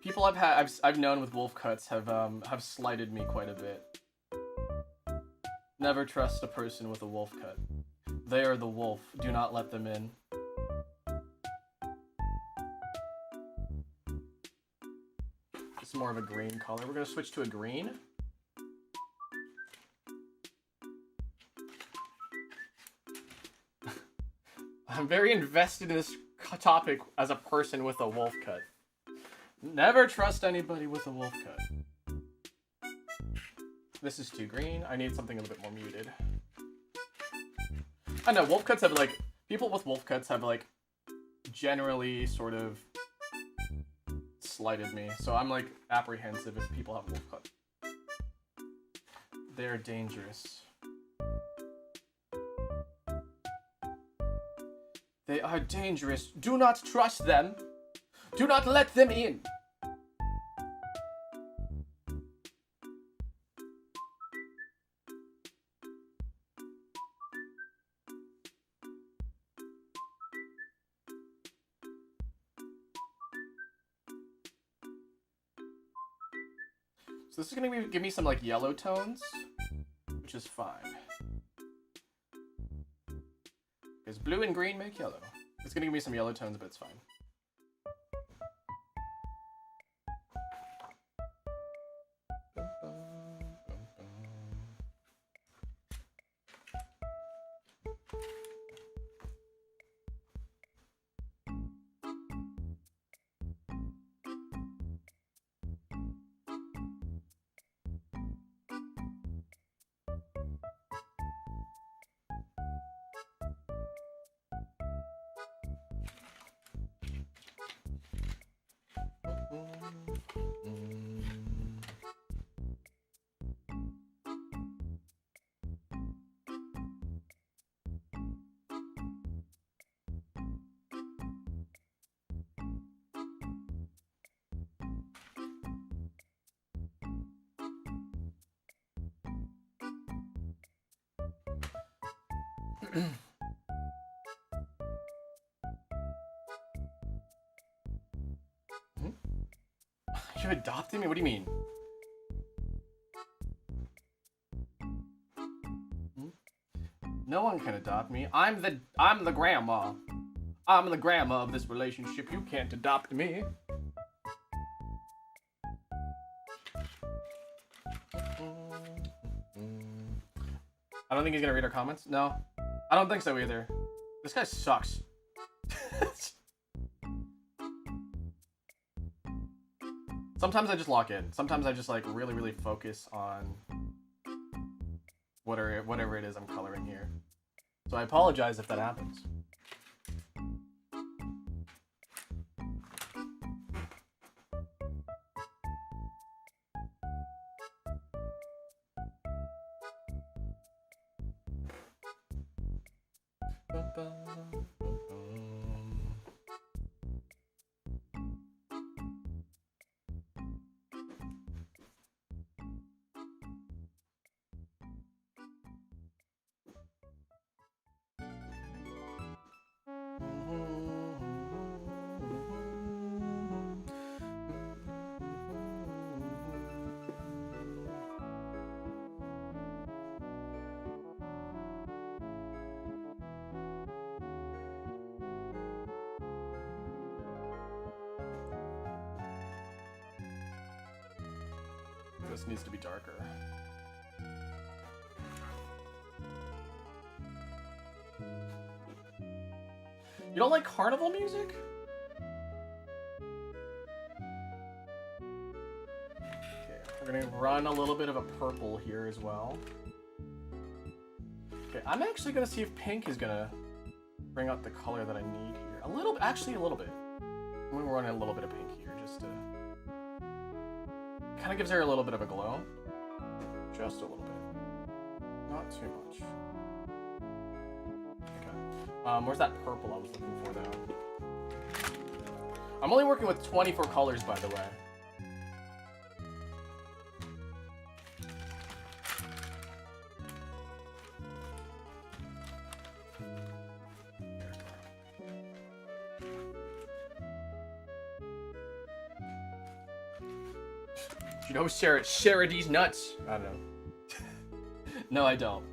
People I've known with wolf cuts have slighted me quite a bit. Never trust a person with a wolf cut. They are the wolf. Do not let them in. It's more of a green color. We're gonna switch to a green. I'm very invested in this topic as a person with a wolf cut. Never trust anybody with a wolf cut. This is too green. I need something a little bit more muted. I know, wolf cuts have like... People with wolf cuts have like generally sort of slighted me. So I'm like apprehensive if people have wolf cuts. They're dangerous. They are dangerous. Do not trust them. Do not let them in. So this is gonna give me some like yellow tones, which is fine. Because blue and green make yellow. It's gonna give me some yellow tones, but it's fine. You adopted me? What do you mean? No one can adopt me. I'm the grandma. I'm the grandma of this relationship. You can't adopt me. I don't think he's gonna read our comments. No, I don't think so either. This guy sucks. Sometimes I just lock in. Sometimes I just like really focus on whatever it is I'm coloring here. So I apologize if that happens. This needs to be darker. You don't like carnival music? Okay, we're gonna run a little bit of a purple here as well. Okay, I'm actually gonna see if pink is gonna bring out the color that I need here. A little, actually a little bit. I'm gonna run a little bit of pink here just to... Kind of gives her a little bit of a glow. Just a little bit. Not too much. Okay. Where's that purple I was looking for, though? I'm only working with 24 colors, by the way. You know, share these nuts. I don't know. No, I don't.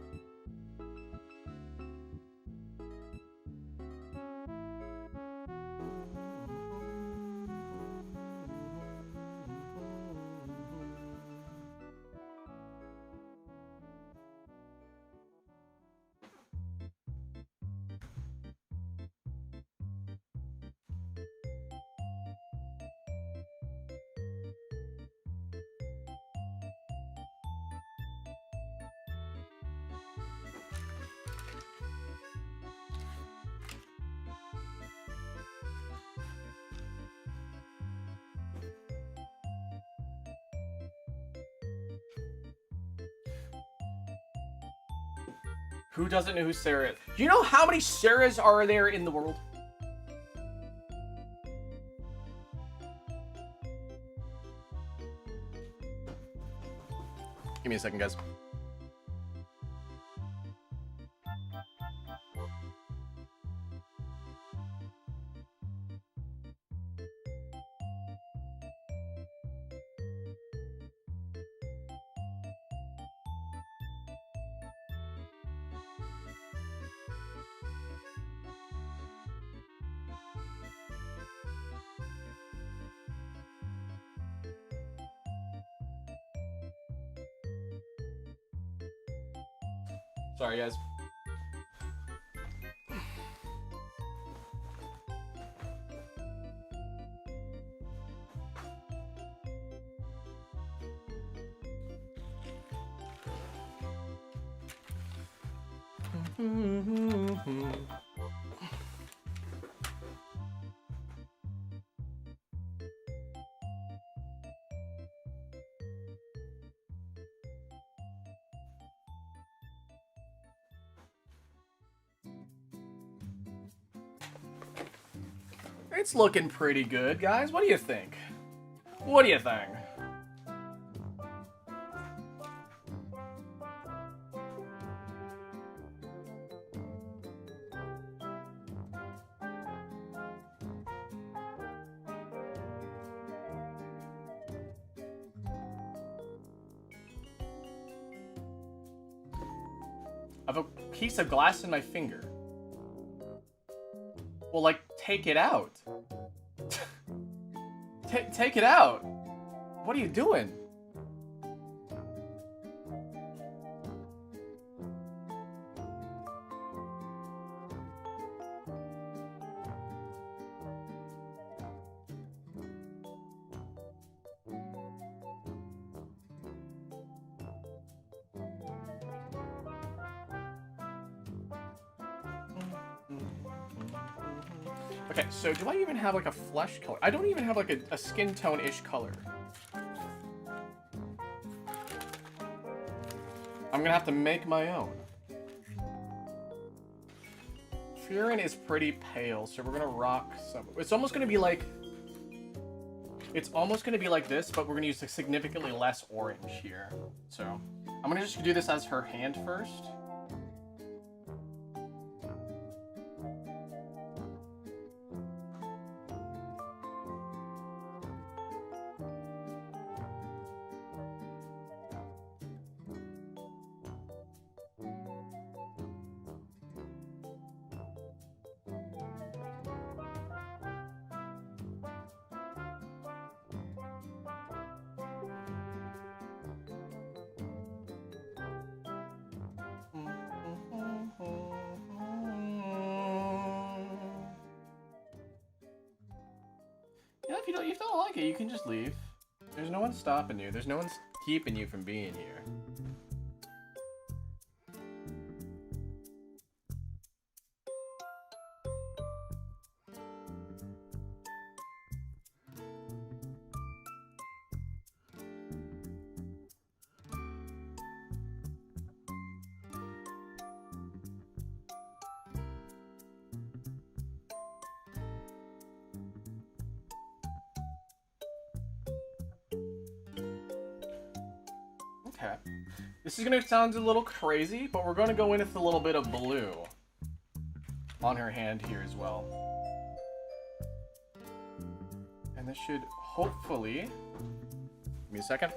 Who doesn't know who Sarah is? Do you know how many Sarahs are there in the world? Give me a second, guys. Sorry, guys. It's looking pretty good, guys. What do you think? What do you think? I have a piece of glass in my finger. Well, like, take it out. Take it out. What are you doing? Okay, so do I even have like a flesh color? I don't even have like a skin tone-ish color. I'm gonna have to make my own. Frieren is pretty pale, so we're gonna rock some. It's almost gonna be like. It's almost gonna be like this, but we're gonna use significantly less orange here. So I'm gonna just do this as her hand first. Yeah, if you don't like it, you can just leave. There's no one stopping you. There's no one keeping you from being here. Okay. This is gonna sound a little crazy, but we're gonna go in with a little bit of blue on her hand here as well. And this should hopefully... Give me a second.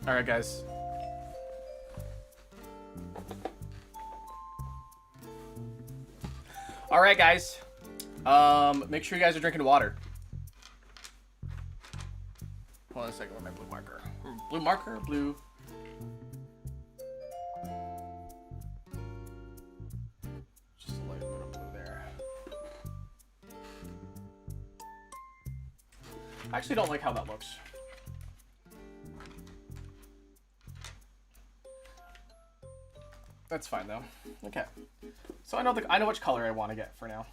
Alright, guys. Alright, guys. Make sure you guys are drinking water. Hold on a second, where's my blue marker? Blue marker? Blue. Just a light bit of blue there. I actually don't like how that looks. That's fine though. Okay. So I know which color I want to get for now.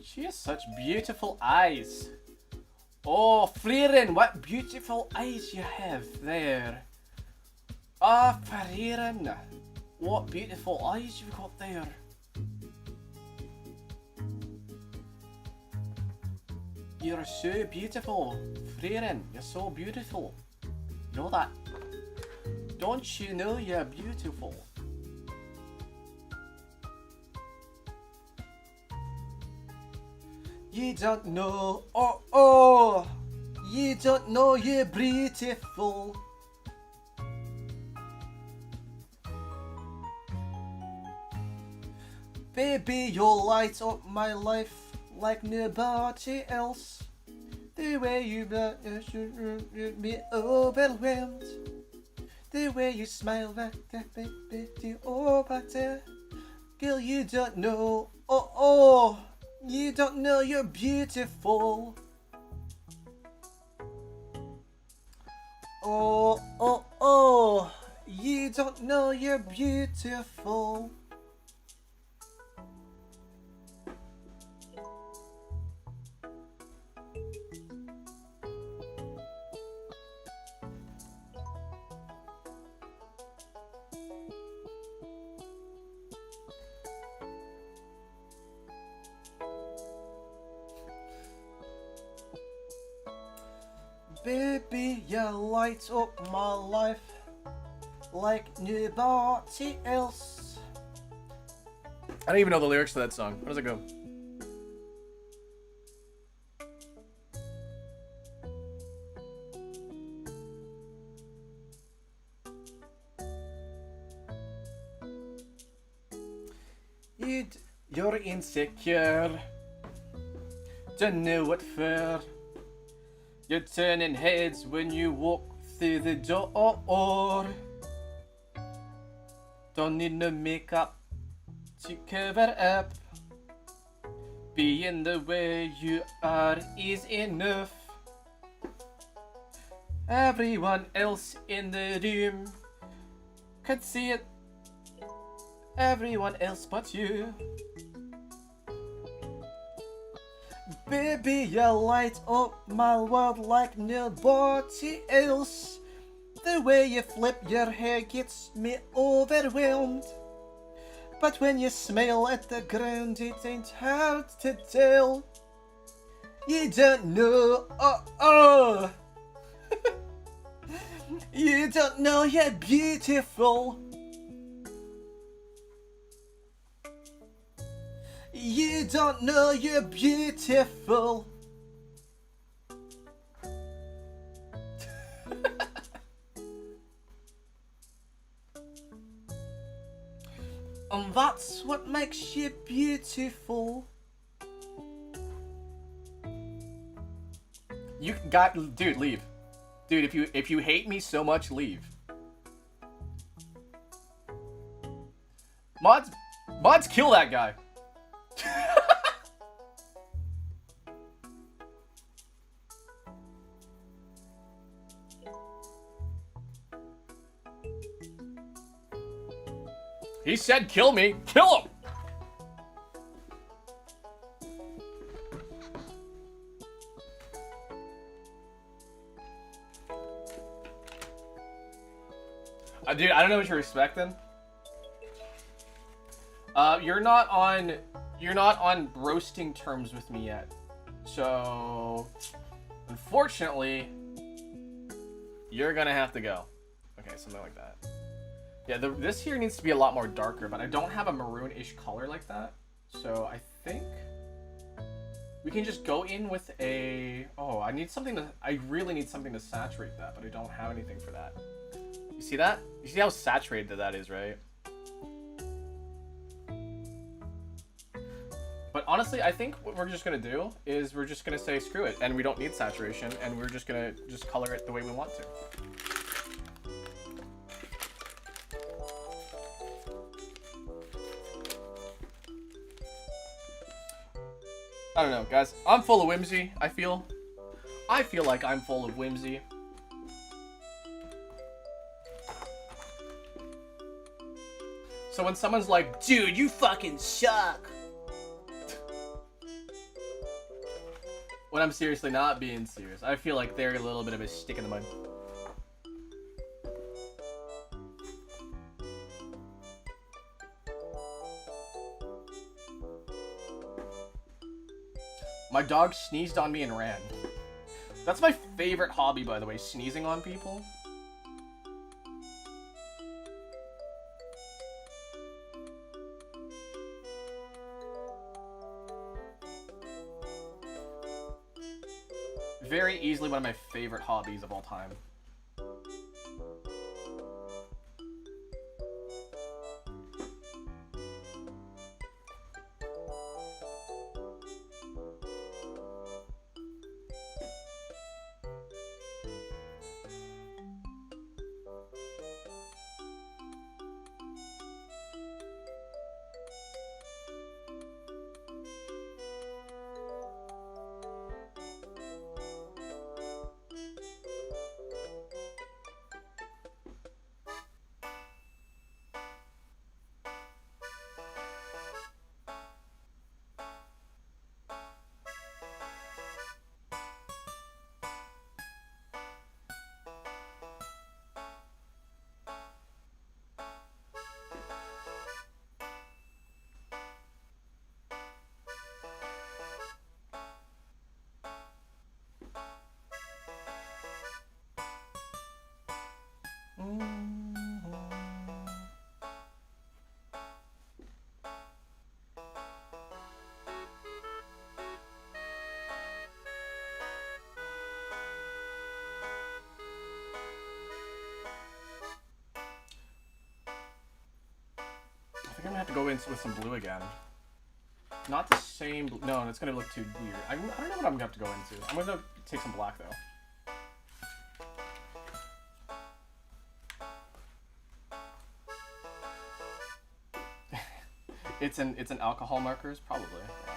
She has such beautiful eyes. Oh, Frieren, what beautiful eyes you have there. Ah, Frieren, what beautiful eyes you've got there. You're so beautiful, Frieren. You're so beautiful. You know that? Don't you know you're beautiful? You don't know, oh, you don't know you're beautiful. Baby, you light up my life like nobody else. The way you me overwhelmed. The way you smile back, that baby, oh, but girl, you don't know, oh, you don't know you're beautiful. Oh, you don't know you're beautiful. Baby, you light up my life like nobody else. I don't even know the lyrics to that song. How does it go? You're insecure. Don't know what for. You're turning heads when you walk through the door. Don't need no makeup to cover up. Being the way you are is enough. Everyone else in the room could see it. Everyone else but you. Baby, you light up my world like nobody else. The way you flip your hair gets me overwhelmed. But when you smile at the ground, it ain't hard to tell. You don't know, oh. You don't know you're beautiful. You don't know you're beautiful. And that's what makes you beautiful. You got, dude, leave. Dude, if you hate me so much, leave. Mods kill that guy. He said kill me. Kill him! Dude, I don't know what you're expecting. You're not on roasting terms with me yet. So, unfortunately, you're gonna have to go. Okay, something like that. Yeah, this here needs to be a lot more darker, but I don't have a maroon-ish color like that. So I think we can just go in with a... Oh, I really need something to saturate that, but I don't have anything for that. You see that? You see how saturated that is, right? But honestly, I think what we're just gonna do is we're just gonna say screw it, and we don't need saturation, and we're just gonna color it the way we want to. I don't know, guys. I'm full of whimsy, I feel. I feel like I'm full of whimsy. So when someone's like, dude, you fucking suck. When I'm seriously not being serious, I feel like they're a little bit of a stick in the mud. My dog sneezed on me and ran. That's my favorite hobby, by the way, sneezing on people. Very easily one of my favorite hobbies of all time. have to go in with some blue again. Not the same. No, it's gonna look too weird. I don't know what I'm gonna have to go into. I'm gonna take some black though. It's an alcohol markers probably. Yeah.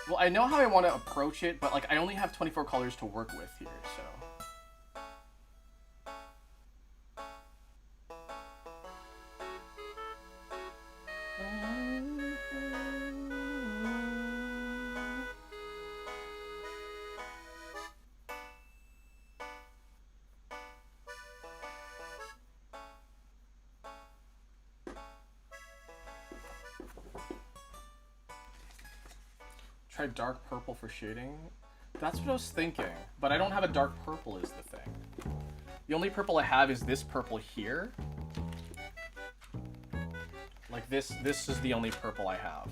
Well, I know how I want to approach it, but like I only have 24 colors to work with here, so. Try dark purple for shading. That's what I was thinking, but I don't have a dark purple is the thing. The only purple I have is this purple here. Like this is the only purple I have.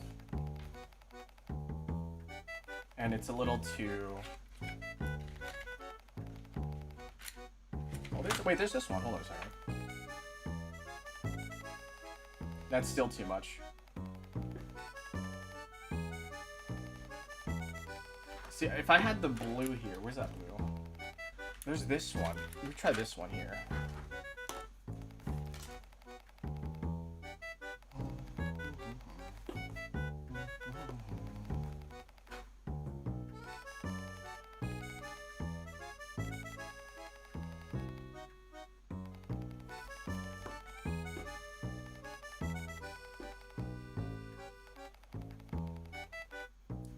And it's a little too... Oh, wait, there's this one. Hold on a second. That's still too much. See, if I had the blue here, where's that blue? There's this one. Let me try this one here.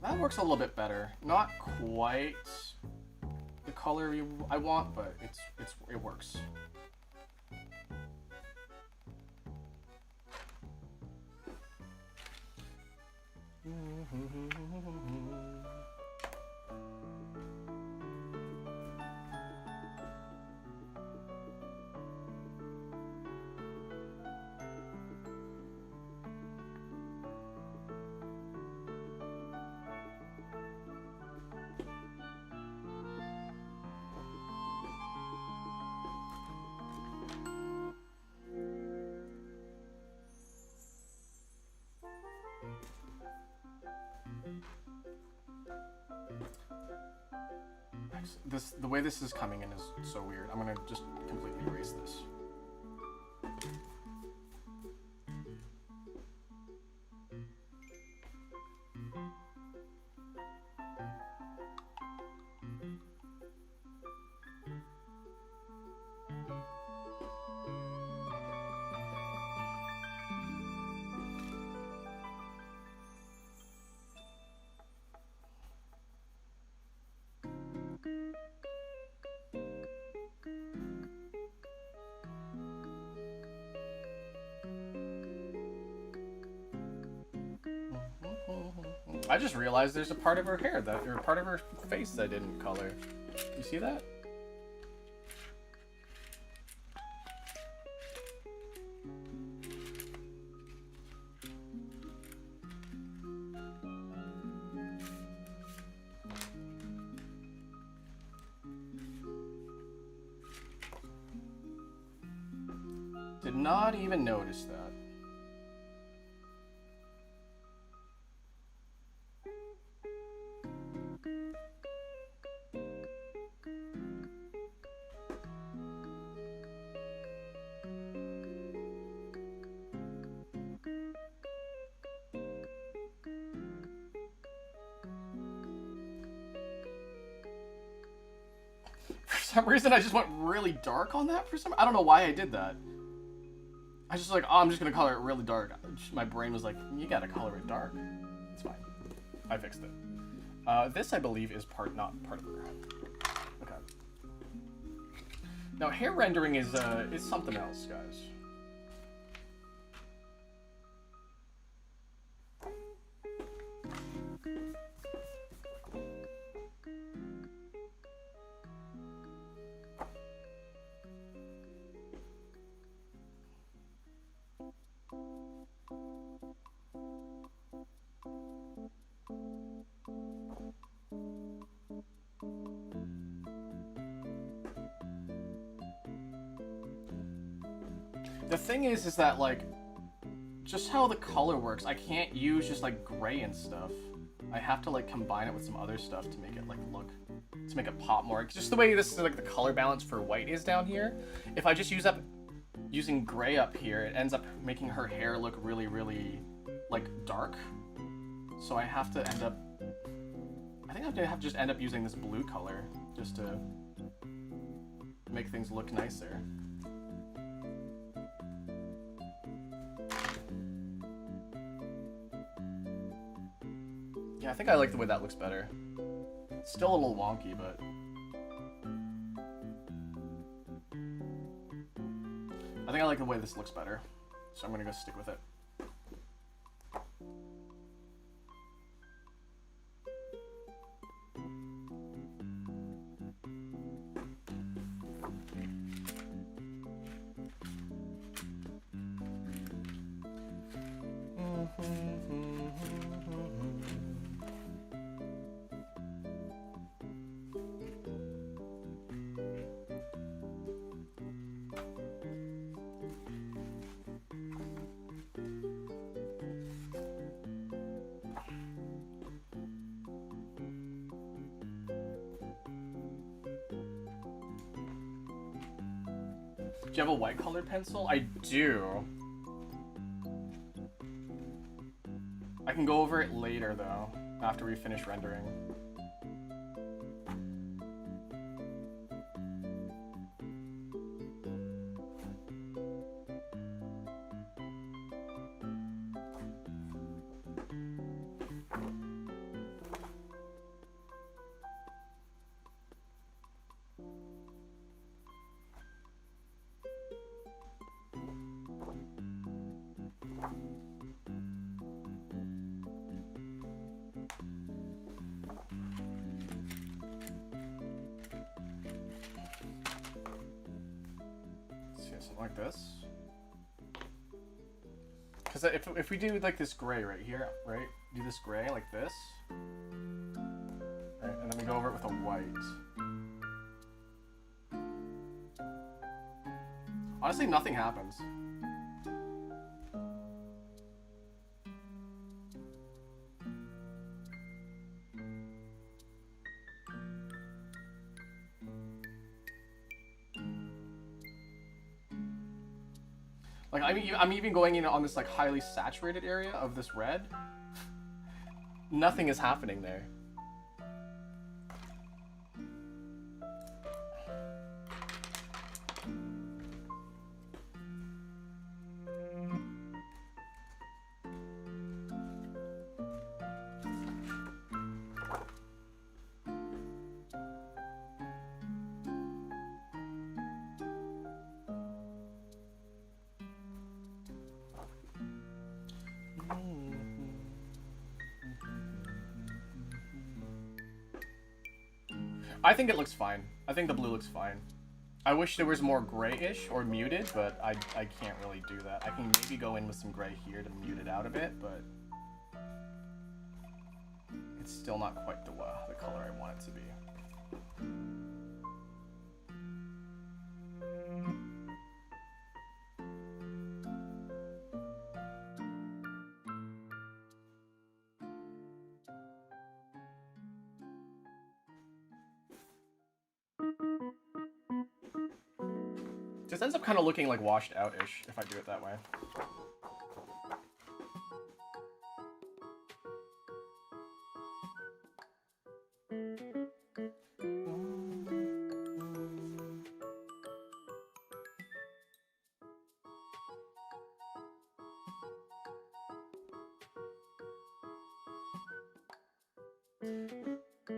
That works a little bit better. Not quite the color I want, but it works. The way this is coming in is so weird. I'm gonna just completely erase this. I just realized there's a part of her hair that, or part of her face that I didn't color. You see that? Did not even notice that. For some reason I just went really dark on that I don't know why I did that. I just like, oh, I'm just gonna color it really dark. My brain was like, you gotta color it dark. It's fine. I fixed it. This I believe is not part of her head. Okay. Now hair rendering is something else, guys. The thing is that like, just how the color works, I can't use just like gray and stuff. I have to like combine it with some other stuff to make it like look, to make it pop more. Just the way this is like the color balance for white is down here. If I just using gray up here, it ends up making her hair look really, really like dark. So I have to end up, I think I have to just end up using this blue color just to make things look nicer. Yeah, I think I like the way that looks better. It's still a little wonky, but I think I like the way this looks better. So I'm gonna go stick with it. Do you have a white colored pencil? I do. I can go over it later though, after we finish rendering. Something like this. Because if we do like this gray right here, right? Do this gray like this. Right, and then we go over it with a white. Honestly, nothing happens. Like I'm even going in on this like highly saturated area of this red. Nothing is happening there. I think it looks fine. I think the blue looks fine. I wish there was more grayish or muted, but I can't really do that. I can maybe go in with some gray here to mute it out a bit, but it's still not quite the color I want it to be. This ends up kind of looking like washed out-ish if I do it that way.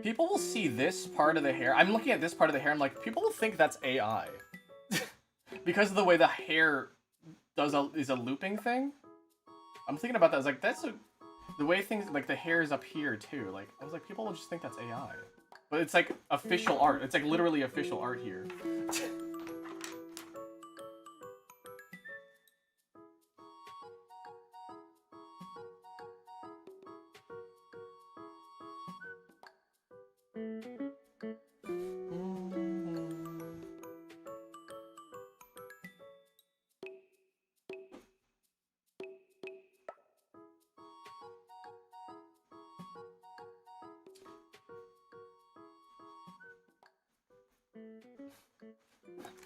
People will see this part of the hair. I'm looking at this part of the hair. I'm like, people will think that's AI. Because of the way the hair is a looping thing. I'm thinking about that. I was like, the way things, like the hair is up here too. Like, I was like, people will just think that's AI. But it's like official art. It's like literally official art here.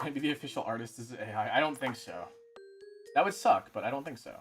Maybe the official artist is AI. I don't think so. That would suck, but I don't think so.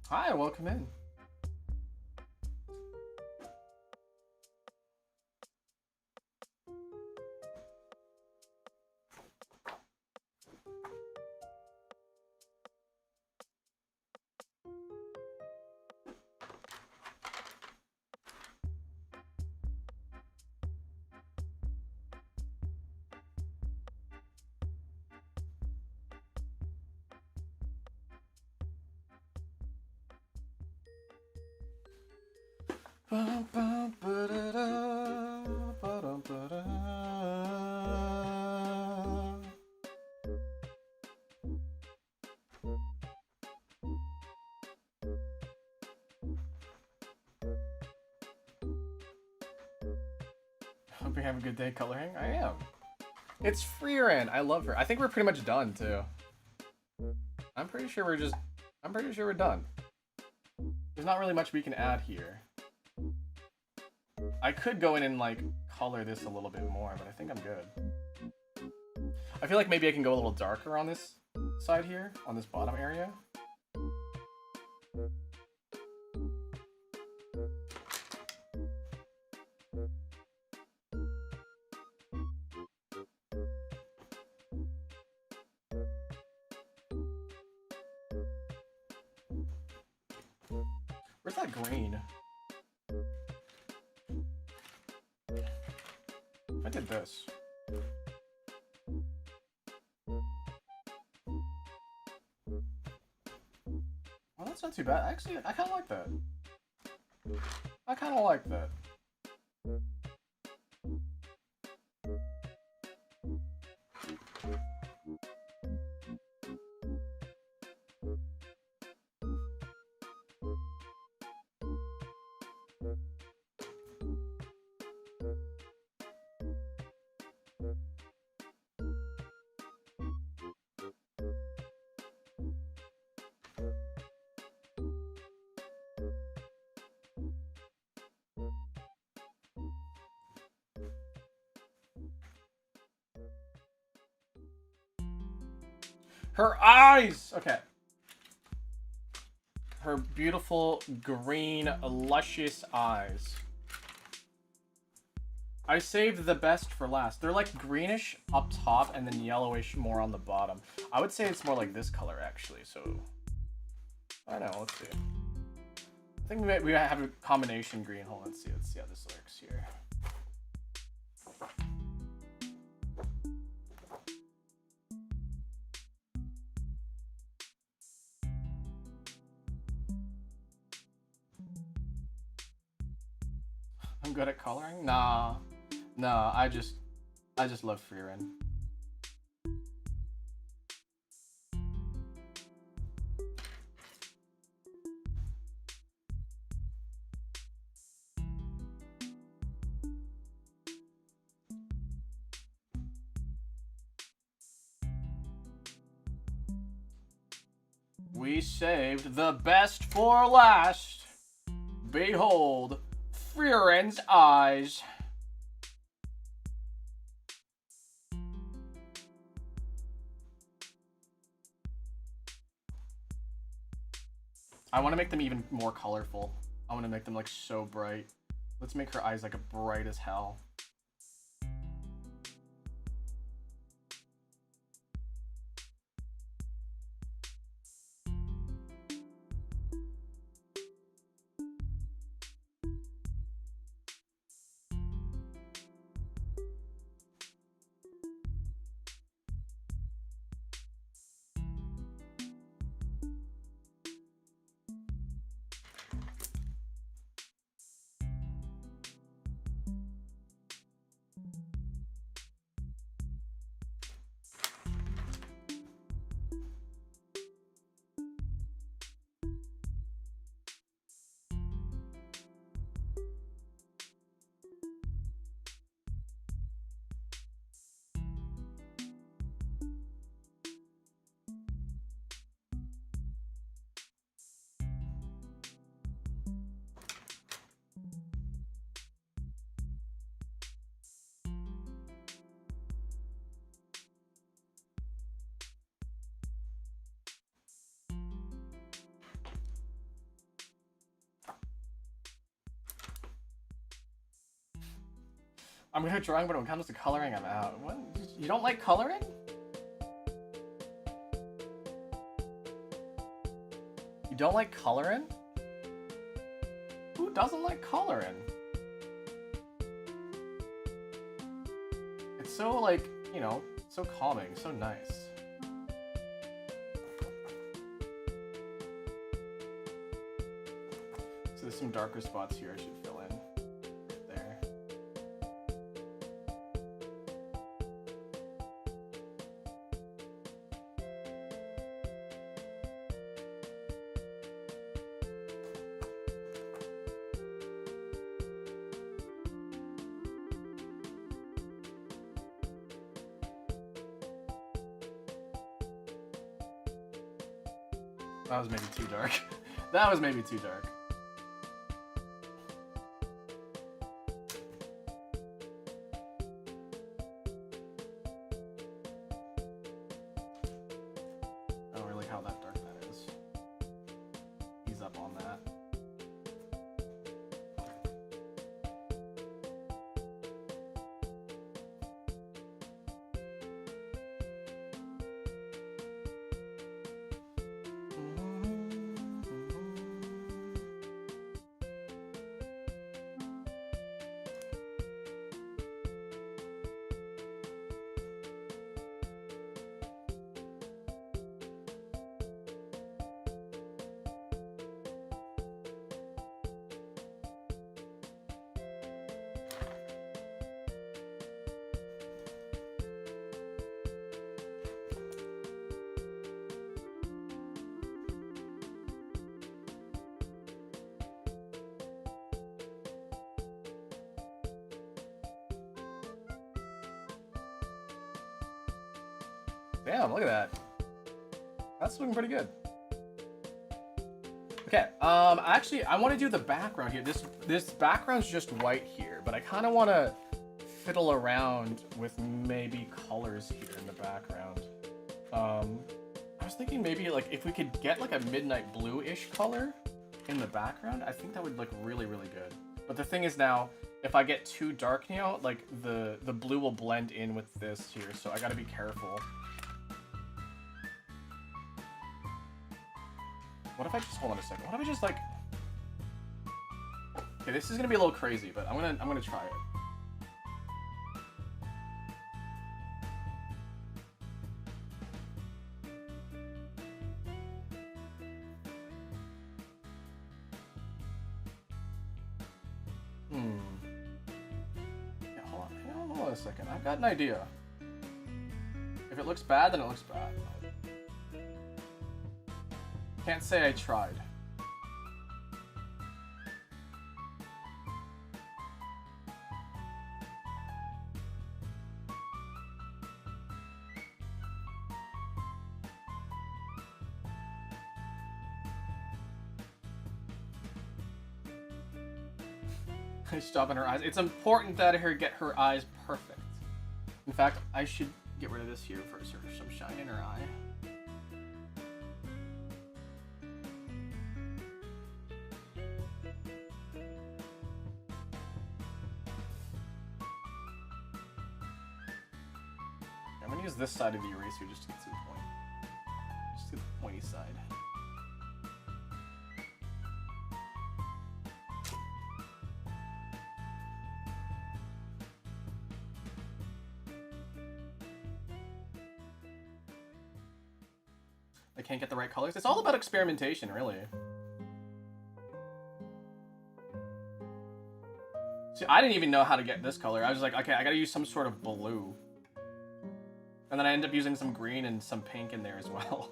Hi, welcome in. Hope you have a good day coloring. I am. It's Frieren. I love her. I think we're pretty much done too. I'm pretty sure we're done. There's not really much we can add here. I could go in and like color this a little bit more, but I think I'm good. I feel like maybe I can go a little darker on this side here, on this bottom area. Where's that green? I did this. Well, that's not too bad. Actually, I kind of like that. I kind of like that. Her eyes! Okay. Her beautiful, green, luscious eyes. I saved the best for last. They're like greenish up top and then yellowish more on the bottom. I would say it's more like this color actually, so... I don't know, let's see. I think we have a combination green. Hold on, let's see how this works here. I'm good at coloring? Nah. I just love Frieren. We saved the best for last. Behold, Frieren's eyes. I want to make them even more colorful. I want to make them like so bright. Let's make her eyes like bright as hell. I'm good at drawing, but when it comes to coloring, I'm out. What? You don't like coloring? You don't like coloring? Who doesn't like coloring? It's so, like, you know, so calming, so nice. So there's some darker spots here I should fill in. There. That was maybe too dark. That was maybe too dark. I don't really like how that dark that is. Ease up on that. Damn, look at that. That's looking pretty good. Okay, actually, I want to do the background here. This background's just white here, but I kind of want to fiddle around with maybe colors here in the background. I was thinking maybe like if we could get like a midnight blue-ish color in the background, I think that would look really, really good. But the thing is now, if I get too dark now, like the blue will blend in with this here, so I gotta be careful. What if I just, hold on a second, what if I just like, okay, this is gonna be a little crazy, but I'm gonna try it. Yeah, hold on a second, I've got an idea. If it looks bad, then it looks bad. Can't say I tried. Stop in her eyes. It's important that her get her eyes perfect. In fact, I should get rid of this here for some shine in her eye. I'm gonna use this side of the eraser just to get to the point. Just to the pointy side. I can't get the right colors. It's all about experimentation, really. See, I didn't even know how to get this color. I was like, okay, I gotta use some sort of blue. And then I end up using some green and some pink in there as well.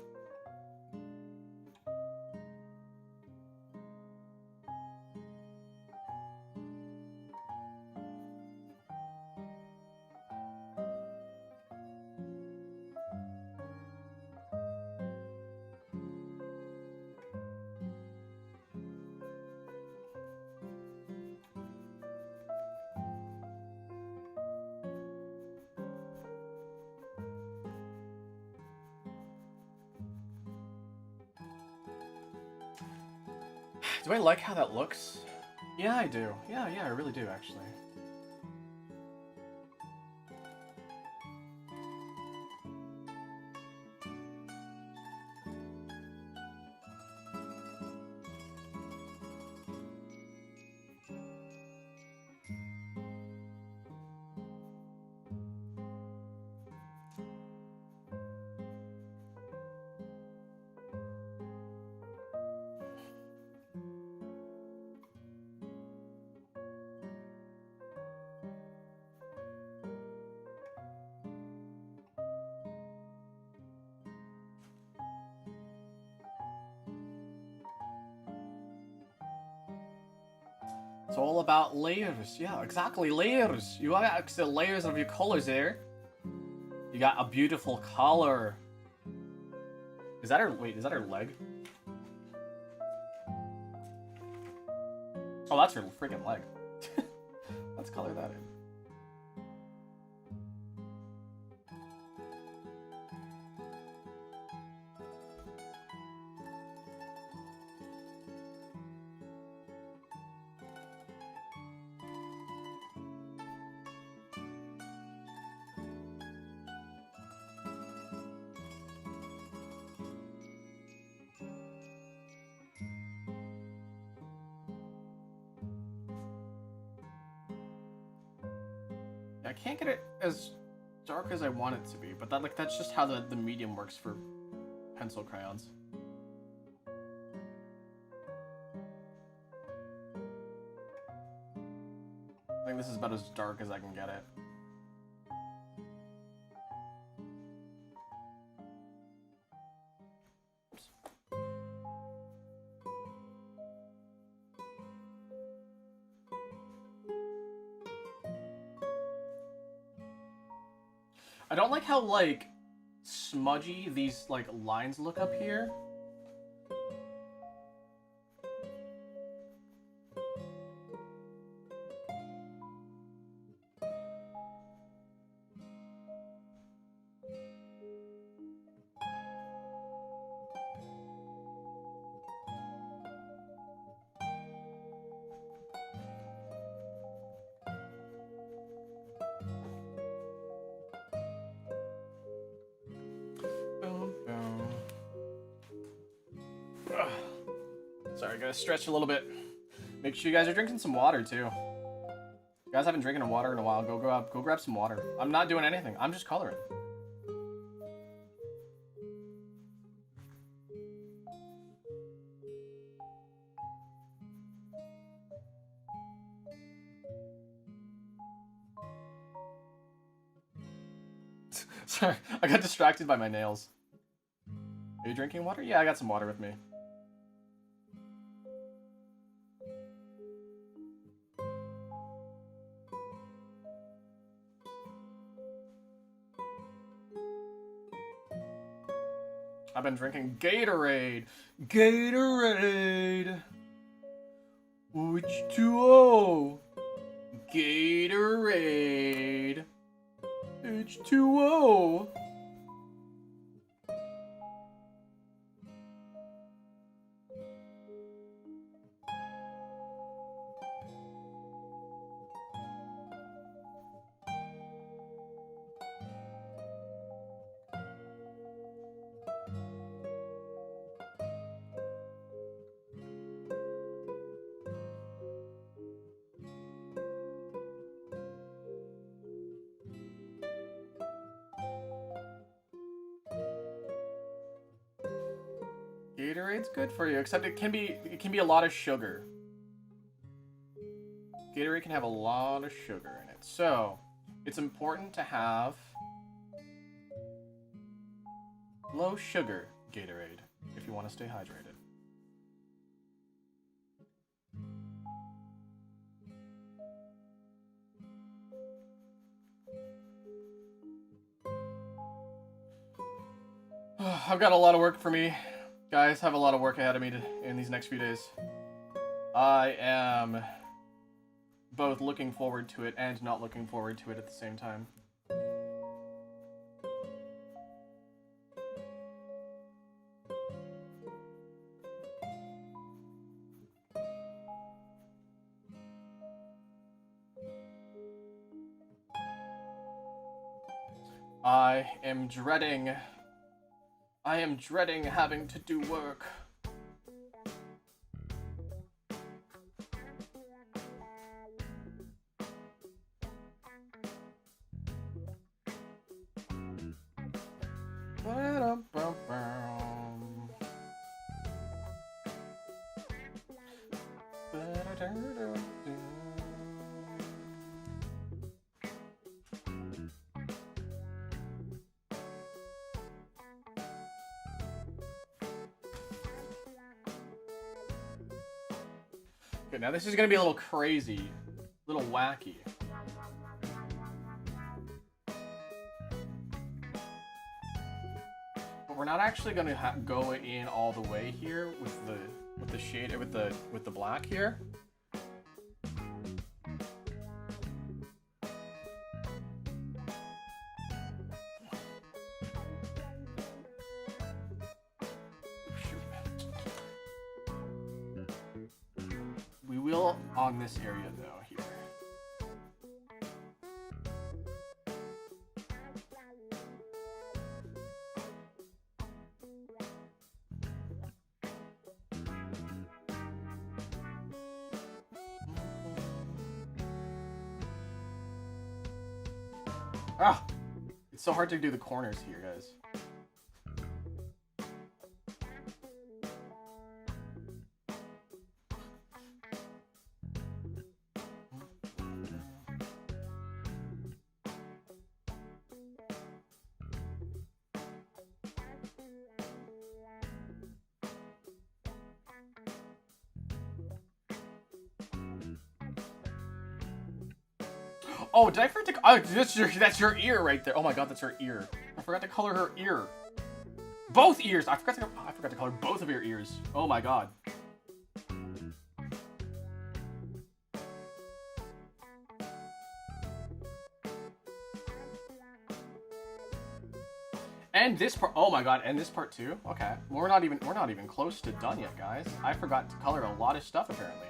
Do I like how that looks? Yeah, I do. Yeah, I really do, actually. It's all about layers. Yeah, exactly, layers. You got the layers of your colors there. You got a beautiful color. Is that her? Wait, is that her leg? Oh, that's her freaking leg. Let's color that in. I can't get it as dark as I want it to be, but that's just how the medium works for pencil crayons. I think this is about as dark as I can get it. Oops. I don't like how, like, smudgy these, like, lines look up here. Sorry, gotta stretch a little bit. Make sure you guys are drinking some water too. You guys haven't drinking water in a while. Go grab some water. I'm not doing anything. I'm just coloring. Sorry, I got distracted by my nails. Are you drinking water? Yeah, I got some water with me. I've been drinking Gatorade. Gatorade. H2O. Gatorade. H2O. Gatorade's good for you, except it can be a lot of sugar. Gatorade can have a lot of sugar in it, so it's important to have low sugar Gatorade if you want to stay hydrated. I've got a lot of work for me. Guys, have a lot of work ahead of me in these next few days. I am both looking forward to it and not looking forward to it at the same time. I am dreading having to do work. Okay, now this is gonna be a little crazy, a little wacky. But we're not actually gonna go in all the way here with the shade with the black here. We will on this area though here. Ah! It's so hard to do the corners here, guys. Oh, did I forget to? Oh, that's your ear right there. Oh my god, that's her ear. I forgot to color her ear. Both ears. I forgot to color both of your ears. Oh my god. And this part. Oh my god. And this part too. Okay. We're not even close to done yet, guys. I forgot to color a lot of stuff apparently.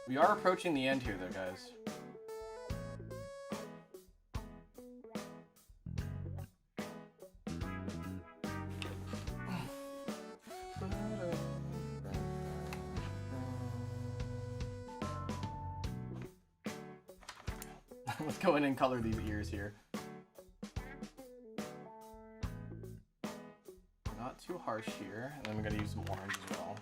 We are approaching the end here, though, guys. Let's go in and color these ears here. Not too harsh here, and then we're gonna use some orange as well.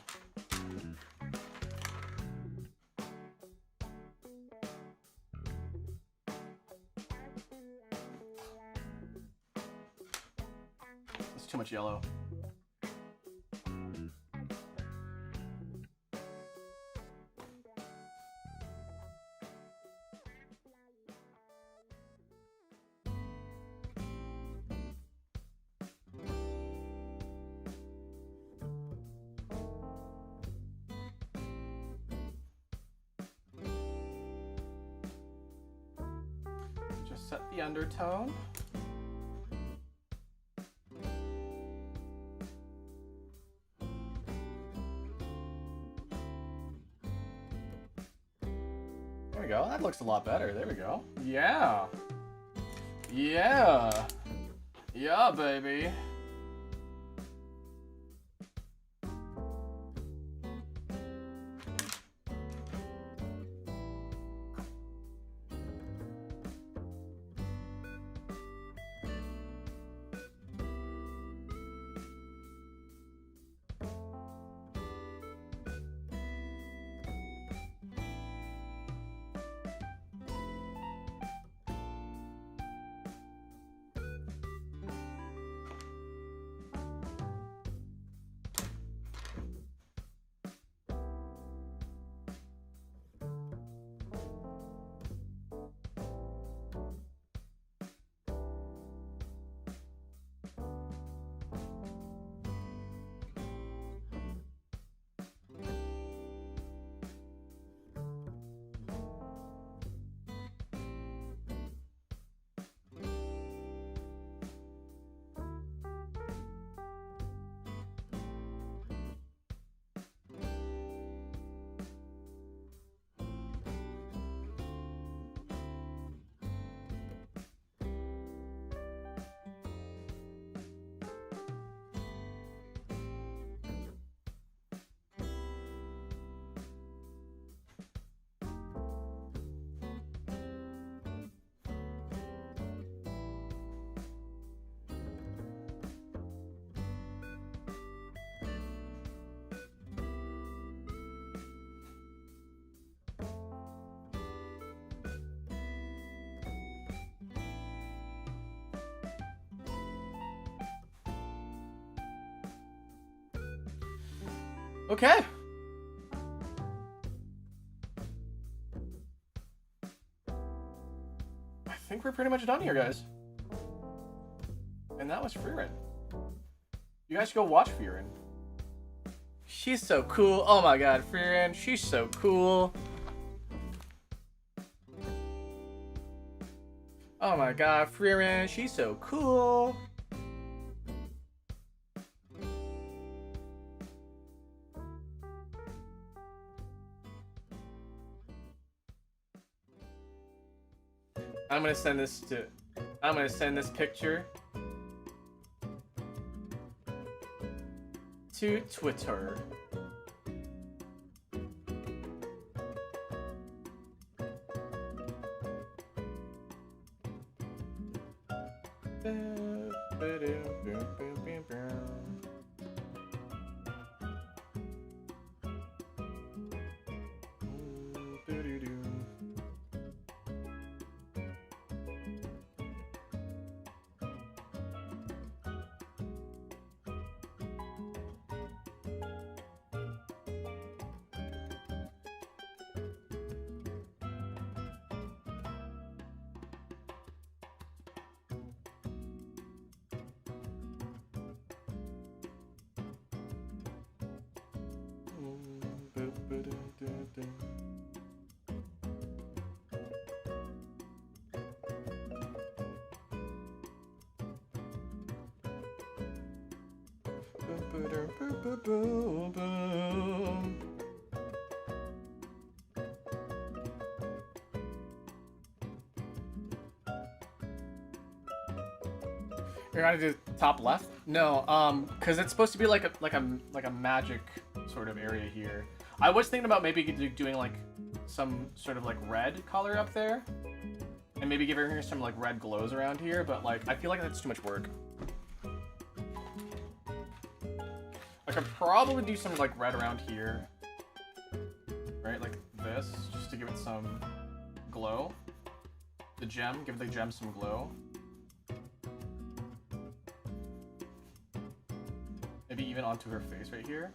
too much yellow. Just set the undertone. There we go. That looks a lot better. There we go. Yeah. Yeah. Yeah, baby. Okay. I think we're pretty much done here, guys. And that was Frieren. You guys go watch Frieren. She's so cool. Oh my god, Frieren, she's so cool. Oh my god, Frieren, she's so cool. I'm gonna send this picture to Twitter. You're gonna do top left? No, because it's supposed to be like a magic sort of area here. I was thinking about maybe doing like some sort of like red color up there, and maybe giving her some like red glows around here. But like I feel like that's too much work. I could probably do some like red around here, right? Like this, just to give it some glow. The gem, give the gem some glow. uneven onto her face right here.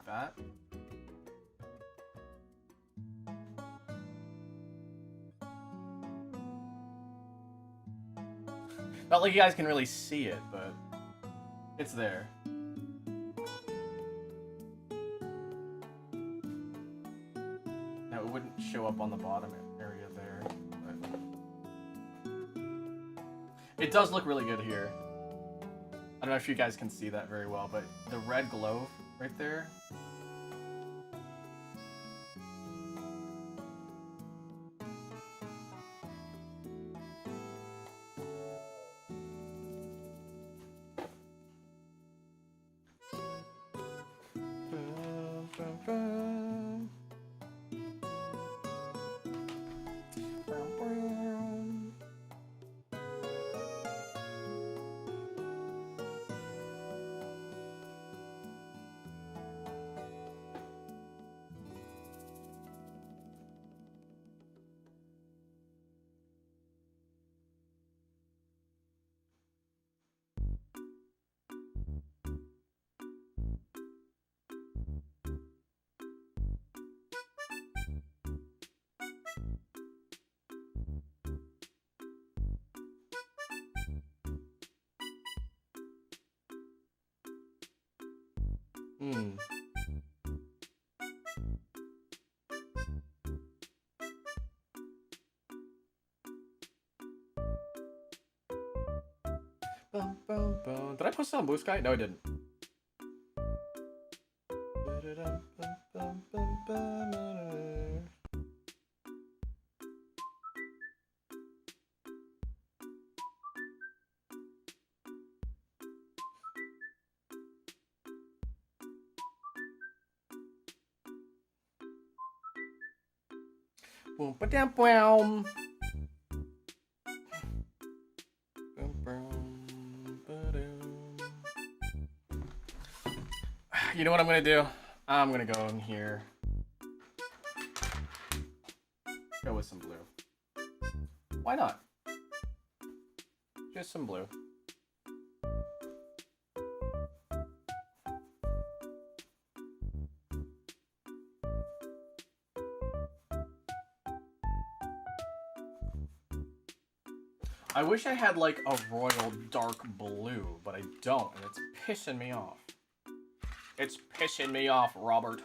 That. Not like you guys can really see it, but It's there. Now it wouldn't show up on the bottom area there, but it does look really good here. I don't know if you guys can see that very well, but the red glow right there. Did I post it on Blue Sky? No, I didn't. boom, ba-dam, boom. You know what I'm gonna do? I'm gonna go in here. Go with some blue. Why not? Just some blue. I wish I had like a royal dark blue, but I don't, and it's pissing me off. It's pissing me off, Robert.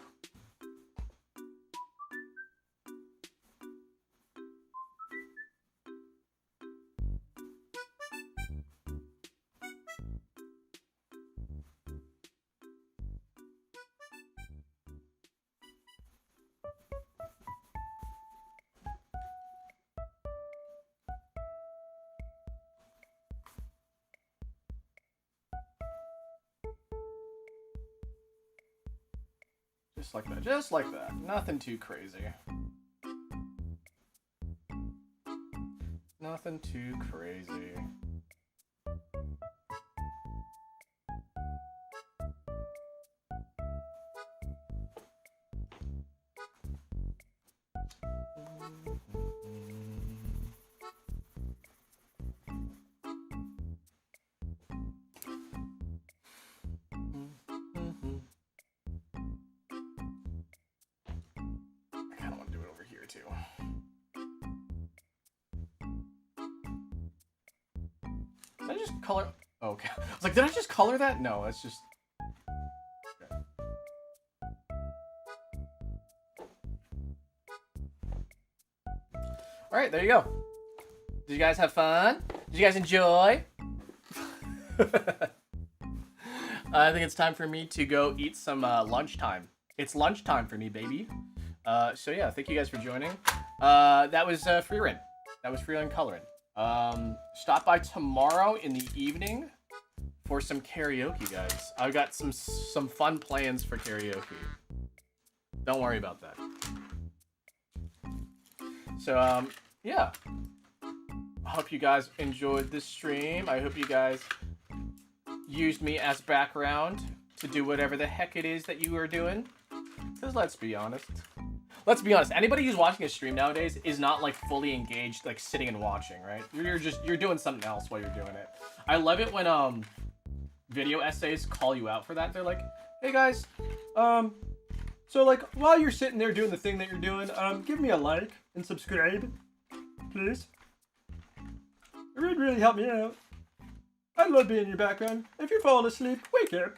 Just like that. Just like that. Nothing too crazy. Nothing too crazy. Too. Did I just color? Oh, okay. I was like, did I just color that? No, it's just. Okay. All right, there you go. Did you guys have fun? Did you guys enjoy? I think it's time for me to go eat some lunchtime. It's lunchtime for me, baby. So yeah, thank you guys for joining. That was Frieren. That was Frieren coloring. Stop by tomorrow in the evening for some karaoke, guys. I've got some fun plans for karaoke. Don't worry about that. So yeah. I hope you guys enjoyed this stream. I hope you guys used me as background to do whatever the heck it is that you are doing. Because let's be honest. Let's be honest, anybody who's watching a stream nowadays is not like fully engaged, like sitting and watching, right? You're doing something else while you're doing it. I love it when video essays call you out for that. They're like, hey guys, so like while you're sitting there doing the thing that you're doing, give me a like and subscribe, please. It would really help me out. I love being in your background. If you're falling asleep, wake up.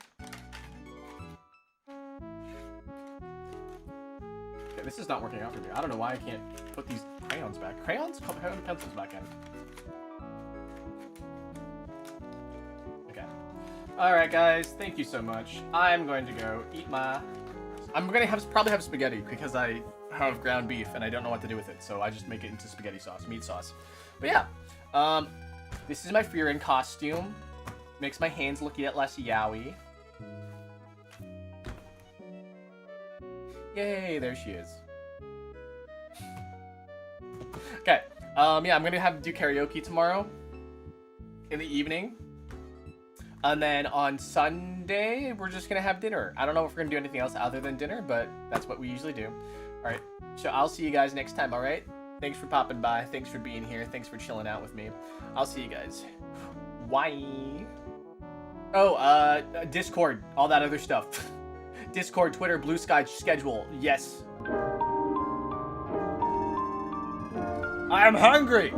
Okay, this is not working out for me. I don't know why I can't put these crayons back. Crayons? Put pencils back in. Okay. Alright guys, thank you so much. I'm going to go eat my... I'm going to probably have spaghetti because I have ground beef and I don't know what to do with it. So I just make it into spaghetti sauce, meat sauce. But yeah, this is my Frieren costume. Makes my hands look yet less yowie. Yay, there she is. Okay, yeah, I'm gonna do karaoke tomorrow in the evening. And then on Sunday, we're just gonna have dinner. I don't know if we're gonna do anything else other than dinner, but that's what we usually do. All right, so I'll see you guys next time, all right? Thanks for popping by. Thanks for being here. Thanks for chilling out with me. I'll see you guys. Why? Oh, Discord, all that other stuff. Discord, Twitter, Blue Sky schedule. Yes. I am hungry.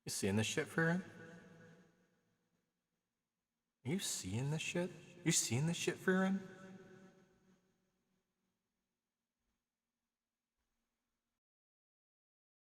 You seeing this shit, Frieren? Are you seeing this shit? You seeing this shit, Frieren?